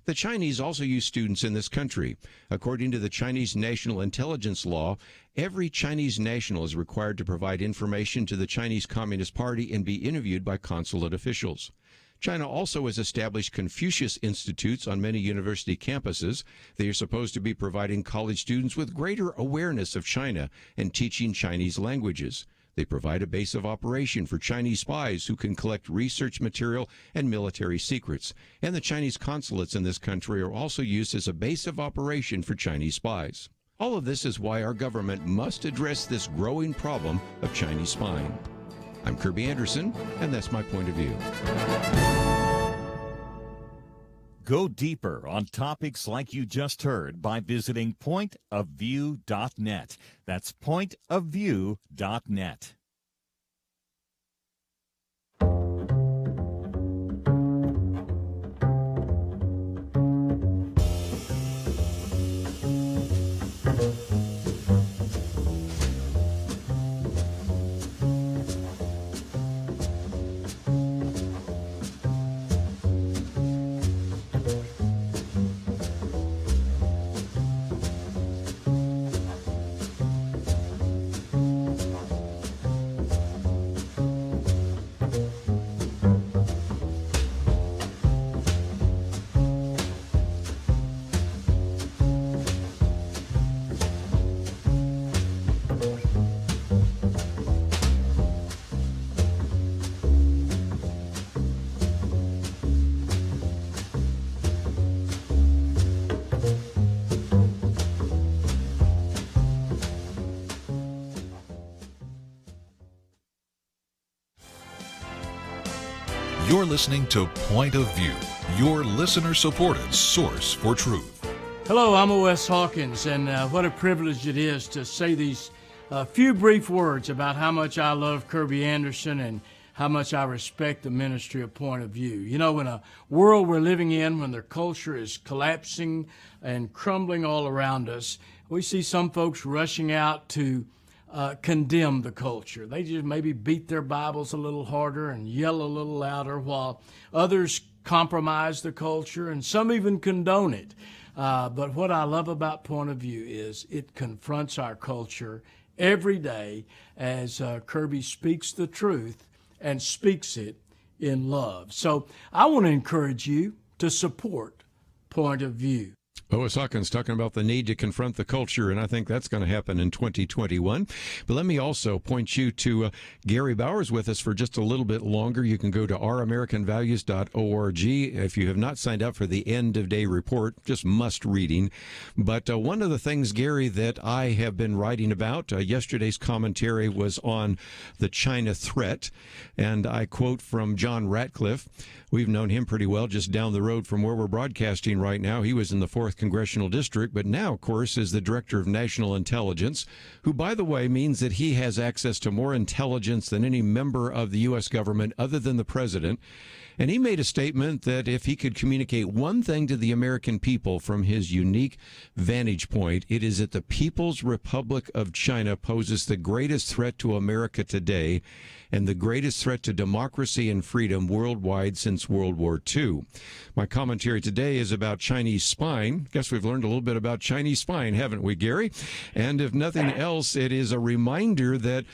The Chinese also use students in this country. According to the Chinese National Intelligence Law, every Chinese national is required to provide information to the Chinese Communist Party and be interviewed by consulate officials. China also has established Confucius Institutes on many university campuses. They are supposed to be providing college students with greater awareness of China and teaching Chinese languages. They provide a base of operation for Chinese spies who can collect research material and military secrets. And the Chinese consulates in this country are also used as a base of operation for Chinese spies. All of this is why our government must address this growing problem of Chinese spying. I'm Kerby Anderson, and that's my point of view. Go deeper on topics like you just heard by visiting pointofview.net. That's pointofview.net. You're listening to Point of View, your listener-supported source for truth. Hello, I'm O.S. Hawkins, and what a privilege it is to say these few brief words about how much I love Kerby Anderson and how much I respect the ministry of Point of View. You know, in a world we're living in, when their culture is collapsing and crumbling all around us, we see some folks rushing out to condemn the culture. They just maybe beat their Bibles a little harder and yell a little louder, while others compromise the culture and some even condone it. But what I love about Point of View is it confronts our culture every day as Kerby speaks the truth and speaks it in love. So I want to encourage you to support Point of View. O.S. Hawkins talking about the need to confront the culture, and I think that's going to happen in 2021. But let me also point you to Gary Bauer's with us for just a little bit longer. You can go to ouramericanvalues.org. If you have not signed up for the end-of-day report, just must reading. But one of the things, Gary, that I have been writing about, yesterday's commentary was on the China threat, and I quote from John Ratcliffe. We've known him pretty well just down the road from where we're broadcasting right now. He was in the 4th 4th Congressional District, but now, of course, is the Director of National Intelligence, who, by the way, means that he has access to more intelligence than any member of the U.S. government other than the president. And he made a statement that if he could communicate one thing to the American people from his unique vantage point, it is that the People's Republic of China poses the greatest threat to America today and the greatest threat to democracy and freedom worldwide since World War II. My commentary today is about Chinese spying. Guess we've learned a little bit about Chinese spying, haven't we, Gary? And if nothing else, it is a reminder that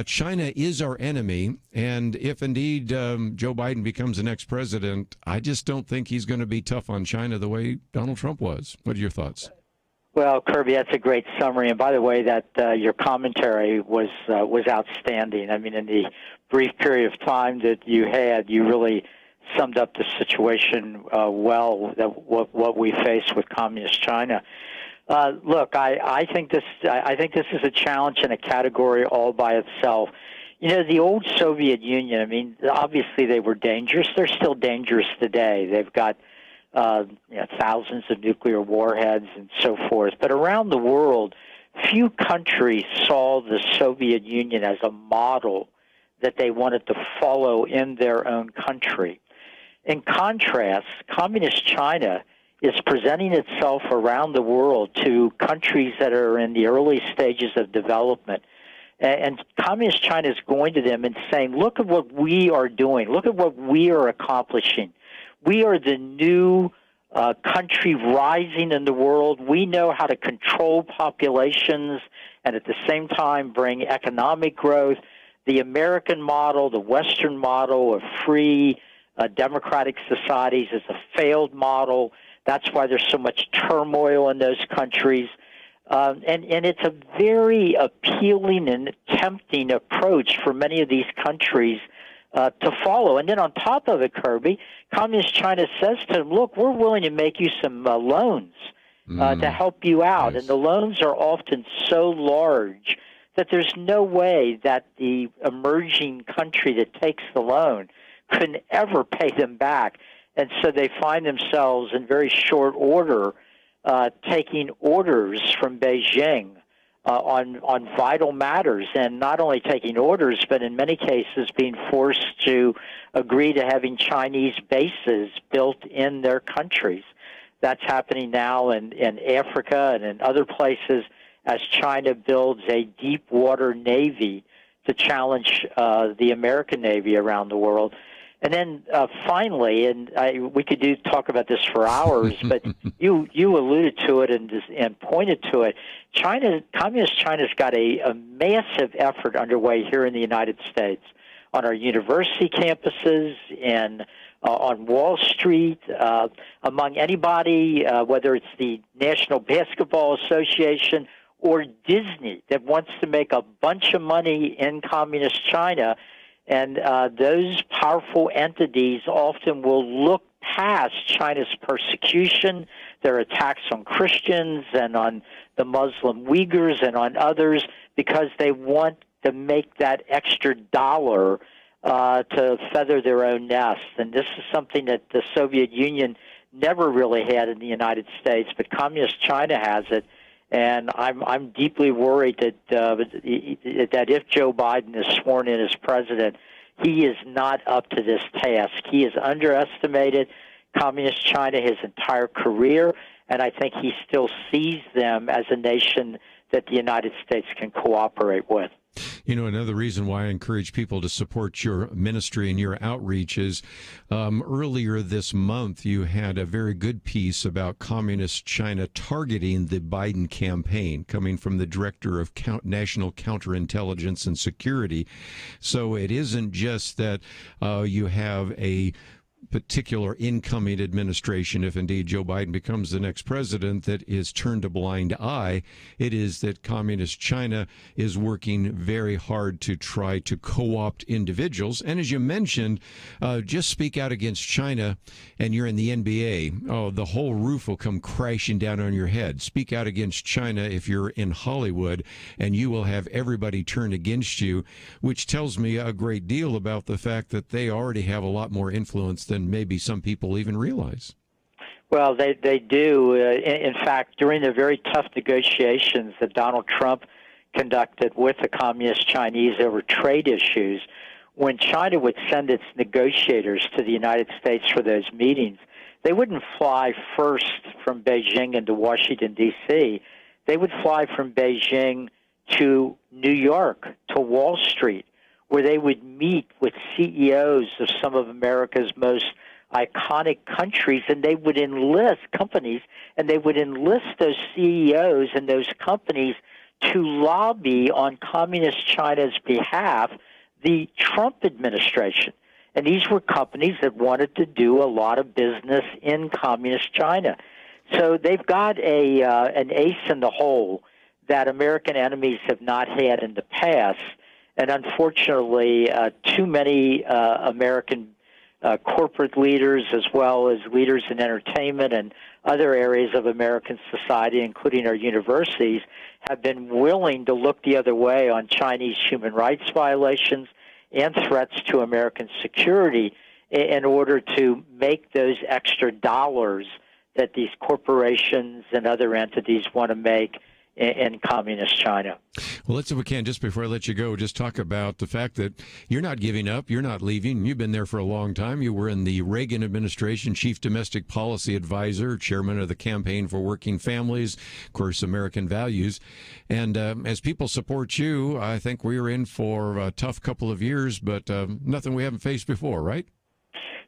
China is our enemy, and if indeed Joe Biden becomes the next president, I just don't think he's going to be tough on China the way Donald Trump was. What are your thoughts? Well, Kerby, that's a great summary. And by the way, that your commentary was outstanding. I mean, in the brief period of time that you had, you really summed up the situation well. That what we face with communist China. Look, I think this is a challenge in a category all by itself. You know, the old Soviet Union, I mean, obviously they were dangerous. They're still dangerous today. They've got thousands of nuclear warheads and so forth. But around the world, few countries saw the Soviet Union as a model that they wanted to follow in their own country. In contrast, communist China is presenting itself around the world to countries that are in the early stages of development. And communist China is going to them and saying, look at what we are doing. Look at what we are accomplishing. We are the new country rising in the world. We know how to control populations and at the same time bring economic growth. The American model, the Western model of free democratic societies is a failed model. That's why there's so much turmoil in those countries. And it's a very appealing and tempting approach for many of these countries to follow. And then on top of it, Kerby, Communist China says to them, look, we're willing to make you some loans to help you out. Nice. And the loans are often so large that there's no way that the emerging country that takes the loan can ever pay them back. And so they find themselves in very short order taking orders from Beijing on vital matters, and not only taking orders, but in many cases being forced to agree to having Chinese bases built in their countries. That's happening now in Africa and in other places as China builds a deep water navy to challenge the American Navy around the world. And then finally, and we could talk about this for hours, but you alluded to it and pointed to it. Communist China's got a massive effort underway here in the United States, on our university campuses, and on Wall Street, among anybody, whether it's the National Basketball Association or Disney, that wants to make a bunch of money in communist China. And those powerful entities often will look past China's persecution, their attacks on Christians and on the Muslim Uyghurs and on others, because they want to make that extra dollar to feather their own nest. And this is something that the Soviet Union never really had in the United States, but Communist China has it. And I'm deeply worried that if Joe Biden is sworn in as president, he is not up to this task. He has underestimated Communist China his entire career, and I think he still sees them as a nation that the United States can cooperate with. You know, another reason why I encourage people to support your ministry and your outreach is earlier this month you had a very good piece about Communist China targeting the Biden campaign, coming from the Director of National Counterintelligence and Security. So it isn't just that you have a particular incoming administration, if indeed Joe Biden becomes the next president, that is turned a blind eye. It is that Communist China is working very hard to try to co-opt individuals. And as you mentioned, just speak out against China and you're in the NBA. Oh, the whole roof will come crashing down on your head. Speak out against China if you're in Hollywood and you will have everybody turn against you, which tells me a great deal about the fact that they already have a lot more influence than maybe some people even realize. Well, they do. In fact, during the very tough negotiations that Donald Trump conducted with the Communist Chinese over trade issues, when China would send its negotiators to the United States for those meetings, they wouldn't fly first from Beijing into Washington, D.C. They would fly from Beijing to New York, to Wall Street, where they would meet with CEOs of some of America's most iconic countries, and they would enlist companies, and they would enlist those CEOs and those companies to lobby on Communist China's behalf the Trump administration. And these were companies that wanted to do a lot of business in Communist China. So they've got an ace in the hole that American enemies have not had in the past. And unfortunately, too many American corporate leaders, as well as leaders in entertainment and other areas of American society, including our universities, have been willing to look the other way on Chinese human rights violations and threats to American security in order to make those extra dollars that these corporations and other entities want to make in communist China. Well, let's, if we can, just before I let you go, just talk about the fact that you're not giving up, you're not leaving. You've been there for a long time. You were in the Reagan administration, Chief Domestic Policy Advisor, Chairman of the Campaign for Working Families, of course, American Values. And as people support you, I think we're in for a tough couple of years, but nothing we haven't faced before, right?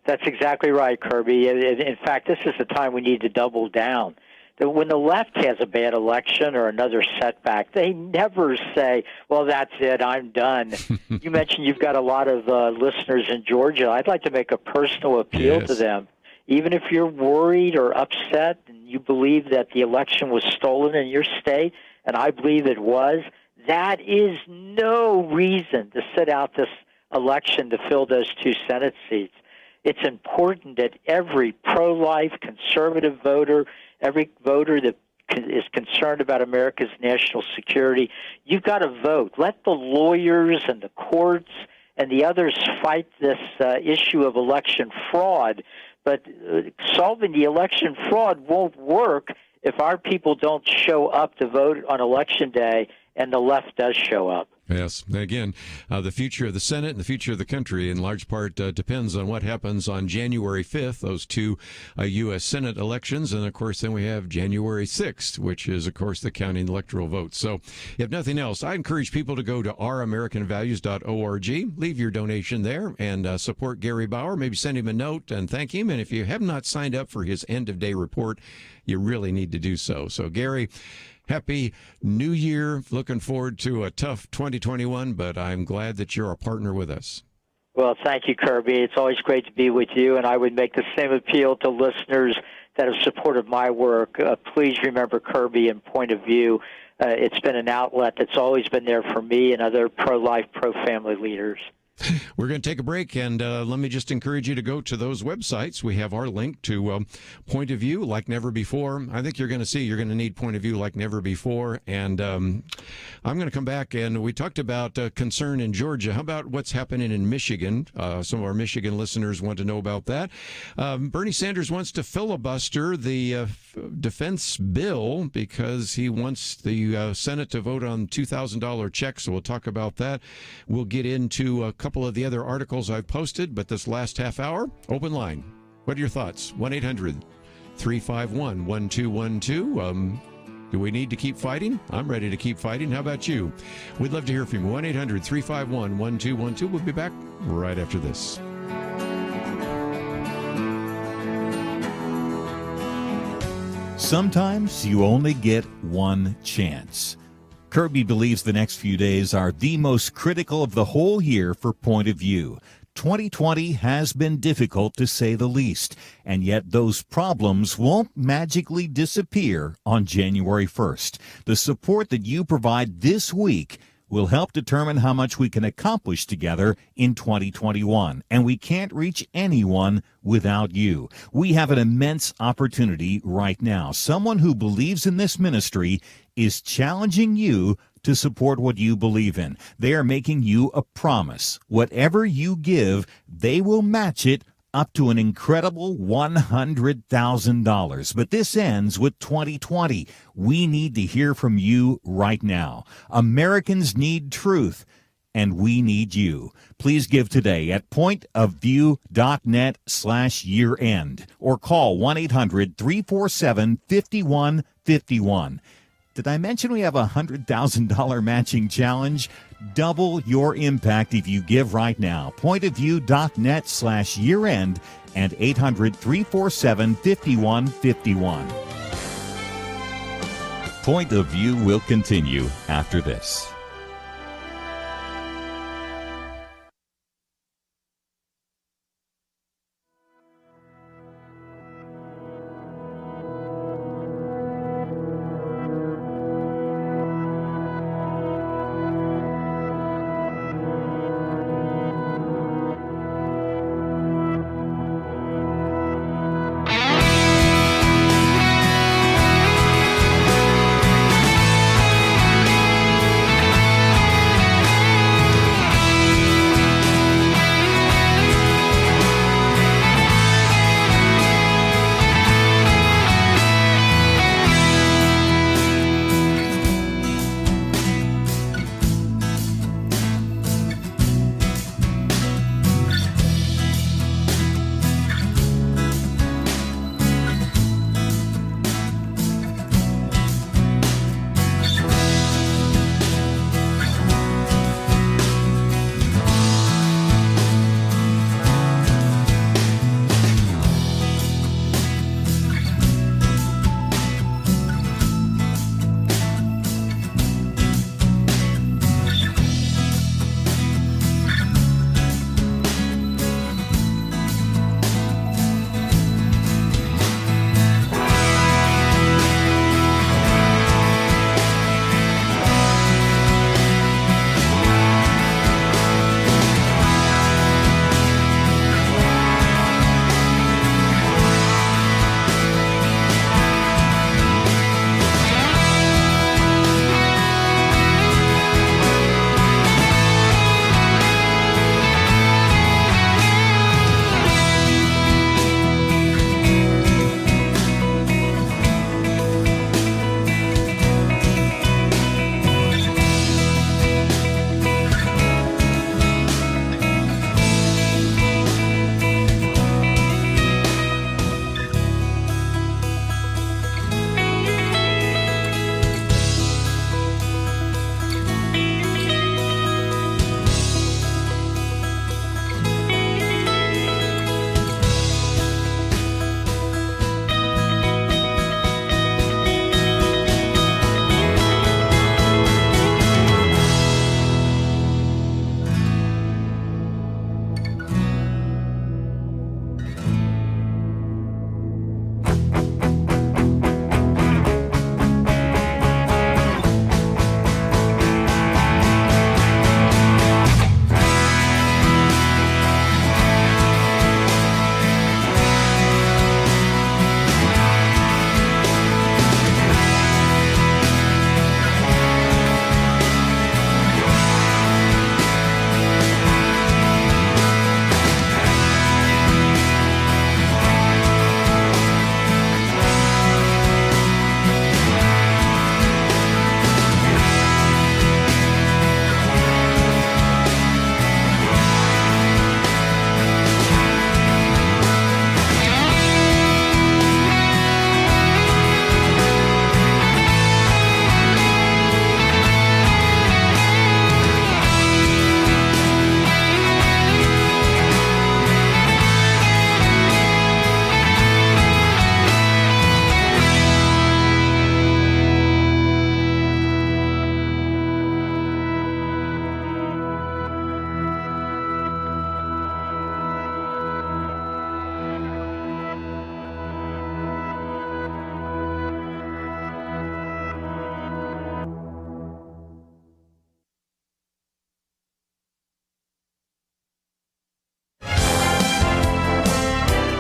That's exactly right, Kerby. In fact, this is the time we need to double down. When the left has a bad election or another setback, they never say, well, that's it, I'm done. You mentioned you've got a lot of listeners in Georgia. I'd like to make a personal appeal to them. Even if you're worried or upset and you believe that the election was stolen in your state, and I believe it was, that is no reason to sit out this election to fill those 2 Senate seats. It's important that every pro-life, conservative voter, every voter that is concerned about America's national security, you've got to vote. Let the lawyers and the courts and the others fight this issue of election fraud. But solving the election fraud won't work if our people don't show up to vote on Election Day and the left does show up. Yes. Again, the future of the Senate and the future of the country in large part depends on what happens on January 5th, those 2 U.S. Senate elections. And, of course, then we have January 6th, which is, of course, the counting electoral votes. So if nothing else, I encourage people to go to ouramericanvalues.org, leave your donation there, and support Gary Bauer. Maybe send him a note and thank him. And if you have not signed up for his end-of-day report, you really need to do so. So, Gary, Happy New Year. Looking forward to a tough 2021, but I'm glad that you're a partner with us. Well, thank you, Kerby. It's always great to be with you, and I would make the same appeal to listeners that have supported my work. Please remember Kerby and Point of View. It's been an outlet that's always been there for me and other pro-life, pro-family leaders. We're going to take a break, and let me just encourage you to go to those websites. We have our link to Point of View like never before. I think you're going to see you're going to need Point of View like never before. And I'm going to come back, and we talked about concern in Georgia. How about what's happening in Michigan? Some of our Michigan listeners want to know about that. Bernie Sanders wants to filibuster the defense bill because he wants the Senate to vote on $2,000 checks. So we'll talk about that. We'll get into a couple of the other articles I've posted, but this last half hour, open line. What are your thoughts? 1-800-351-1212. Do we need to keep fighting? I'm ready to keep fighting. How about you? We'd love to hear from you. 1-800-351-1212. We'll be back right after this. Sometimes you only get one chance. Kerby believes the next few days are the most critical of the whole year for Point of View. 2020 has been difficult to say the least, and yet those problems won't magically disappear on January 1st. The support that you provide this week will help determine how much we can accomplish together in 2021. And we can't reach anyone without you. We have an immense opportunity right now. Someone who believes in this ministry is challenging you to support what you believe in. They are making you a promise. Whatever you give, they will match it up to an incredible $100,000. But this ends with 2020. We need to hear from you right now. Americans need truth, and we need you. Please give today at pointofview.net/year-end or call 1-800-347-5151. Did I mention we have a $100,000 matching challenge? Double your impact if you give right now. Pointofview.net/year-end and 800-347-5151. Point of View will continue after this.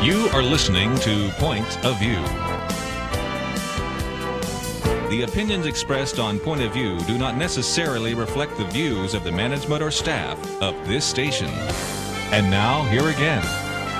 You are listening to Point of View. The opinions expressed on Point of View do not necessarily reflect the views of the management or staff of this station. And now, here again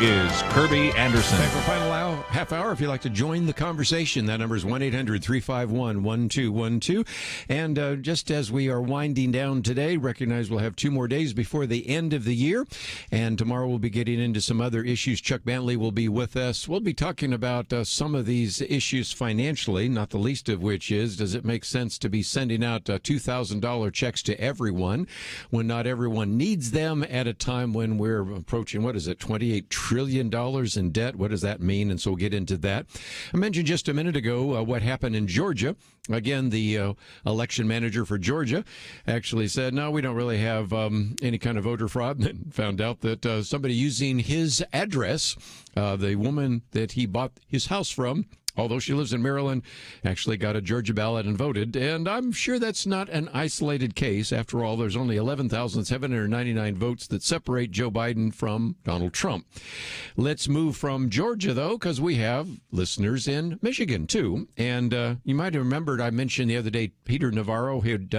is Kerby Anderson. Time for final half hour. If you'd like to join the conversation, that number is 1-800-351-1212. And just as we are winding down today, recognize we'll have 2 more days before the end of the year. And tomorrow we'll be getting into some other issues. Chuck Bentley will be with us. We'll be talking about some of these issues financially, not the least of which is, does it make sense to be sending out $2,000 checks to everyone when not everyone needs them at a time when we're approaching, $28 trillion in debt? What does that mean? And so we'll get into that. I mentioned just a minute ago what happened in Georgia. Again, the election manager for Georgia actually said, no, we don't really have any kind of voter fraud, and found out that somebody using his address, the woman that he bought his house from, although she lives in Maryland, actually got a Georgia ballot and voted. And I'm sure that's not an isolated case. After all, there's only 11,799 votes that separate Joe Biden from Donald Trump. Let's move from Georgia, though, because we have listeners in Michigan, too. And you might have remembered I mentioned the other day Peter Navarro had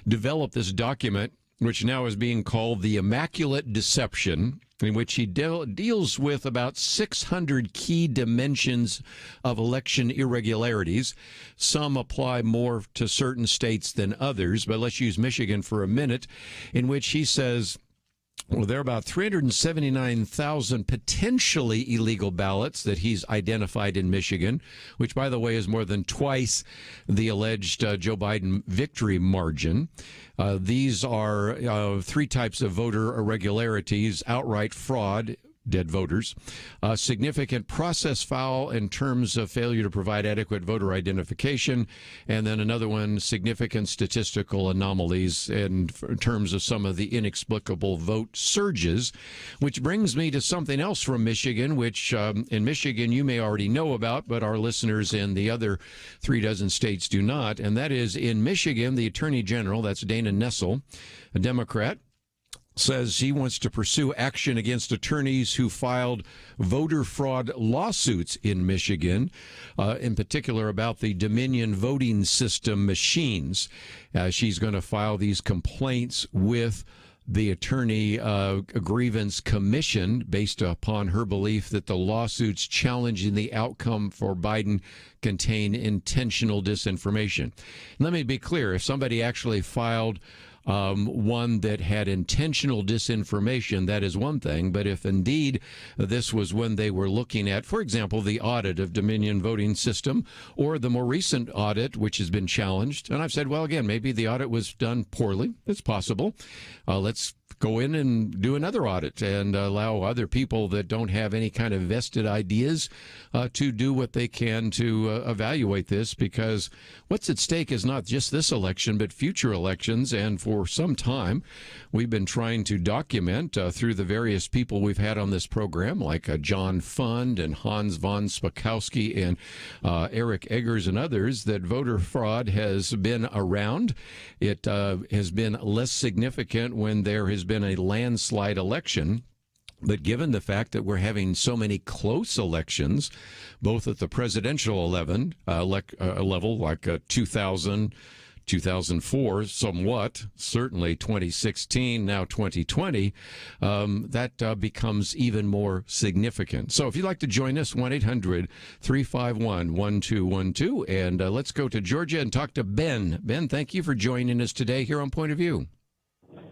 developed this document, which now is being called the Immaculate Deception, in which he deals with about 600 key dimensions of election irregularities. Some apply more to certain states than others, but let's use Michigan for a minute, in which he says, well, there are about 379,000 potentially illegal ballots that he's identified in Michigan, which, by the way, is more than twice the alleged Joe Biden victory margin. These are 3 types of voter irregularities: outright fraud, dead voters, significant process foul in terms of failure to provide adequate voter identification, and then another one, significant statistical anomalies in terms of some of the inexplicable vote surges, which brings me to something else from Michigan, which in Michigan you may already know about, but our listeners in the other 36 states do not, and that is in Michigan, the Attorney General, that's Dana Nessel, a Democrat, says he wants to pursue action against attorneys who filed voter fraud lawsuits in Michigan, in particular about the Dominion voting system machines. She's going to file these complaints with the Attorney Grievance Commission based upon her belief that the lawsuits challenging the outcome for Biden contain intentional disinformation. Let me be clear. If somebody actually filed one that had intentional disinformation, that is one thing. But if indeed this was when they were looking at, for example, the audit of Dominion voting system or the more recent audit, which has been challenged, and I've said, well, again, maybe the audit was done poorly. It's possible. Let's go in and do another audit and allow other people that don't have any kind of vested ideas to do what they can to evaluate this, because what's at stake is not just this election, but future elections. And for some time, we've been trying to document through the various people we've had on this program, like John Fund and Hans von Spakowski and Eric Eggers and others, that voter fraud has been around. It has been less significant when there has been a landslide election. But given the fact that we're having so many close elections, both at the presidential level, like 2000, 2004, somewhat, certainly 2016, now 2020, that becomes even more significant. So if you'd like to join us, 1-800-351-1212, and let's go to Georgia and talk to Ben. Ben, thank you for joining us today here on Point of View.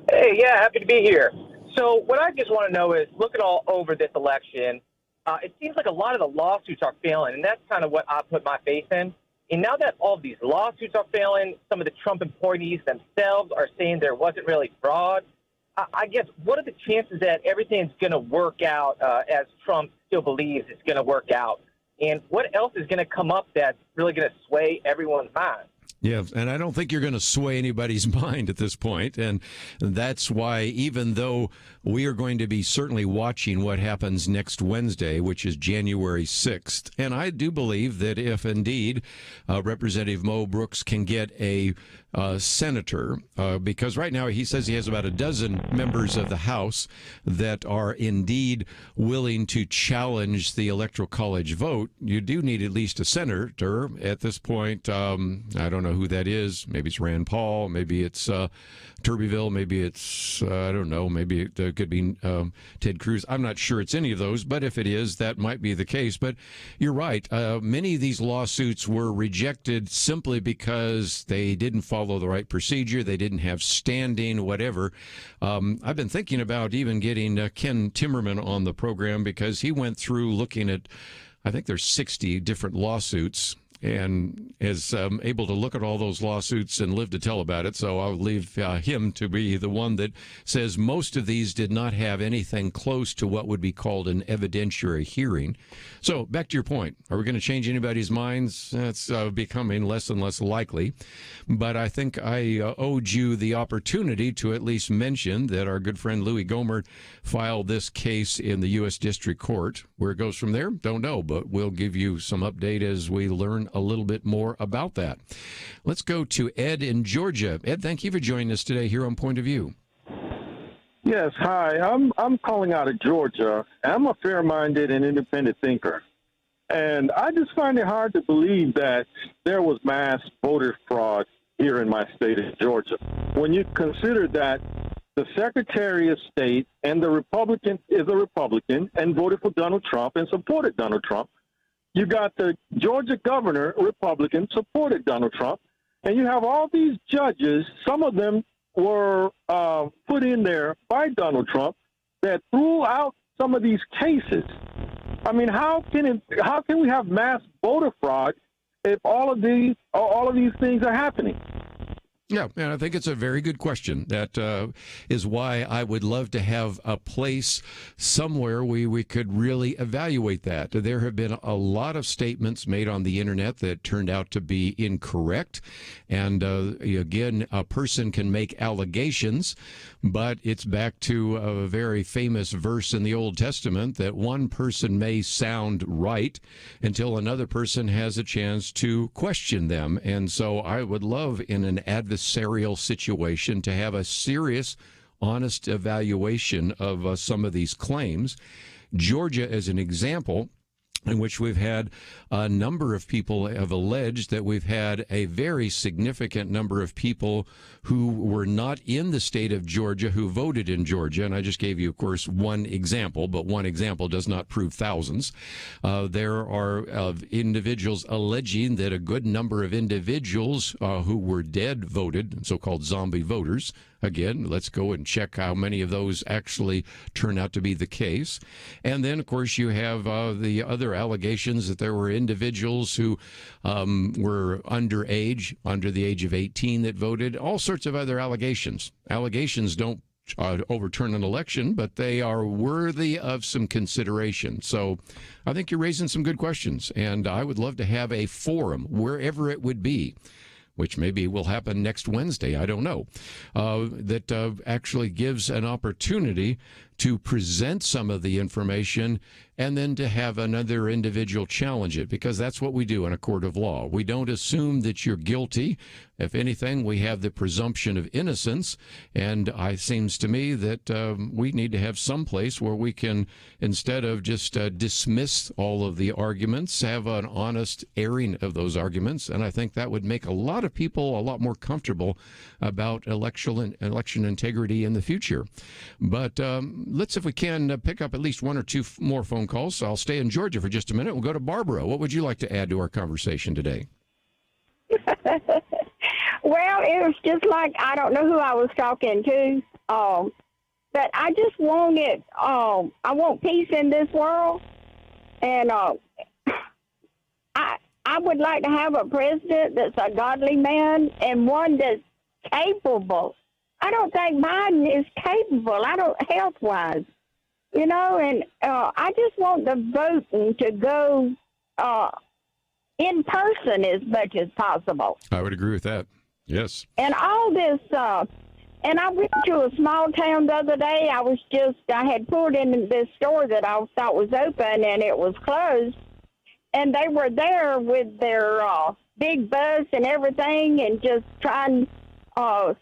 Hey, yeah, happy to be here. So what I just want to know is, looking all over this election, it seems like a lot of the lawsuits are failing, and that's kind of what I put my faith in. And now that all of these lawsuits are failing, some of the Trump employees themselves are saying there wasn't really fraud. I guess, what are the chances that everything's going to work out as Trump still believes it's going to work out? And what else is going to come up that's really going to sway everyone's mind? Yeah, and I don't think you're going to sway anybody's mind at this point. And that's why, even though we are going to be certainly watching what happens next Wednesday, which is January 6th, and I do believe that if indeed Representative Mo Brooks can get a senator, because right now he says he has about a dozen members of the House that are indeed willing to challenge the Electoral College vote. You do need at least a senator at this point. I don't know who that is. Maybe it's Rand Paul. Maybe it's Turbyville. Maybe it's, I don't know, maybe the It could be Ted Cruz. I'm not sure it's any of those, but if it is, that might be the case. But you're right. Many of these lawsuits were rejected simply because they didn't follow the right procedure. They didn't have standing, whatever. I've been thinking about even getting Ken Timmerman on the program because he went through looking at, I think there's 60 different lawsuits, and is able to look at all those lawsuits and live to tell about it. So I'll leave him to be the one that says most of these did not have anything close to what would be called an evidentiary hearing. So back to your point, are we going to change anybody's minds? That's becoming less and less likely. But I think I owed you the opportunity to at least mention that our good friend Louis Gohmert filed this case in the U.S. District Court. Where it goes from there, don't know, but we'll give you some update as we learn a little bit more about that. Let's go to Ed in Georgia. Ed, thank you for joining us today here on Point of View. Yes, hi. I'm calling out of Georgia. I'm a fair-minded and independent thinker. And I just find it hard to believe that there was mass voter fraud here in my state of Georgia. When you consider that the Secretary of State and the Republican is a Republican and voted for Donald Trump and supported Donald Trump. You got the Georgia governor, Republican, supported Donald Trump. And you have all these judges, some of them were put in there by Donald Trump, that threw out some of these cases. I mean, how can we have mass voter fraud if all of these things are happening? Yeah, and I think it's a very good question. That is why I would love to have a place somewhere where we could really evaluate that. There have been a lot of statements made on the internet that turned out to be incorrect. And again, a person can make allegations, but it's back to a very famous verse in the Old Testament that one person may sound right until another person has a chance to question them. And so I would love in an adversarial situation to have a serious, honest evaluation of some of these claims. Georgia, as an example, in which we've had a number of people have alleged that we've had a very significant number of people who were not in the state of Georgia who voted in Georgia. And I just gave you, of course, one example, but one example does not prove thousands. There are individuals alleging that a good number of individuals who were dead voted, so-called zombie voters. Again, let's go and check how many of those actually turn out to be the case. And then, of course, you have the other allegations that there were individuals who were underage, under the age of 18 that voted, all sorts of other allegations. Allegations don't overturn an election, but they are worthy of some consideration. So I think you're raising some good questions, and I would love to have a forum, wherever it would be, which maybe will happen next Wednesday, I don't know, that actually gives an opportunity to present some of the information and then to have another individual challenge it, because that's what we do in a court of law. We don't assume that you're guilty. If anything, we have the presumption of innocence, and it seems to me that we need to have some place where we can, instead of just dismiss all of the arguments, have an honest airing of those arguments, and I think that would make a lot of people a lot more comfortable about election integrity in the future. But let's, if we can, pick up at least one or two more phone calls. So I'll stay in Georgia for just a minute. We'll go to Barbara. What would you like to add to our conversation today? Well, it was just like, I don't know who I was talking to, but I just wanted, I want peace in this world, and I would like to have a president that's a godly man and one that's capable. I don't think Biden is capable, health-wise, and I just want the voting to go in person as much as possible. I would agree with that. Yes. And all this, and I went to a small town the other day. I had pulled in this store that I thought was open, and it was closed. And they were there with their big bus and everything, and just trying,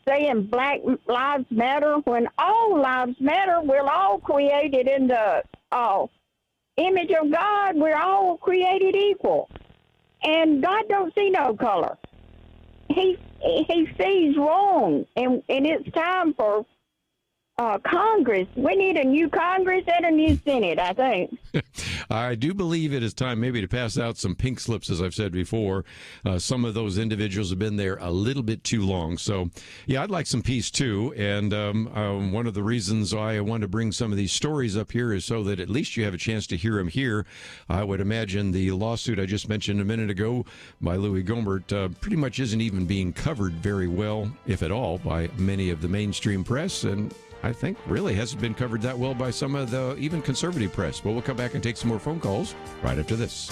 saying Black Lives Matter, when all lives matter. We're all created in the image of God. We're all created equal. And God don't see no color. He sees wrong, and it's time for Congress. We need a new Congress and a new Senate, I think. I do believe it is time maybe to pass out some pink slips, as I've said before. Some of those individuals have been there a little bit too long. So, yeah, I'd like some peace, too. And one of the reasons I want to bring some of these stories up here is so that at least you have a chance to hear them here. I would imagine the lawsuit I just mentioned a minute ago by Louis Gohmert pretty much isn't even being covered very well, if at all, by many of the mainstream press. And I think really hasn't been covered that well by some of the even conservative press. But we'll come back and take some more phone calls right after this.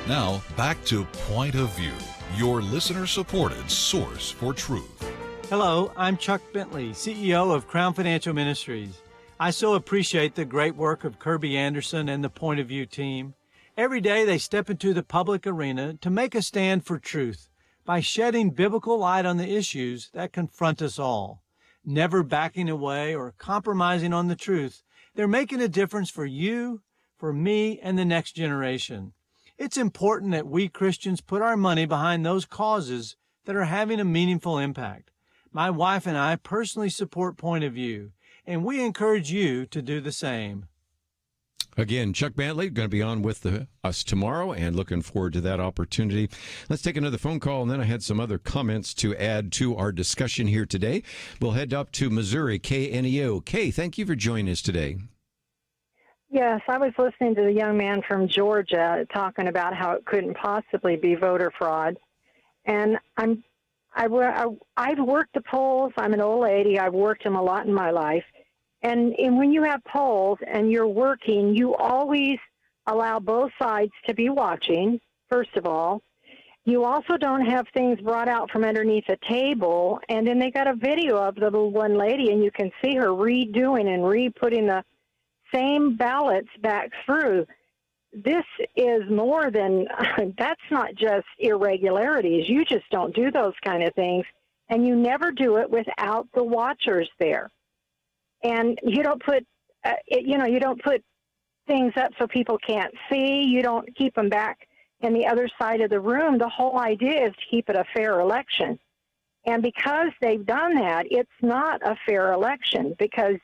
Now, back to Point of View, your listener-supported source for truth. Hello, I'm Chuck Bentley, CEO of Crown Financial Ministries. I so appreciate the great work of Kerby Anderson and the Point of View team. Every day they step into the public arena to make a stand for truth by shedding biblical light on the issues that confront us all. Never backing away or compromising on the truth, they're making a difference for you, for me, and the next generation. It's important that we Christians put our money behind those causes that are having a meaningful impact. My wife and I personally support Point of View, and we encourage you to do the same. Again, Chuck Bentley going to be on with us tomorrow, and looking forward to that opportunity. Let's take another phone call, and then I had some other comments to add to our discussion here today. We'll head up to Missouri, KNEO. Kay, thank you for joining us today. Yes, I was listening to the young man from Georgia talking about how it couldn't possibly be voter fraud. And I've worked the polls. I'm an old lady. I've worked them a lot in my life. And when you have polls and you're working, you always allow both sides to be watching, first of all. You also don't have things brought out from underneath a table, and then they got a video of the little one lady, and you can see her redoing and re-putting the same ballots back through. This is more than, that's not just irregularities. You just don't do those kind of things, and you never do it without the watchers there. And you don't put, you don't put things up so people can't see. You don't keep them back in the other side of the room. The whole idea is to keep it a fair election. And because they've done that, it's not a fair election, because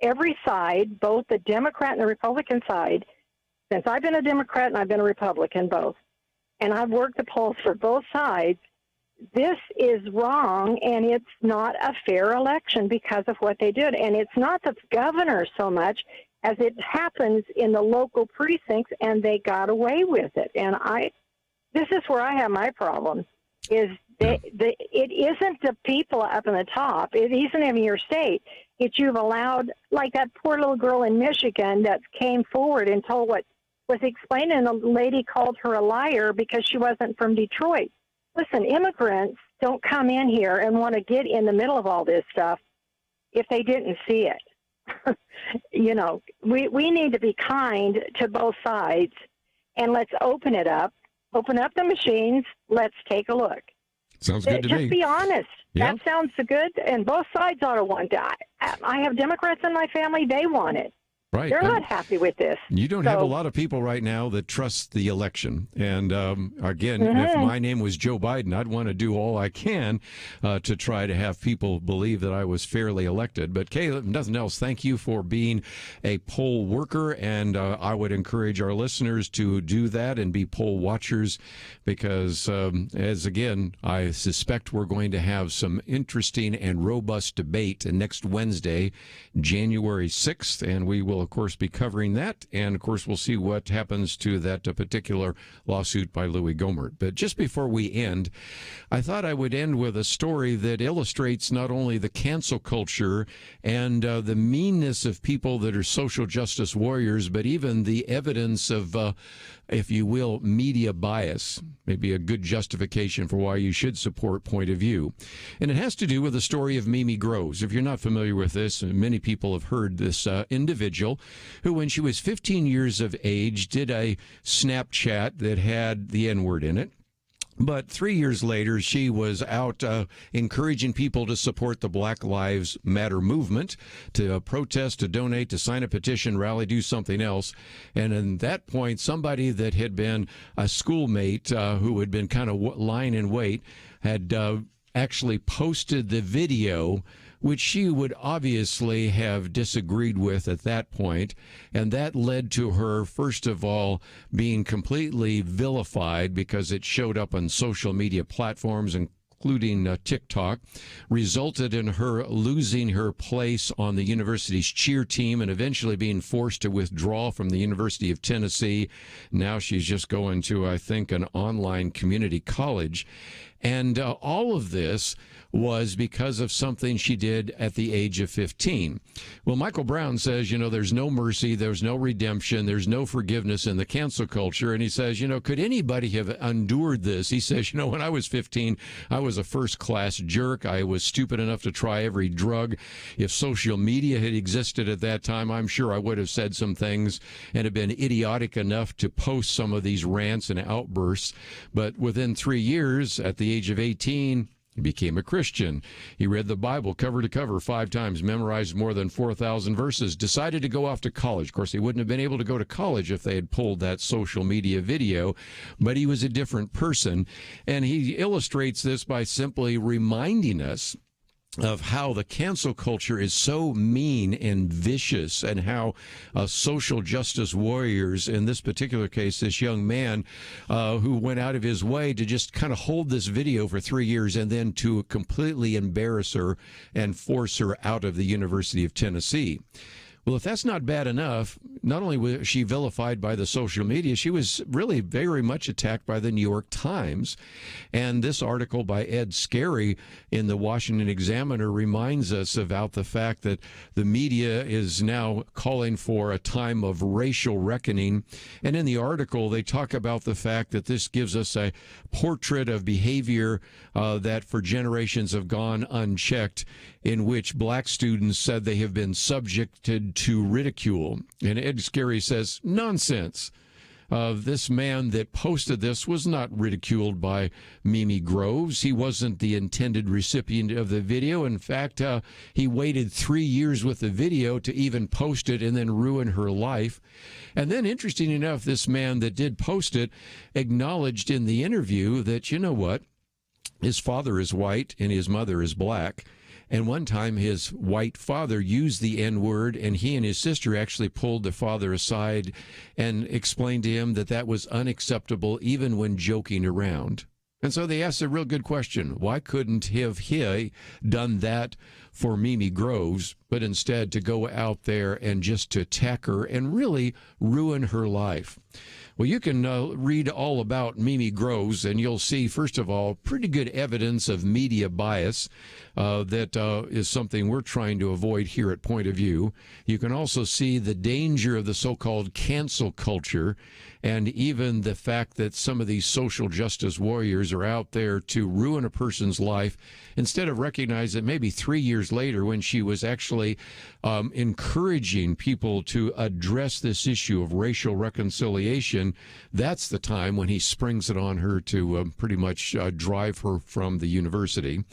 every side, both the Democrat and the Republican side, since I've been a Democrat and I've been a Republican both, and I've worked the polls for both sides, this is wrong, and it's not a fair election because of what they did. And it's not the governor so much as it happens in the local precincts, and they got away with it. And this is where I have my problem, is it isn't the people up in the top. It isn't even your state. It's you've allowed, like that poor little girl in Michigan that came forward and told what was explained, and the lady called her a liar because she wasn't from Detroit. Listen, immigrants don't come in here and want to get in the middle of all this stuff if they didn't see it. We need to be kind to both sides, and let's open it up. Open up the machines. Let's take a look. Sounds good to me. Just be honest. Yeah. That sounds good, and both sides ought to want that. I have Democrats in my family. They want it. Right. They're not happy with this. You don't have a lot of people right now that trust the election. And again, if my name was Joe Biden, I'd want to do all I can to try to have people believe that I was fairly elected. But Caleb, nothing else, thank you for being a poll worker. And I would encourage our listeners to do that and be poll watchers, because as again, I suspect we're going to have some interesting and robust debate next Wednesday, January 6th. And we will, of course, be covering that. And, of course, we'll see what happens to that particular lawsuit by Louis Gohmert. But just before we end, I thought I would end with a story that illustrates not only the cancel culture and the meanness of people that are social justice warriors, but even the evidence of, if you will, media bias, maybe a good justification for why you should support Point of View. And it has to do with the story of Mimi Groves. If you're not familiar with this, and many people have heard this individual who, when she was 15 years of age, did a Snapchat that had the N-word in it. But 3 years later, she was out encouraging people to support the Black Lives Matter movement, to protest, to donate, to sign a petition, rally, do something else. And at that point, somebody that had been a schoolmate who had been kind of lying in wait had actually posted the video, which she would obviously have disagreed with at that point. And that led to her, first of all, being completely vilified because it showed up on social media platforms, including TikTok, resulted in her losing her place on the university's cheer team and eventually being forced to withdraw from the University of Tennessee. Now she's just going to, I think, an online community college. And all of this was because of something she did at the age of 15. Well, Michael Brown says, there's no mercy, there's no redemption, there's no forgiveness in the cancel culture. And he says, could anybody have endured this? He says, when I was 15, I was a first-class jerk. I was stupid enough to try every drug. If social media had existed at that time, I'm sure I would have said some things and have been idiotic enough to post some of these rants and outbursts. But within 3 years, at the age of 18, he became a Christian. He read the Bible cover to cover 5 times, memorized more than 4,000 verses, decided to go off to college. Of course, he wouldn't have been able to go to college if they had pulled that social media video, but he was a different person. And he illustrates this by simply reminding us of how the cancel culture is so mean and vicious, and how social justice warriors, in this particular case, this young man who went out of his way to just kind of hold this video for 3 years and then to completely embarrass her and force her out of the University of Tennessee. Well, if that's not bad enough, not only was she vilified by the social media, she was really very much attacked by the New York Times. And this article by Ed Scarry in the Washington Examiner reminds us about the fact that the media is now calling for a time of racial reckoning. And in the article, they talk about the fact that this gives us a portrait of behavior that for generations have gone unchecked, in which black students said they have been subjected to ridicule. And Ed Scarry says, nonsense. This man that posted this was not ridiculed by Mimi Groves. He wasn't the intended recipient of the video. In fact, he waited 3 years with the video to even post it and then ruin her life. And then, interesting enough, this man that did post it acknowledged in the interview that, you know what, his father is white and his mother is black. And one time his white father used the N-word, and he and his sister actually pulled the father aside and explained to him that that was unacceptable even when joking around. And so they asked a real good question. Why couldn't he done that for Mimi Groves, but instead to go out there and just to attack her and really ruin her life? Well, you can read all about Mimi Groves, and you'll see, first of all, pretty good evidence of media bias that is something we're trying to avoid here at Point of View. You can also see the danger of the so-called cancel culture, and even the fact that some of these social justice warriors are out there to ruin a person's life instead of recognize that maybe 3 years later, when she was actually encouraging people to address this issue of racial reconciliation, that's the time when he springs it on her to pretty much drive her from the university.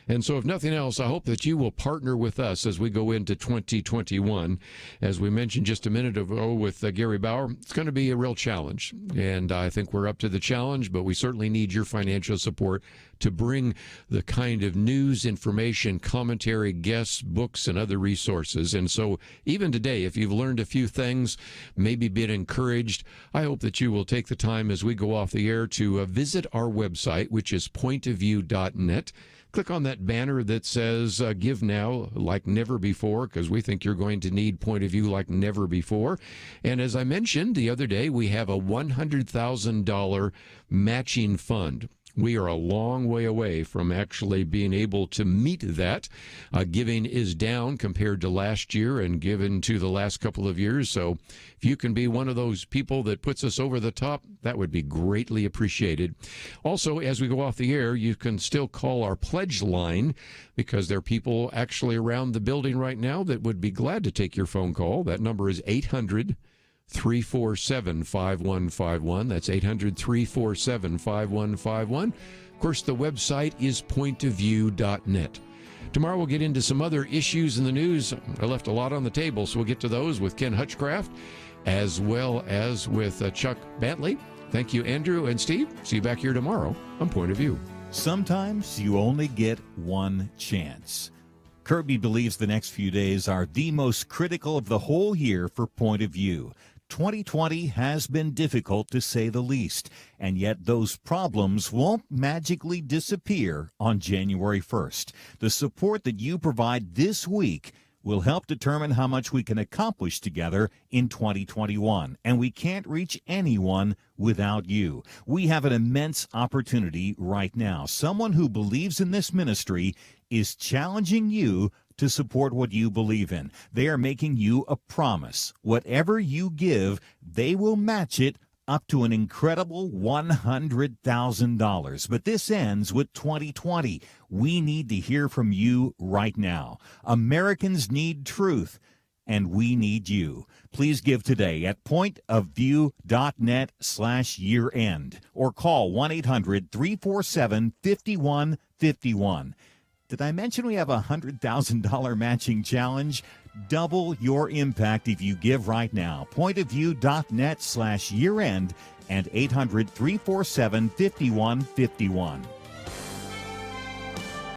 And so if nothing else, I hope that you will partner with us as we go into 2021. As we mentioned just a minute ago with Gary Bauer, it's going to be a real challenge. And I think we're up to the challenge, but we certainly need your financial support to bring the kind of news, information, commentary, guests, books, and other resources. And so even today, if you've learned a few things, maybe been encouraged, I hope that you will take the time as we go off the air to visit our website, which is pointofview.net. Click on that banner that says Give Now like never before, because we think you're going to need Point of View like never before. And as I mentioned the other day, we have a $100,000 matching fund. We are a long way away from actually being able to meet that. Giving is down compared to last year and given to the last couple of years. So if you can be one of those people that puts us over the top, that would be greatly appreciated. Also, as we go off the air, you can still call our pledge line, because there are people actually around the building right now that would be glad to take your phone call. That number is 800-347-5151. That's 800-347-5151. Of course, the website is pointofview.net. Tomorrow we'll get into some other issues in the news. I left a lot on the table, so we'll get to those with Ken Hutchcraft as well as with Chuck Bentley. Thank you, Andrew and Steve. See you back here tomorrow on Point of View. Sometimes you only get one chance. Kerby believes the next few days are the most critical of the whole year for Point of View. 2020 has been difficult, to say the least, and yet those problems won't magically disappear on January 1st. The support that you provide this week will help determine how much we can accomplish together in 2021, and we can't reach anyone without you. We have an immense opportunity right now. Someone who believes in this ministry is challenging you to support what you believe in. They are making you a promise. Whatever you give, they will match it up to an incredible $100,000. But this ends with 2020. We need to hear from you right now. Americans need truth, and we need you. Please give today at pointofview.net/year-end or call 1-800-347-5151. Did I mention we have a $100,000 matching challenge? Double your impact if you give right now. Pointofview.net/year-end and 800-347-5151.